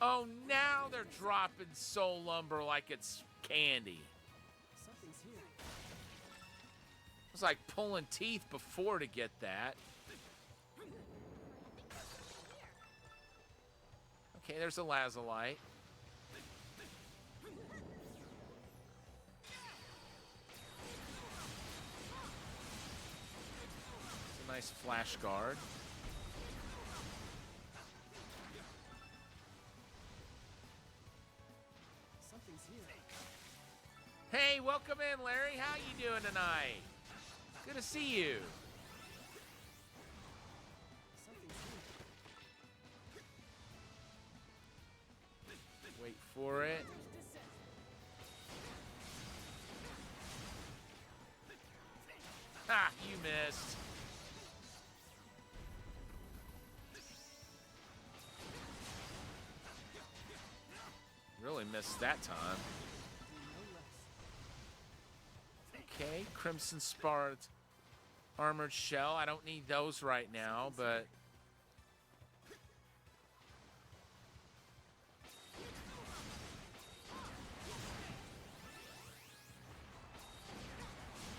Oh, now they're dropping Soul Lumber like it's candy. Something's here. It was like pulling teeth before to get that. Okay, there's a Lazulite. It's a nice flash guard. Something's here. Hey, welcome in, Larry. How you doing tonight? Good to see you. Something's here. Wait for it. Ah, you missed. Really missed that time. Okay, Crimson Spar Armored Shell. I don't need those right now, but...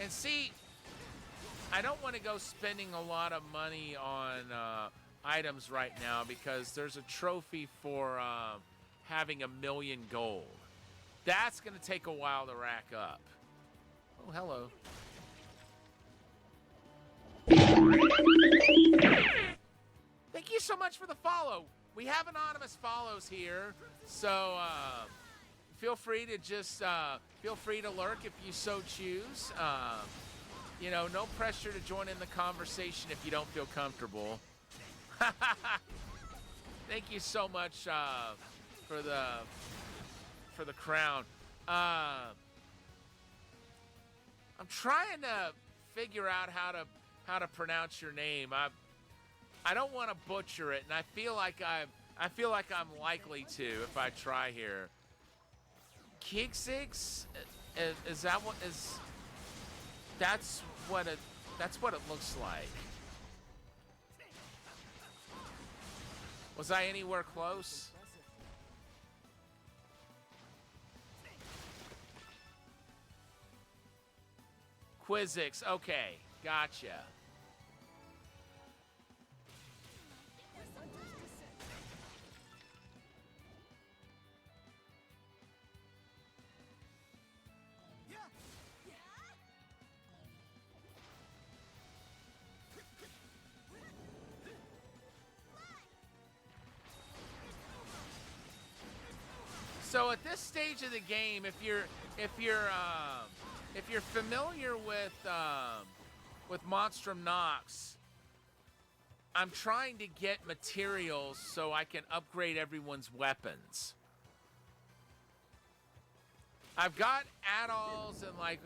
And see, I don't want to go spending a lot of money on items right now, because there's a trophy for having 1,000,000 gold. That's going to take a while to rack up. Oh, hello. Thank you so much for the follow. We have anonymous follows here, so feel free to just feel free to lurk if you so choose. You know, no pressure to join in the conversation if you don't feel comfortable. Thank you so much for the crown. I'm trying to figure out how to pronounce your name. I don't want to butcher it, and I feel like I'm likely to if I try here. Kixix? Is that what is? That's what it looks like. Was I anywhere close? Quizix. Okay, gotcha. So at this stage of the game, if you're familiar with Monstrum Nox, I'm trying to get materials so I can upgrade everyone's weapons. I've got Adol's and I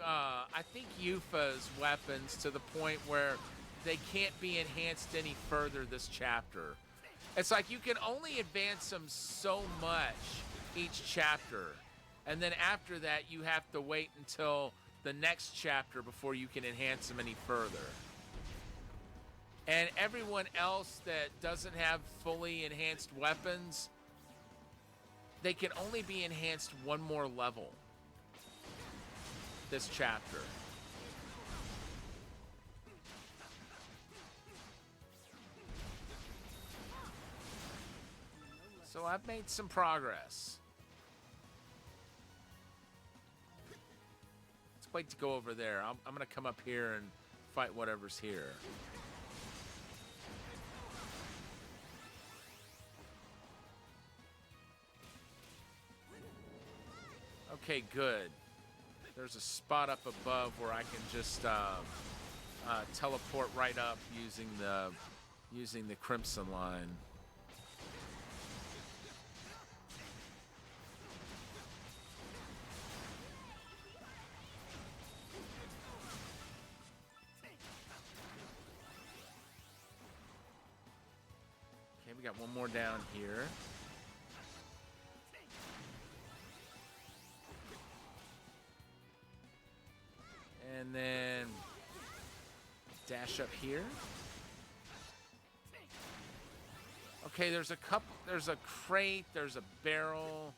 think Yufa's weapons to the point where they can't be enhanced any further this chapter. It's like you can only advance them so much each chapter, and then after that you have to wait until the next chapter before you can enhance them any further. And everyone else that doesn't have fully enhanced weapons, they can only be enhanced one more level this chapter. So I've made some progress. Let's wait to go over there. I'm going to come up here and fight whatever's here. Okay, good. There's a spot up above where I can just teleport right up using the Crimson line. Okay, we got one more down here. And then dash up here. Okay, there's a crate, there's a barrel.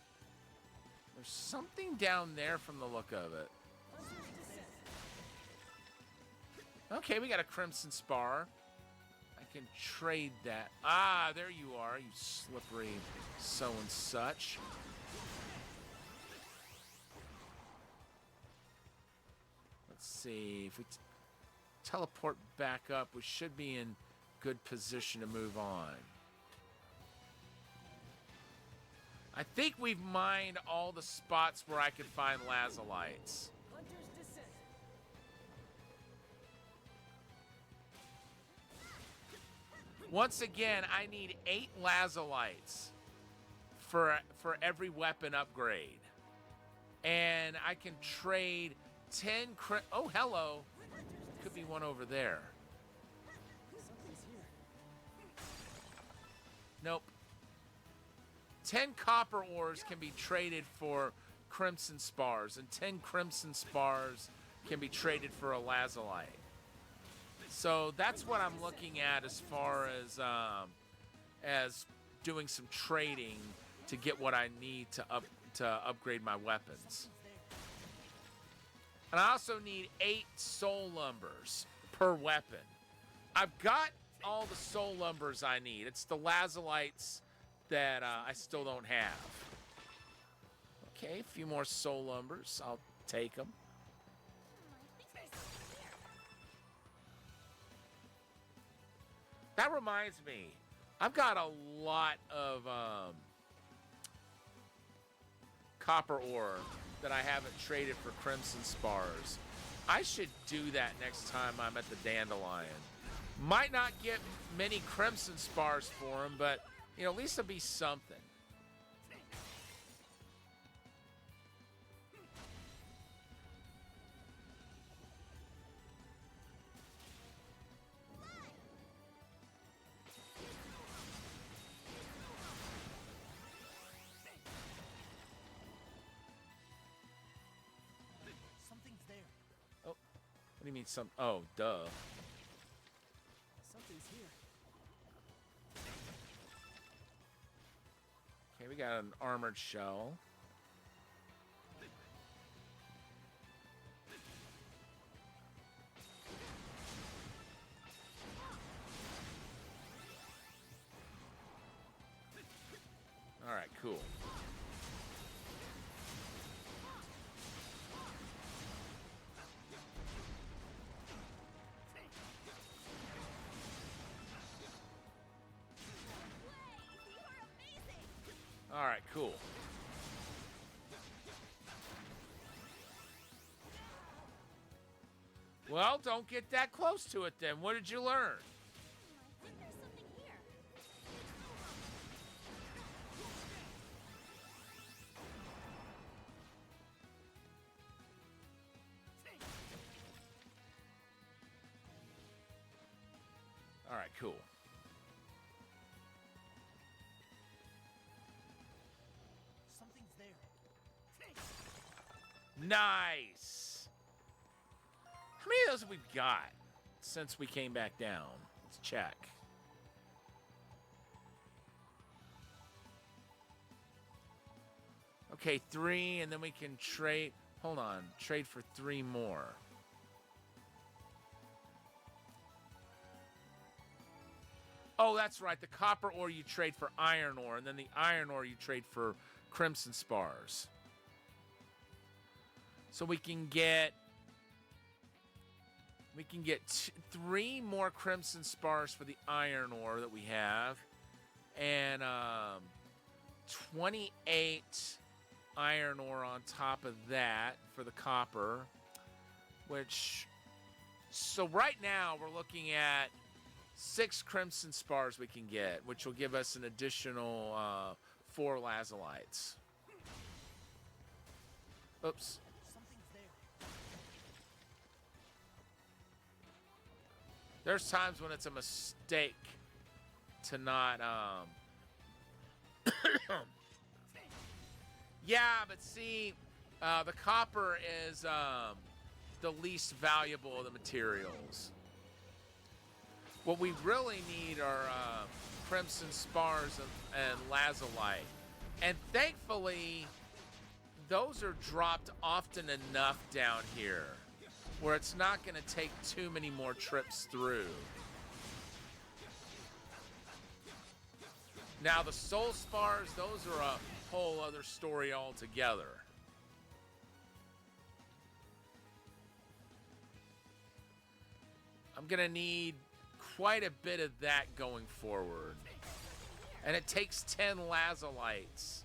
There's something down there from the look of it. Okay, we got a Crimson Spar. I can trade that. Ah, there you are, you slippery so and such. Let's see, if we teleport back up, we should be in good position to move on. I think we've mined all the spots where I could find lazolites. Once again, I need 8 lazolites for every weapon upgrade. And I can trade 10 oh, hello. Could be one over there. Nope. 10 copper ores can be traded for Crimson Spars, and 10 Crimson Spars can be traded for a lazolite. So that's what I'm looking at as far as doing some trading to get what I need to upgrade my weapons. And I also need 8 soul lumbers per weapon. I've got all the soul lumbers I need. It's the lazolites that I still don't have. Okay, a few more soul lumbers. I'll take them. That reminds me, I've got a lot of copper ore that I haven't traded for Crimson Spars. I should do that next time I'm at the Dandelion. Might not get many Crimson Spars for them, but you know, at least it'll be something. What do you mean some? Oh, duh. Something's here. Okay, we got an armored shell. All right, cool. All right, cool. Well, don't get that close to it then. What did you learn? I think there's something here. All right, cool. Something's there. Nice. How many of those have we got since we came back down? Let's check. Okay, 3, and then we can trade. Hold on, trade for 3 more. Oh, that's right. The copper ore you trade for iron ore, and then the iron ore you trade for crimson spars. So we can get 3 more crimson spars for the iron ore that we have, and 28 iron ore on top of that for the copper. So right now we're looking at 6 crimson spars we can get, which will give us an additional 4 lazolites. Oops. Something's there. There's times when it's a mistake to not yeah, but see, the copper is the least valuable of the materials. What we really need are crimson spars and lazulite. And thankfully, those are dropped often enough down here where it's not going to take too many more trips through. Now, the soul spars, those are a whole other story altogether. I'm going to need quite a bit of that going forward. And it takes 10 lazolites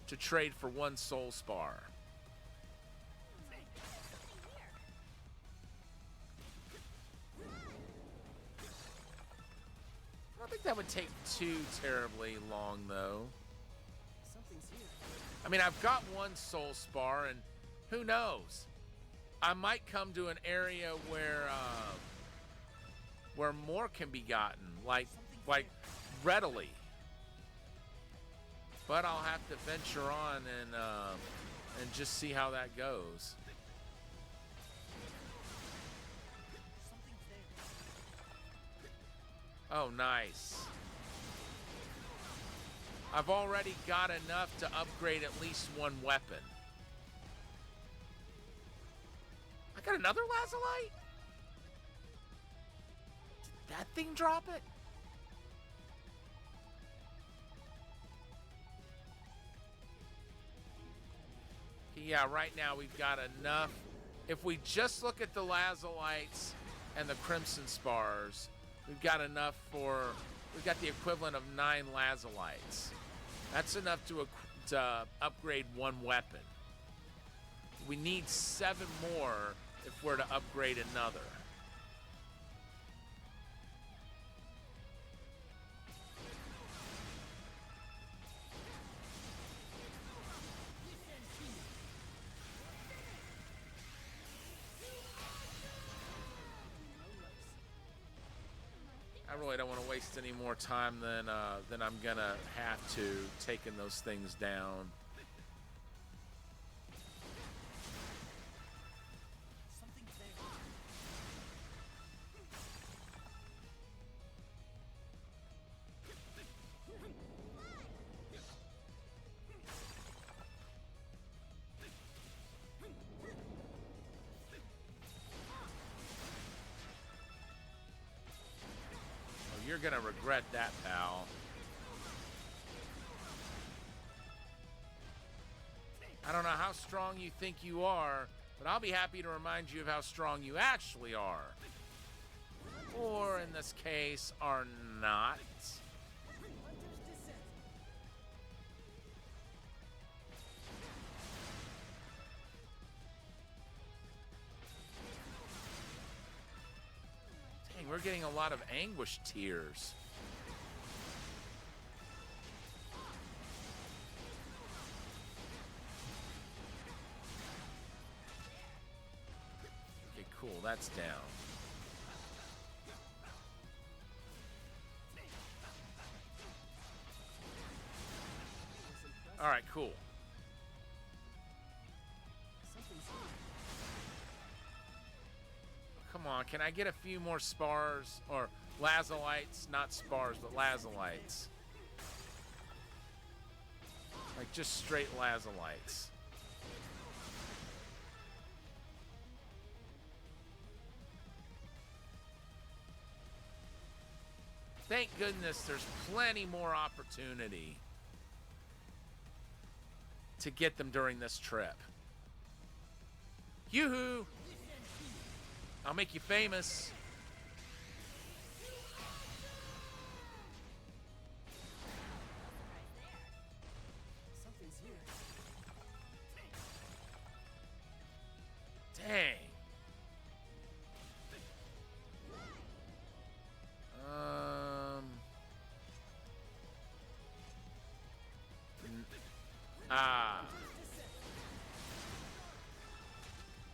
to trade for 1 soul spar. I don't think that would take too terribly long, though. Something's here. I mean, I've got 1 soul spar, and who knows? I might come to an area where more can be gotten, like readily. But I'll have to venture on and just see how that goes. Something's there. Oh, nice. I've already got enough to upgrade at least 1 weapon. I got another lazulite? Did that thing drop it? Yeah, right now we've got enough. If we just look at the lazulites and the crimson spars, we've got enough we've got the equivalent of 9 lazulites. That's enough to upgrade 1 weapon. We need 7 more if we're to upgrade another. I really don't want to waste any more time than I'm gonna have to taking those things down. Something's there. gonna regret that, pal. I don't know how strong you think you are, but I'll be happy to remind you of how strong you actually are. Or, in this case, are not. Dang, we're getting a lot of anguish tears. Okay, cool, that's down. All right, cool. Come on, can I get a few more spars or lazolites? Not spars, but lazolites. Like just straight lazolites. Thank goodness there's plenty more opportunity to get them during this trip. Yoo-hoo! I'll make you famous. Something's here. Dang.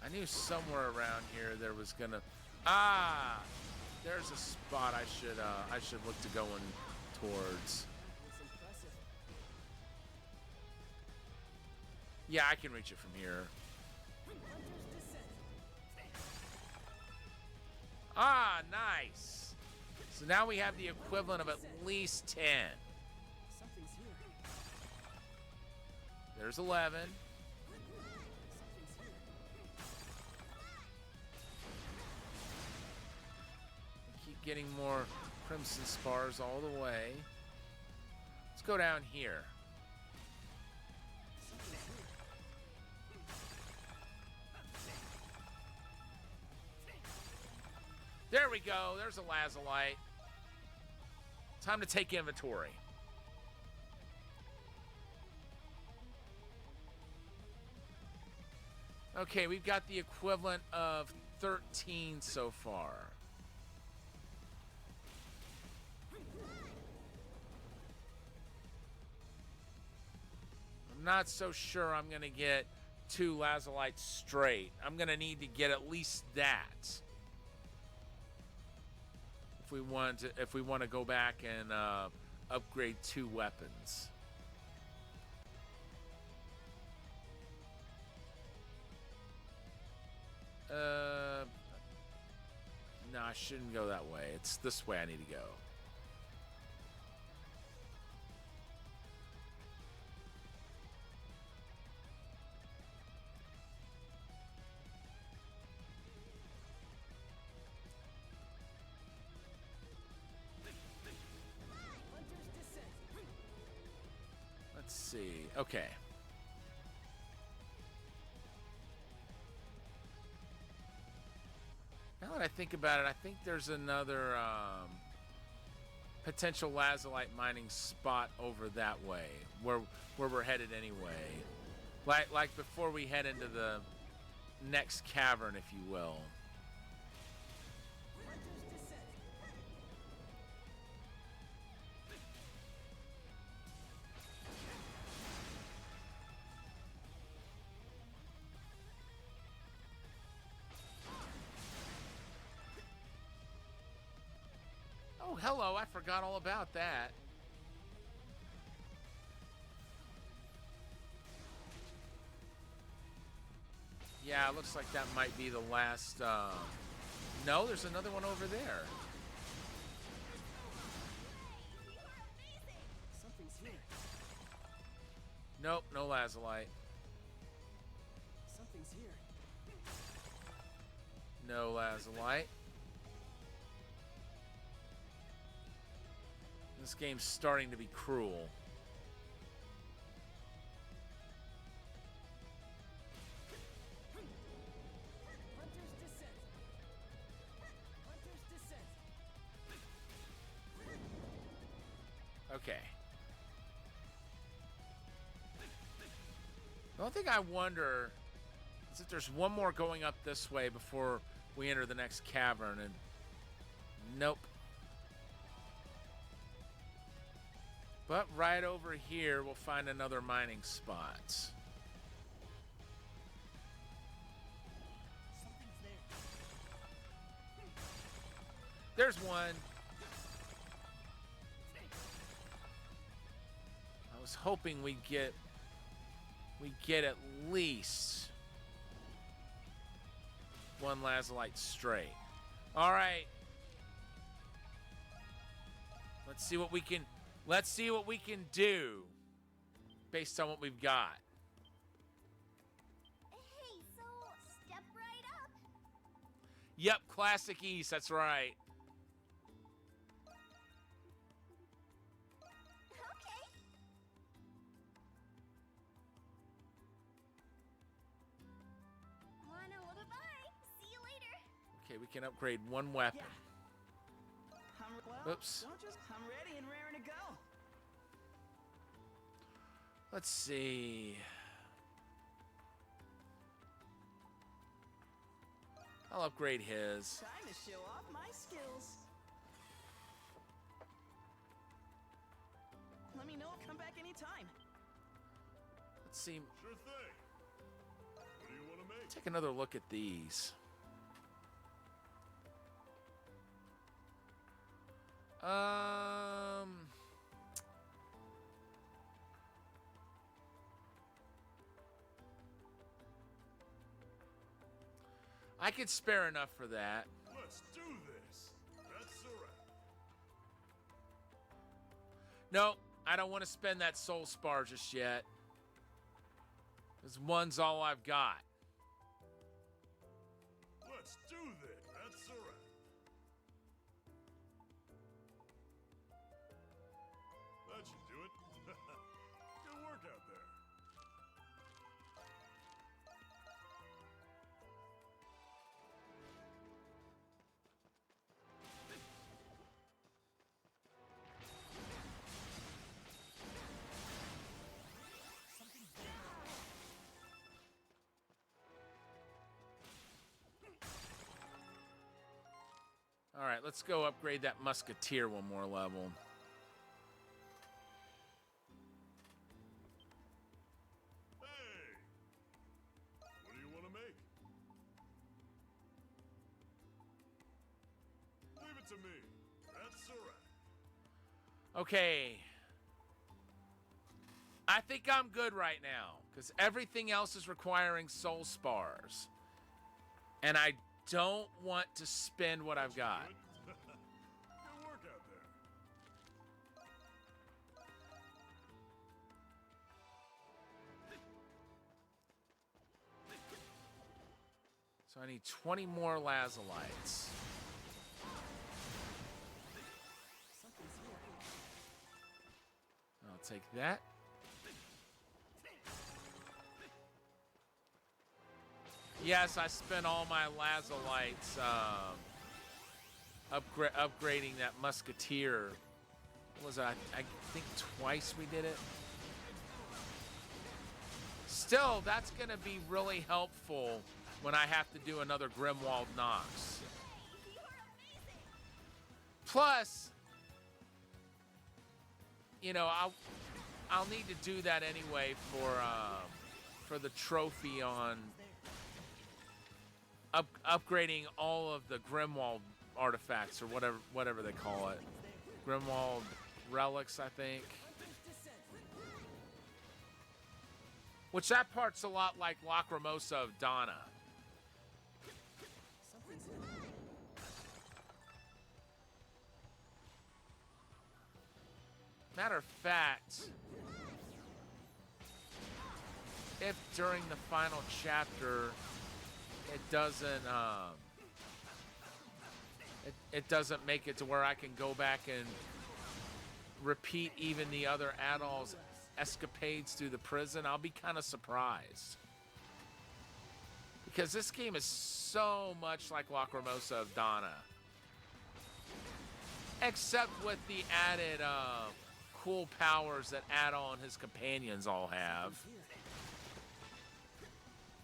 I knew somewhere around here there was gonna. There's a spot I should look to going towards. That was impressive. Yeah, I can reach it from here. Nice. So now we have the equivalent of at least 10. Something's here. There's 11. Something's here. Keep getting more crimson spars all the way. Let's go down here. Something's here. There we go. There's a lazulite. Time to take inventory. Okay, we've got the equivalent of 13 so far. I'm not so sure I'm going to get 2 lazulites straight. I'm going to need to get at least that. If we want to go back and upgrade 2 weapons. No, I shouldn't go that way. It's this way I need to go. Let's see. Okay. Now that I think about it, I think there's another potential lazulite mining spot over that way, where we're headed anyway. Like before we head into the next cavern, if you will. Oh, hello, I forgot all about that. Yeah, it looks like that might be the last, No, there's another one over there. Something's here. Nope, no lazulite. Something's here. No lazulite. This game's starting to be cruel. Hunter's Descent. Hunter's Descent. Okay. The only thing I wonder is if there's one more going up this way before we enter the next cavern, and nope. But right over here, we'll find another mining spot. Something's there. There's one. I was hoping we'd get at least one lazulite straight. All right. Let's see what we can do based on what we've got. Hey, so step right up. Yep, classic East, that's right. Okay. Wanna little bye. See you later. Okay, we can upgrade one weapon. Oops. I'm ready and raring to go. Let's see. I'll upgrade his. Time to show off my skills. Let me know. Come back anytime. Let's see. Sure thing. What do you want to make? Take another look at these. I could spare enough for that. Let's do this. That's a wrap. No, I don't want to spend that soul spar just yet. Because one's all I've got. Let's do this. That's a wrap. That should do it. Good work out there. All right, let's go upgrade that musketeer one more level. Hey! What do you want to make? Leave it to me. That's a wrap. Okay. I think I'm good right now, because everything else is requiring soul spars. And I don't want to spend what I've got. Good work out there. So I need 20 more lazalites. Something's here. I'll take that. Yes, I spent all my lazalites upgrading that musketeer. What was it? I think twice we did it. Still, that's going to be really helpful when I have to do another Grimwald Nox. Plus, you know, I'll need to do that anyway for the trophy on upgrading all of the Grimwald artifacts or whatever they call it. Grimwald relics, I think. Which that part's a lot like Lacrimosa of Donna. Something's here. Matter of fact, if during the final chapter it doesn't make it to where I can go back and repeat even the other Adol's escapades through the prison, I'll be kind of surprised. Because this game is so much like Lacrimosa of Donna. Except with the added cool powers that Adol and his companions all have.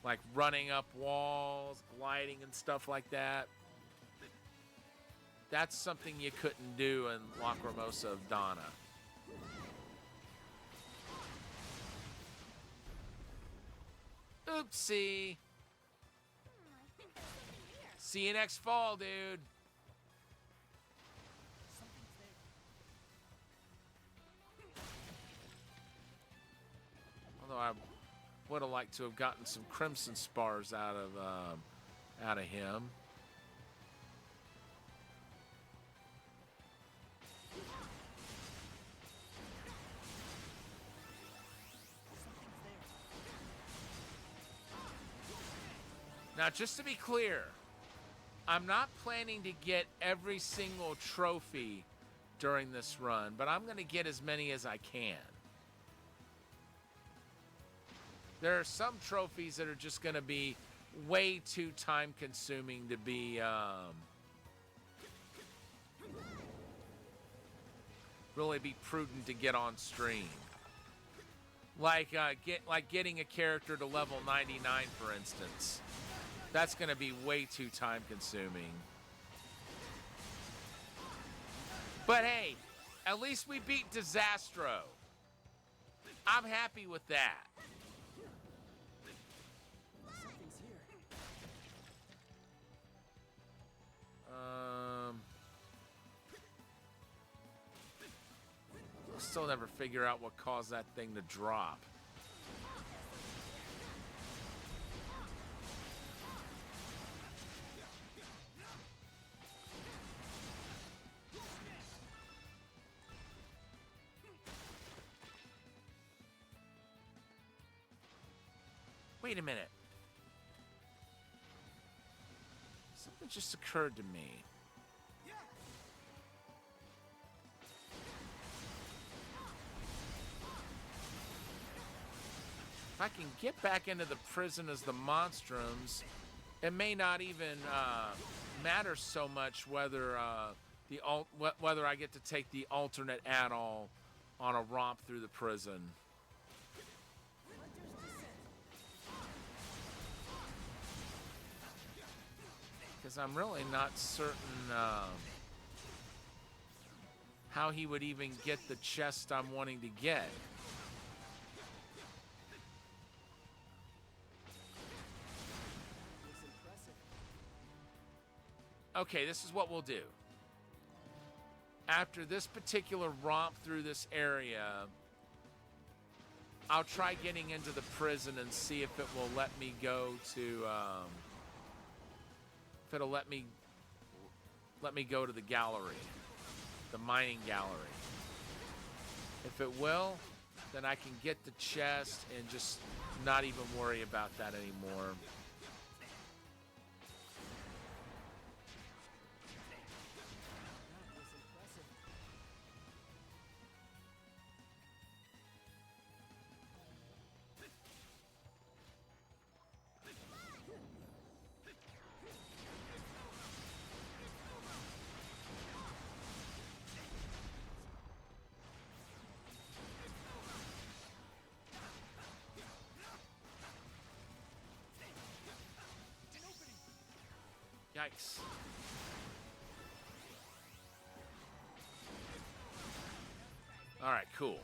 Like running up walls, gliding and stuff like that. That's something you couldn't do in Lacrimosa of Donna. Oopsie. See you next fall, dude. Although I would have liked to have gotten some crimson spars out of him. Now, just to be clear, I'm not planning to get every single trophy during this run, but I'm going to get as many as I can. There are some trophies that are just going to be way too time-consuming to be really be prudent to get on stream. Like getting a character to level 99, for instance. That's going to be way too time-consuming. But hey, at least we beat Disastro. I'm happy with that. Something's here. I'll still never figure out what caused that thing to drop. Wait a minute. Something just occurred to me. If I can get back into the prison as the Monstrums, it may not even matter so much whether whether I get to take the alternate Adol on a romp through the prison. Because I'm really not certain how he would even get the chest I'm wanting to get. Okay, this is what we'll do. After this particular romp through this area, I'll try getting into the prison and see if it will let me go to if it'll let me go to the gallery, the mining gallery. If it will, then I can get the chest and just not even worry about that anymore. Yikes. All right, cool.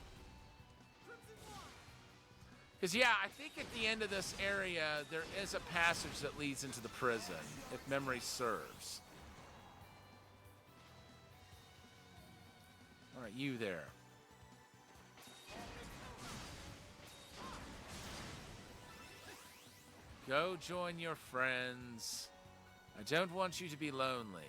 Because, yeah, I think at the end of this area, there is a passage that leads into the prison, if memory serves. All right, you there. Go join your friends. I don't want you to be lonely.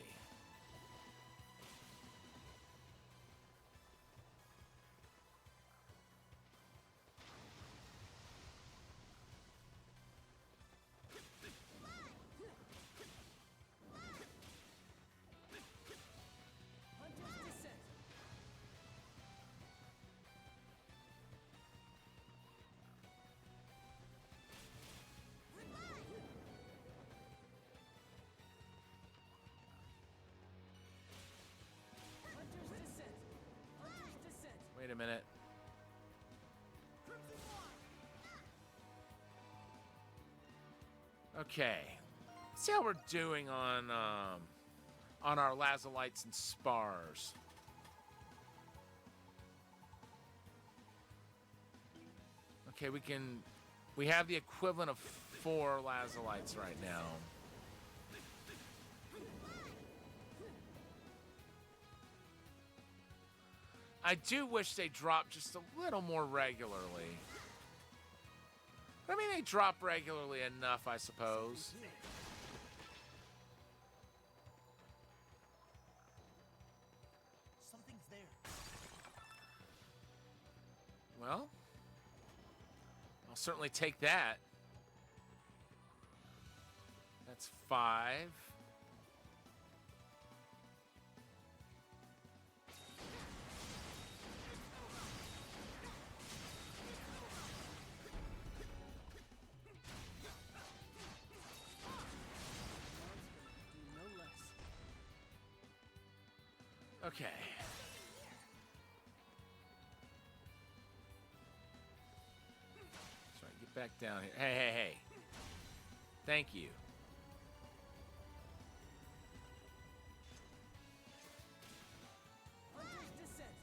Okay. Let's see how we're doing on our lazolites and spars. Okay, we have the equivalent of 4 lazolites right now. I do wish they dropped just a little more regularly. I mean, they drop regularly enough, I suppose. Something's there. Well, I'll certainly take that. That's 5. Do no less. Okay. Sorry, get back down here. Hey, hey, hey. Thank you. Hunter's descent.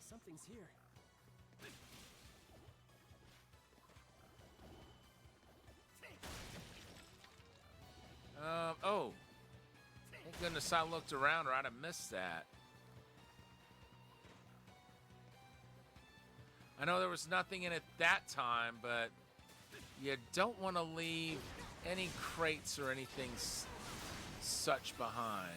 Something's here. Oh. Thank goodness I looked around or I'd have missed that. I know there was nothing in it that time, but you don't want to leave any crates or anything such behind.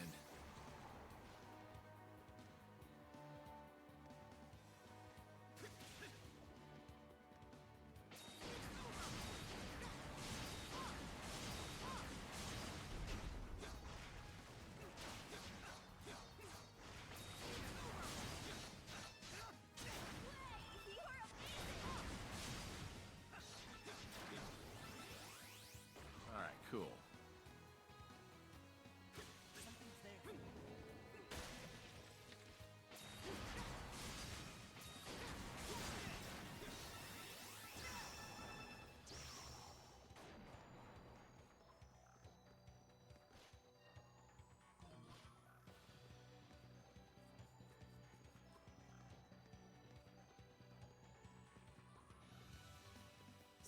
All right, cool. Something's there.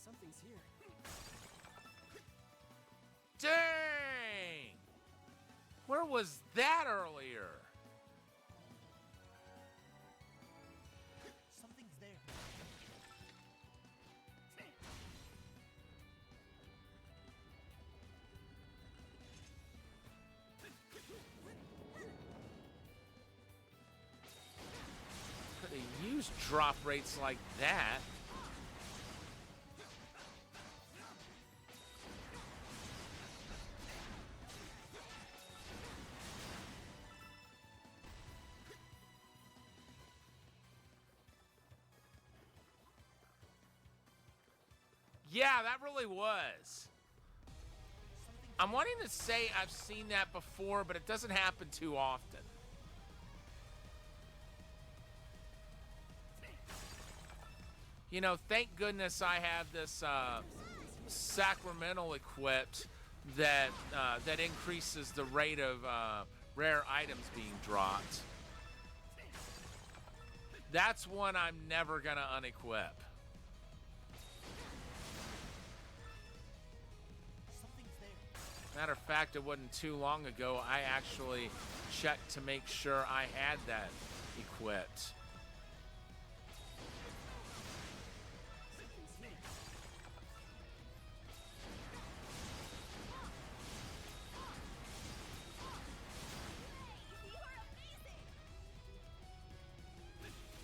Something's here. Dang! Where was that earlier? Something's there. Could have used drop rates like that. Yeah, that really was. I'm wanting to say I've seen that before, but it doesn't happen too often. You know, thank goodness I have this sacramental equipped that that increases the rate of rare items being dropped. That's one I'm never gonna unequip. Something's there. Matter of fact, it wasn't too long ago I actually checked to make sure I had that equipped.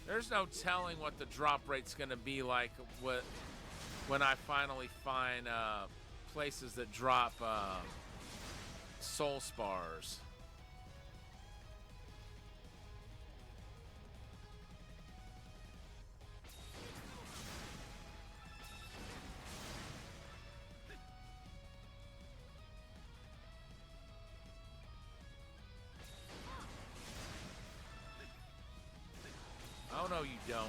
There's no telling what the drop rate's going to be like when I finally find places that drop soul spars. No, you don't. I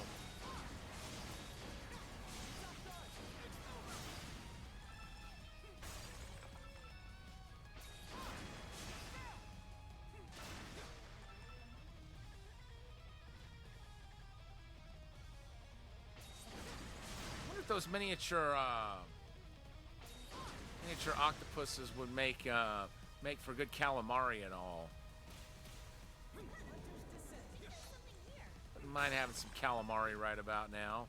wonder if those miniature octopuses would make for good calamari and all. Wouldn't mind having some calamari right about now.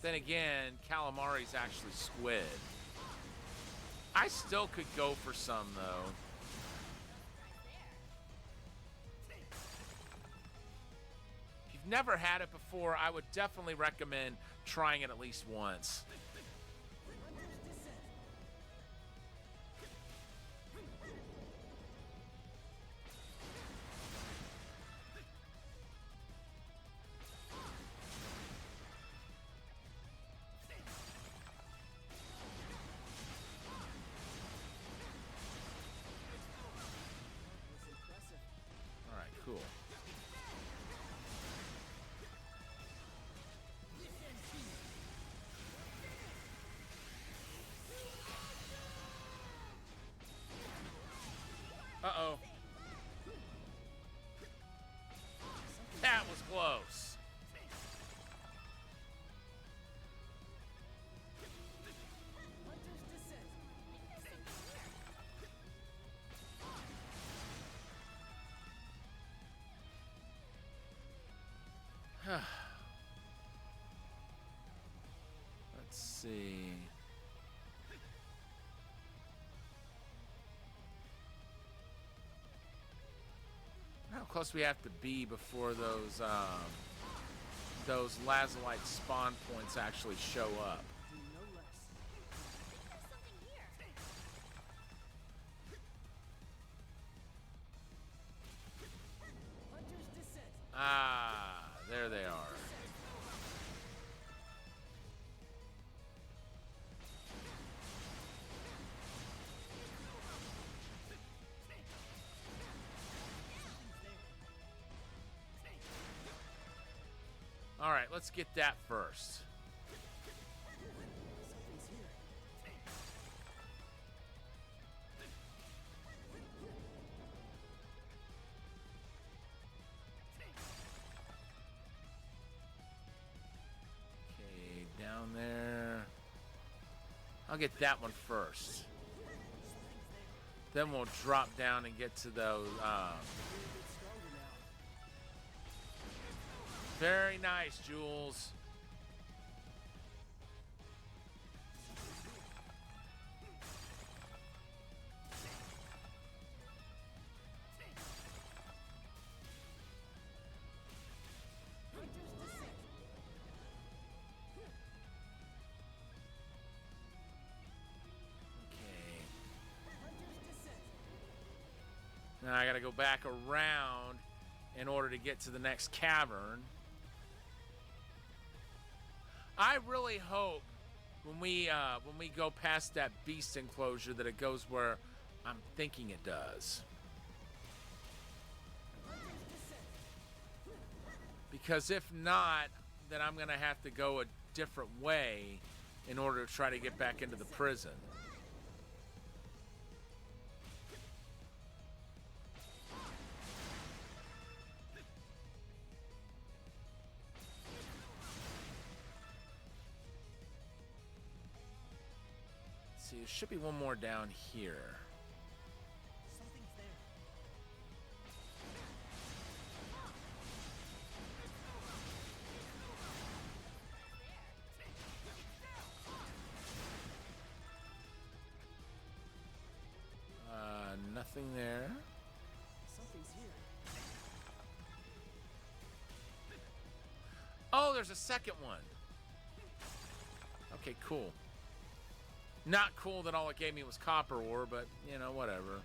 Then again, calamari's actually squid. I still could go for some though. If you've never had it before, I would definitely recommend trying it at least once. All right, cool. Uh-oh. That was close. Let's see. How close we have to be before those lazulite spawn points actually show up? No less. Ah, there they are. All right, let's get that first. Something's here. Okay, down there. I'll get that one first. Then we'll drop down and get to those. Very nice, Jules. Now I gotta go back around in order to get to the next cavern. I really hope when we go past that beast enclosure that it goes where I'm thinking it does. Because if not, then I'm gonna have to go a different way in order to try to get back into the prison. See, there should be one more down here. Something's there. Nothing there. Something's here. Oh, there's a second one. Okay, cool. Not cool that all it gave me was copper ore, but, you know, whatever.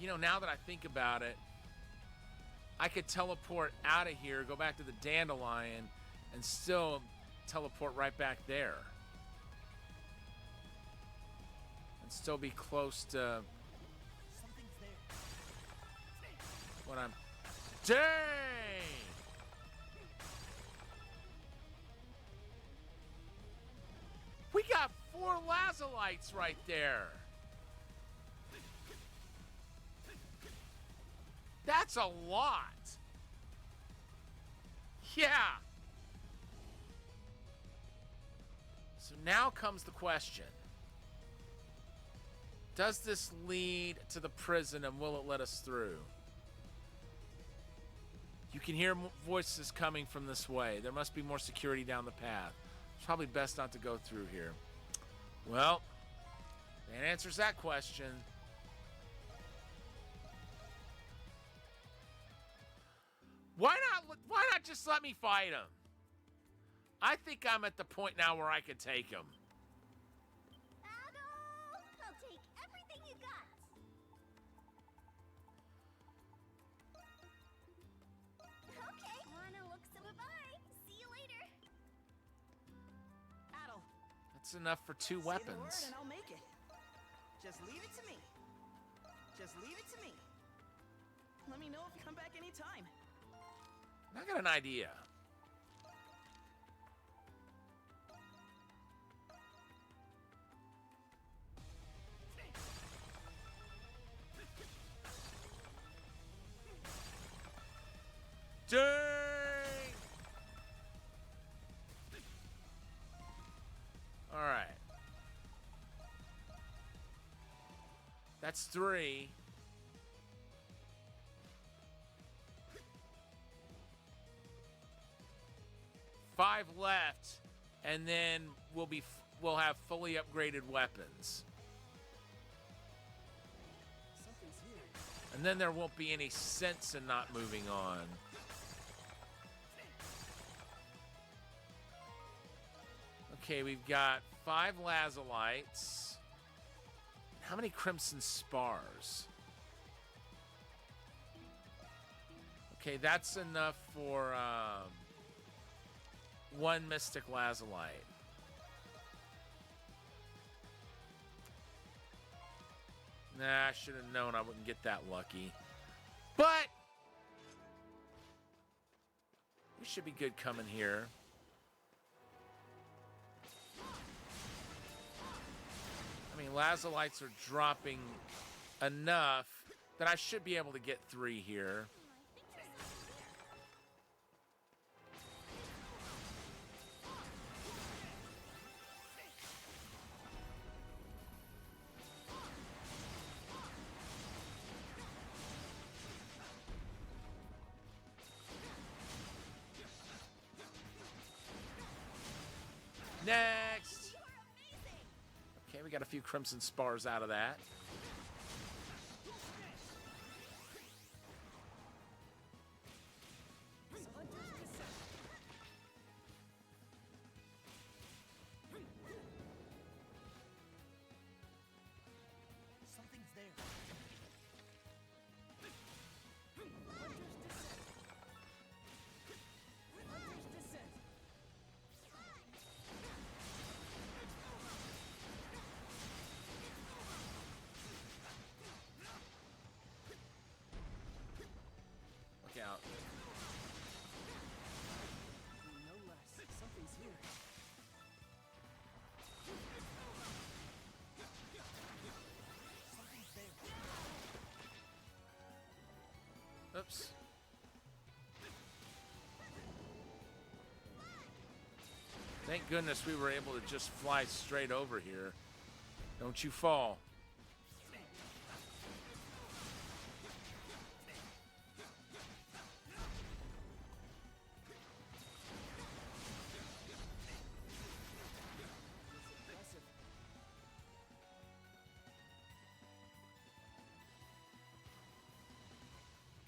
You know, now that I think about it, I could teleport out of here, go back to the Dandelion, and still teleport right back there. And still be close to what I'm... Dang! We got 4 Lazalites right there. That's a lot. Yeah. So now comes the question. Does this lead to the prison and will it let us through? You can hear voices coming from this way. There must be more security down the path. It's probably best not to go through here. Well, that answers that question. Why not just let me fight him? I think I'm at the point now where I could take him. Adol! I'll take everything you got. Okay. Wanna look some bye. See you later. Adel, That's enough for 2 say the word weapons. and I'll make it. Just leave it to me. Just leave it to me. Let me know if you come back anytime. I got an idea. Dang! All right. That's 3. Five left, and then we'll have fully upgraded weapons. Something's here. And then there won't be any sense in not moving on. Okay, we've got 5 Lazalites. How many Crimson Spars? Okay, that's enough for 1 Mystic Lazalite. Nah, I should have known I wouldn't get that lucky. But we should be good coming here. I mean, Lazalites are dropping enough that I should be able to get 3 here. Next! Okay, we got a few Crimson Spars out of that. Something's there. Hunter's descent. Look out. No less. Something's here. Something's there. Oops. Thank goodness we were able to just fly straight over here. Don't you fall. Impressive.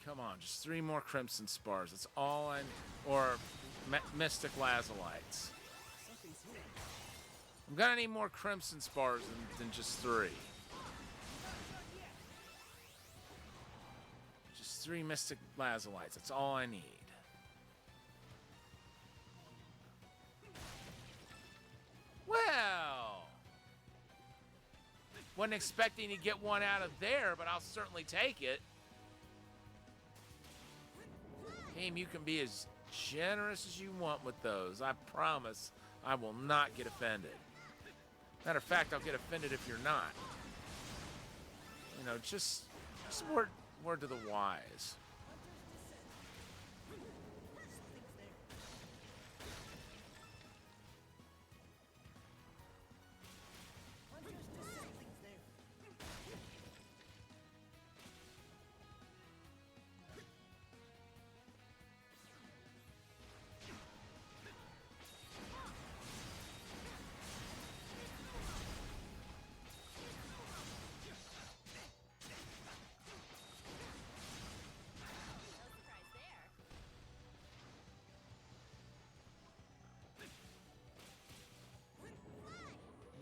Come on, just 3 more Crimson Spars. That's all I... Or Mystic Lazalites. Something's here. I'm gonna need more Crimson Spars than just 3. 3 mystic lazulites. That's all I need. Well, wasn't expecting to get one out of there, but I'll certainly take it. Game, you can be as generous as you want with those. I promise I will not get offended. Matter of fact, I'll get offended if you're not. You know, just word to the wise.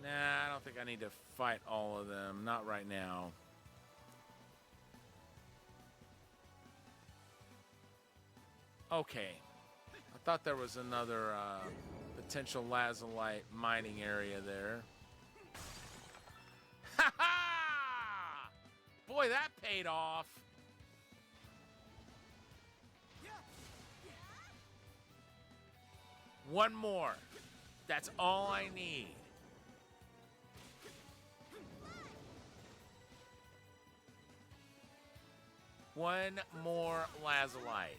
Nah, I don't think I need to fight all of them. Not right now. Okay. I thought there was another potential lazulite mining area there. Ha ha! Boy, that paid off. One more. That's all I need. One more lazulite.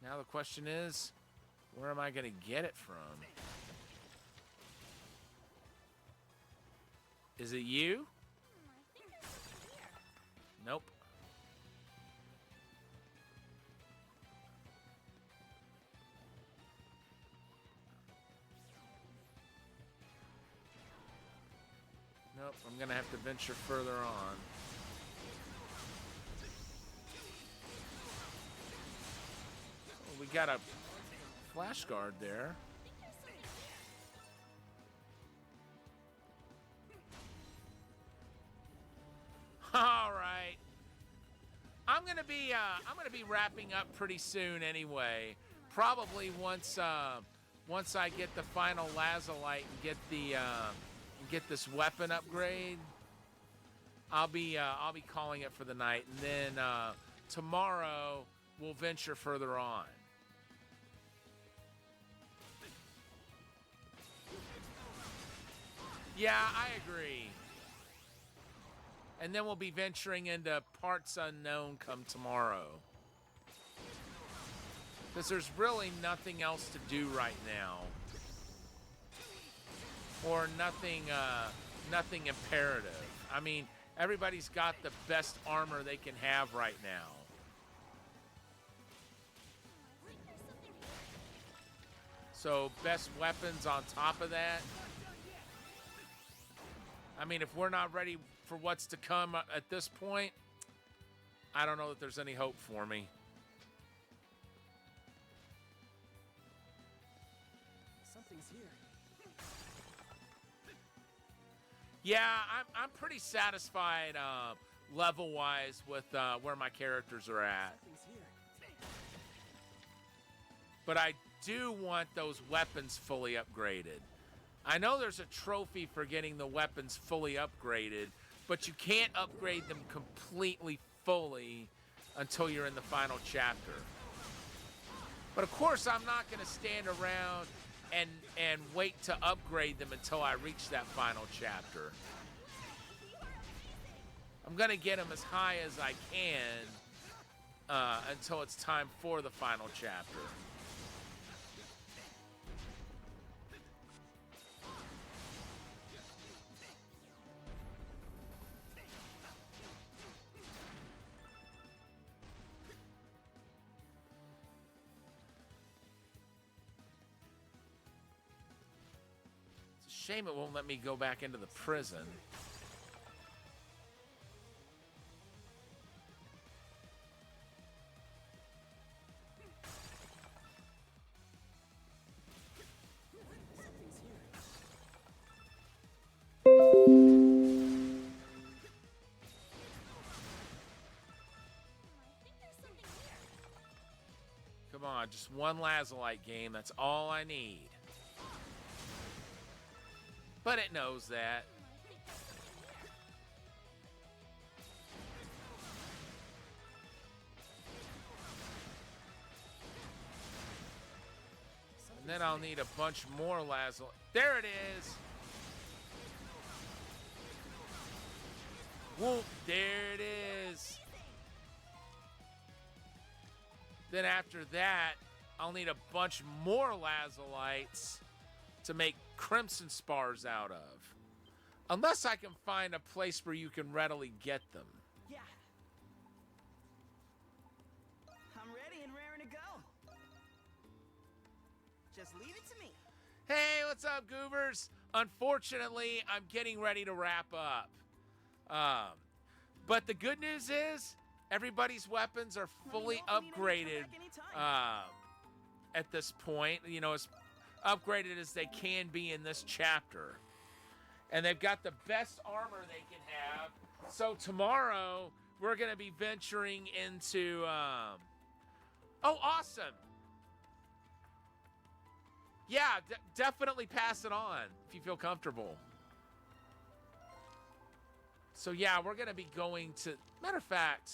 Now the question is, where am I going to get it from? Is it you? I think there's something here. Nope. Nope, I'm gonna have to venture further on. Oh, we got a flash guard there. All right. I'm gonna be wrapping up pretty soon anyway. Probably once I get the final lazulite and get this weapon upgrade, I'll be calling it for the night, and then tomorrow we'll venture further on. Yeah, I agree. And then we'll be venturing into parts unknown come tomorrow. Because there's really nothing else to do right now. Or nothing imperative. I mean, everybody's got the best armor they can have right now. So, best weapons on top of that. I mean, if we're not ready for what's to come at this point, I don't know that there's any hope for me. Something's here. Yeah, I'm pretty satisfied level-wise with where my characters are at. Something's here. But I do want those weapons fully upgraded. I know there's a trophy for getting the weapons fully upgraded, but you can't upgrade them completely fully until you're in the final chapter. But of course, I'm not going to stand around and wait to upgrade them until I reach that final chapter. I'm going to get them as high as I can until it's time for the final chapter. Shame it won't let me go back into the prison. Something's here. on, just one Lazulite game. That's all I need. But it knows that. And then I'll need a bunch more Lazulite. There it is. Whoop, there it is. Then after that, I'll need a bunch more Lazulites to make Crimson Spars out of. Unless I can find a place where you can readily get them. Yeah. I'm ready and raring to go. Just leave it to me. Hey, what's up, Goobers? Unfortunately, I'm getting ready to wrap up. But the good news is, everybody's weapons are fully upgraded at this point. You know, as upgraded as they can be in this chapter. And they've got the best armor they can have. So tomorrow, we're going to be venturing into... Oh, awesome! Yeah, definitely pass it on if you feel comfortable. So yeah, we're going to be going to... Matter of fact...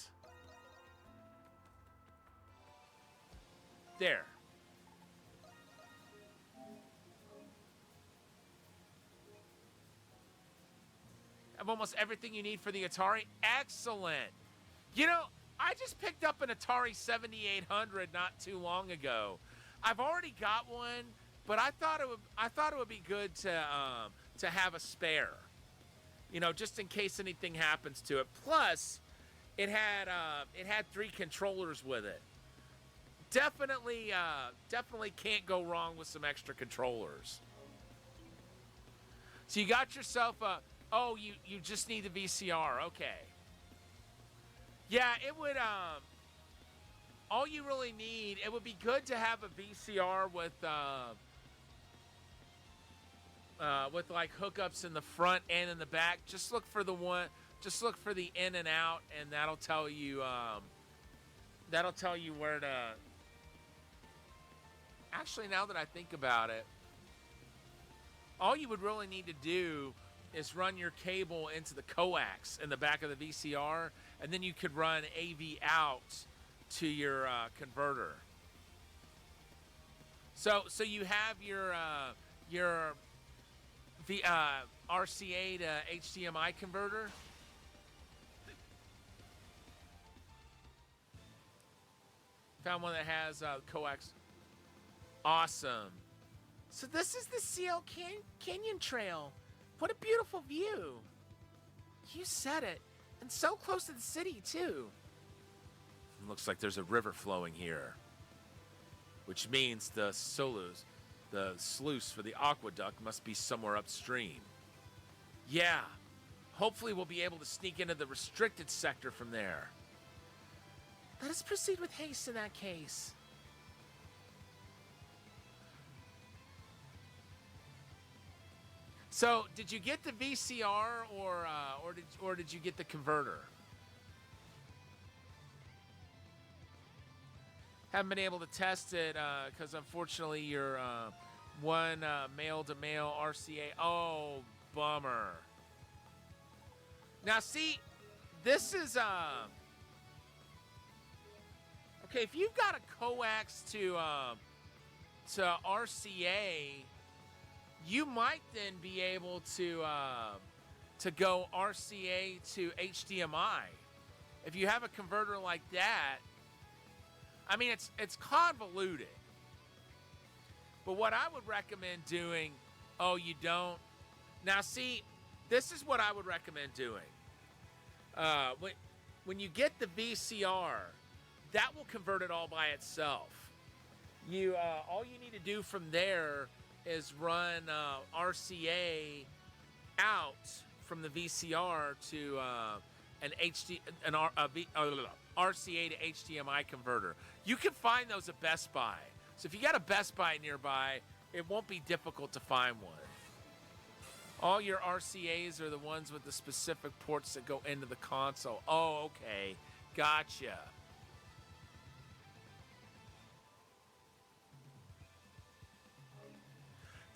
There. Have almost everything you need for the Atari. Excellent. You know, I just picked up an Atari 7800 not too long ago. I've already got one, but I thought it would be good to have a spare. You know, just in case anything happens to it. Plus, it had 3 controllers with it. Definitely can't go wrong with some extra controllers. So you got yourself a... Oh, you just need the VCR. Okay. Yeah, it would... all you really need... It would be good to have a VCR with like hookups in the front and in the back. Just look for the one... Just look for the in and out, and that'll tell you... that'll tell you where to... Actually, now that I think about it, all you would really need to do is run your cable into the coax in the back of the VCR, and then you could run AV out to your converter. So you have your RCA to HDMI converter. Found one that has coax. Awesome. So this is the CL Canyon Trail. What a beautiful view. You said it. And so close to the city, too. Looks like there's a river flowing here. Which means the sluice for the aqueduct must be somewhere upstream. Yeah. Hopefully we'll be able to sneak into the restricted sector from there. Let us proceed with haste in that case. So, did you get the VCR or did you get the converter? Haven't been able to test it because unfortunately your one male-to-male RCA. Oh, bummer. Now, see, this is okay. If you've got a coax to RCA. You might then be able to go RCA to HDMI. If you have a converter like that, I mean, it's convoluted. But what I would recommend doing, oh, you don't? Now, see, this is what I would recommend doing. When you get the VCR, that will convert it all by itself. All you need to do from there is run RCA out from the VCR to RCA to HDMI converter. You can find those at Best Buy. So if you got a Best Buy nearby, it won't be difficult to find one. All your RCAs are the ones with the specific ports that go into the console. Oh, okay. Gotcha.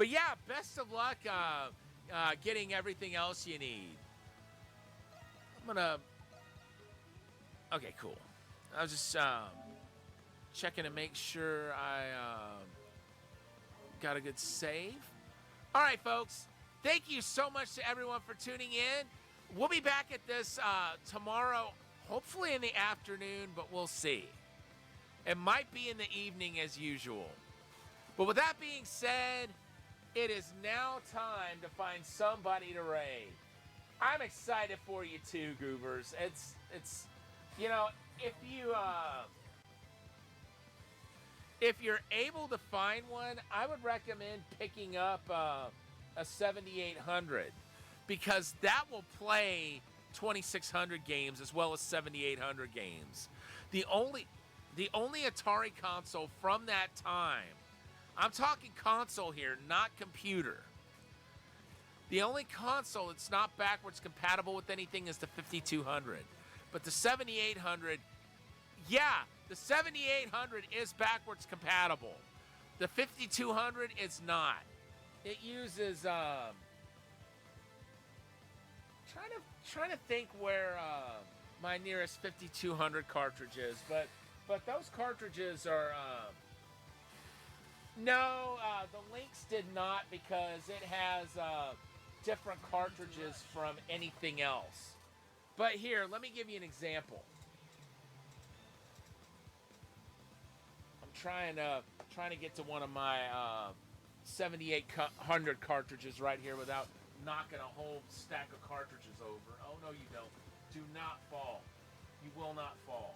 But yeah, best of luck getting everything else you need. I'm gonna. Okay, cool. I was just checking to make sure I got a good save. All right, folks. Thank you so much to everyone for tuning in. We'll be back at this tomorrow, hopefully in the afternoon, but we'll see. It might be in the evening as usual. But with that being said, it is now time to find somebody to raid. I'm excited for you too, Goobers. It's you know, if you're able to find one, I would recommend picking up a 7800 because that will play 2600 games as well as 7800 games. The only Atari console from that time, I'm talking console here, not computer. The only console that's not backwards compatible with anything is the 5200. But the 7800, yeah, the 7800 is backwards compatible. The 5200 is not. It uses trying to think where my nearest 5200 cartridge is, but those cartridges are no, the Lynx did not because it has different cartridges from anything else. But here, let me give you an example. I'm trying to get to one of my 7800 cartridges right here without knocking a whole stack of cartridges over. Oh no, you don't. Do not fall. You will not fall.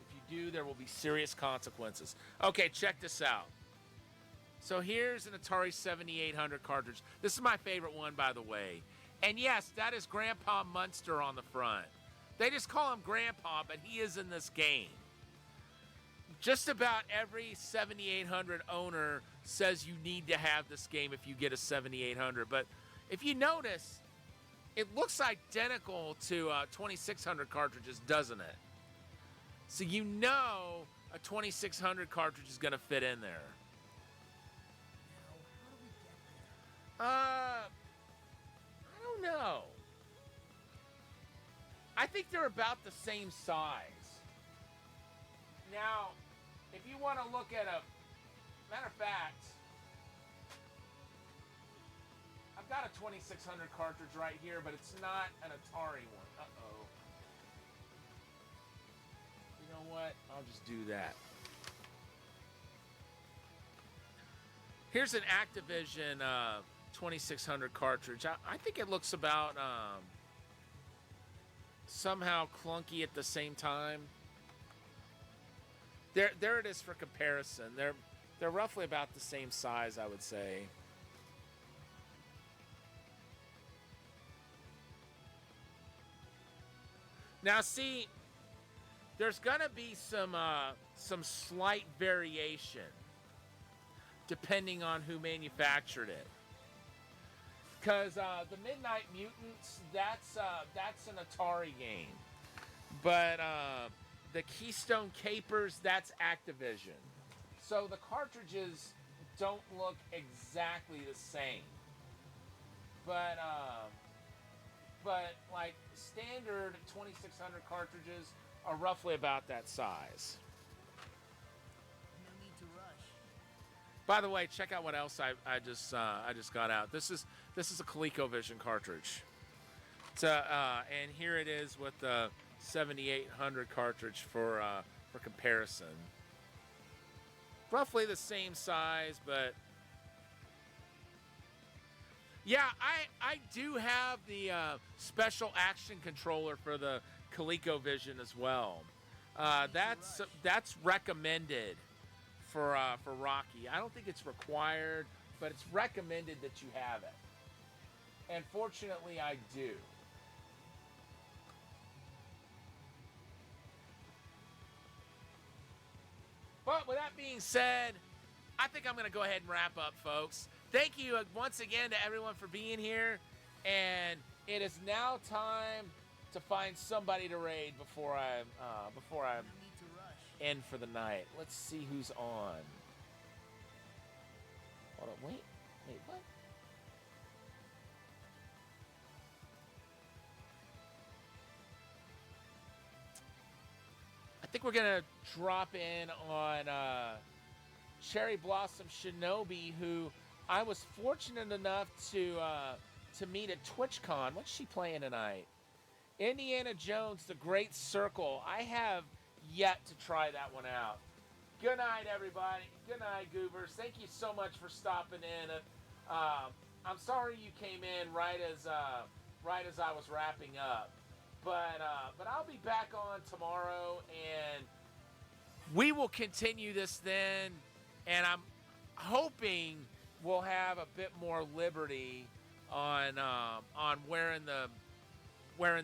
If you do, there will be serious consequences. Okay, check this out. So here's an Atari 7800 cartridge. This is my favorite one, by the way. And yes, that is Grandpa Munster on the front. They just call him Grandpa, but he is in this game. Just about every 7800 owner says you need to have this game if you get a 7800. But if you notice, it looks identical to 2600 cartridges, doesn't it? So you know a 2600 cartridge is going to fit in there. I don't know. I think they're about the same size. Now, if you want to look at matter of fact, I've got a 2600 cartridge right here, but it's not an Atari one. Uh-oh. You know what? I'll just do that. Here's an Activision 2600 cartridge. I think it looks about somehow clunky at the same time. There it is for comparison. They're roughly about the same size, I would say. Now, see, there's gonna be some slight variation depending on who manufactured it. Because the Midnight Mutants, that's an Atari game. But the Keystone Capers, that's Activision. So the cartridges don't look exactly the same. But like standard 2600 cartridges are roughly about that size. No need to rush. By the way, check out what else I just got out. This is a ColecoVision cartridge. And here it is with the 7800 cartridge for comparison. Roughly the same size, but yeah, I do have the special action controller for the ColecoVision as well. That's recommended for Rocky. I don't think it's required, but it's recommended that you have it. And fortunately, I do. But with that being said, I think I'm going to go ahead and wrap up, folks. Thank you once again to everyone for being here. And it is now time to find somebody to raid before I No need to rush. end for the night. Let's see who's on. Hold on, wait, what? I think we're gonna drop in on Cherry Blossom Shinobi, who I was fortunate enough to meet at TwitchCon. What's she playing tonight? Indiana Jones: The Great Circle. I have yet to try that one out. Good night, everybody. Good night, Goobers. Thank you so much for stopping in. I'm sorry you came in right as I was wrapping up, but I'll be back on tomorrow, and we will continue this then. And I'm hoping we'll have a bit more liberty on where in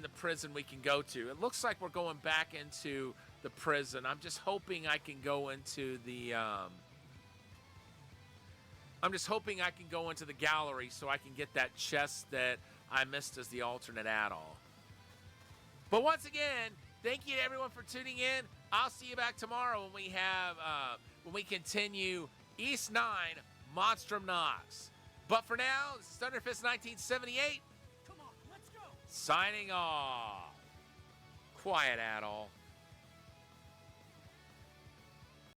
the prison we can go to. It looks like we're going back into the prison. I'm just hoping I can go into the gallery so I can get that chest that I missed as the alternate add-all. But once again, thank you to everyone for tuning in. I'll see you back tomorrow when we continue East 9 Monstrum Nox. But for now, this is Thunderfist 1978. Come on, let's go! Signing off. Quiet, Adol.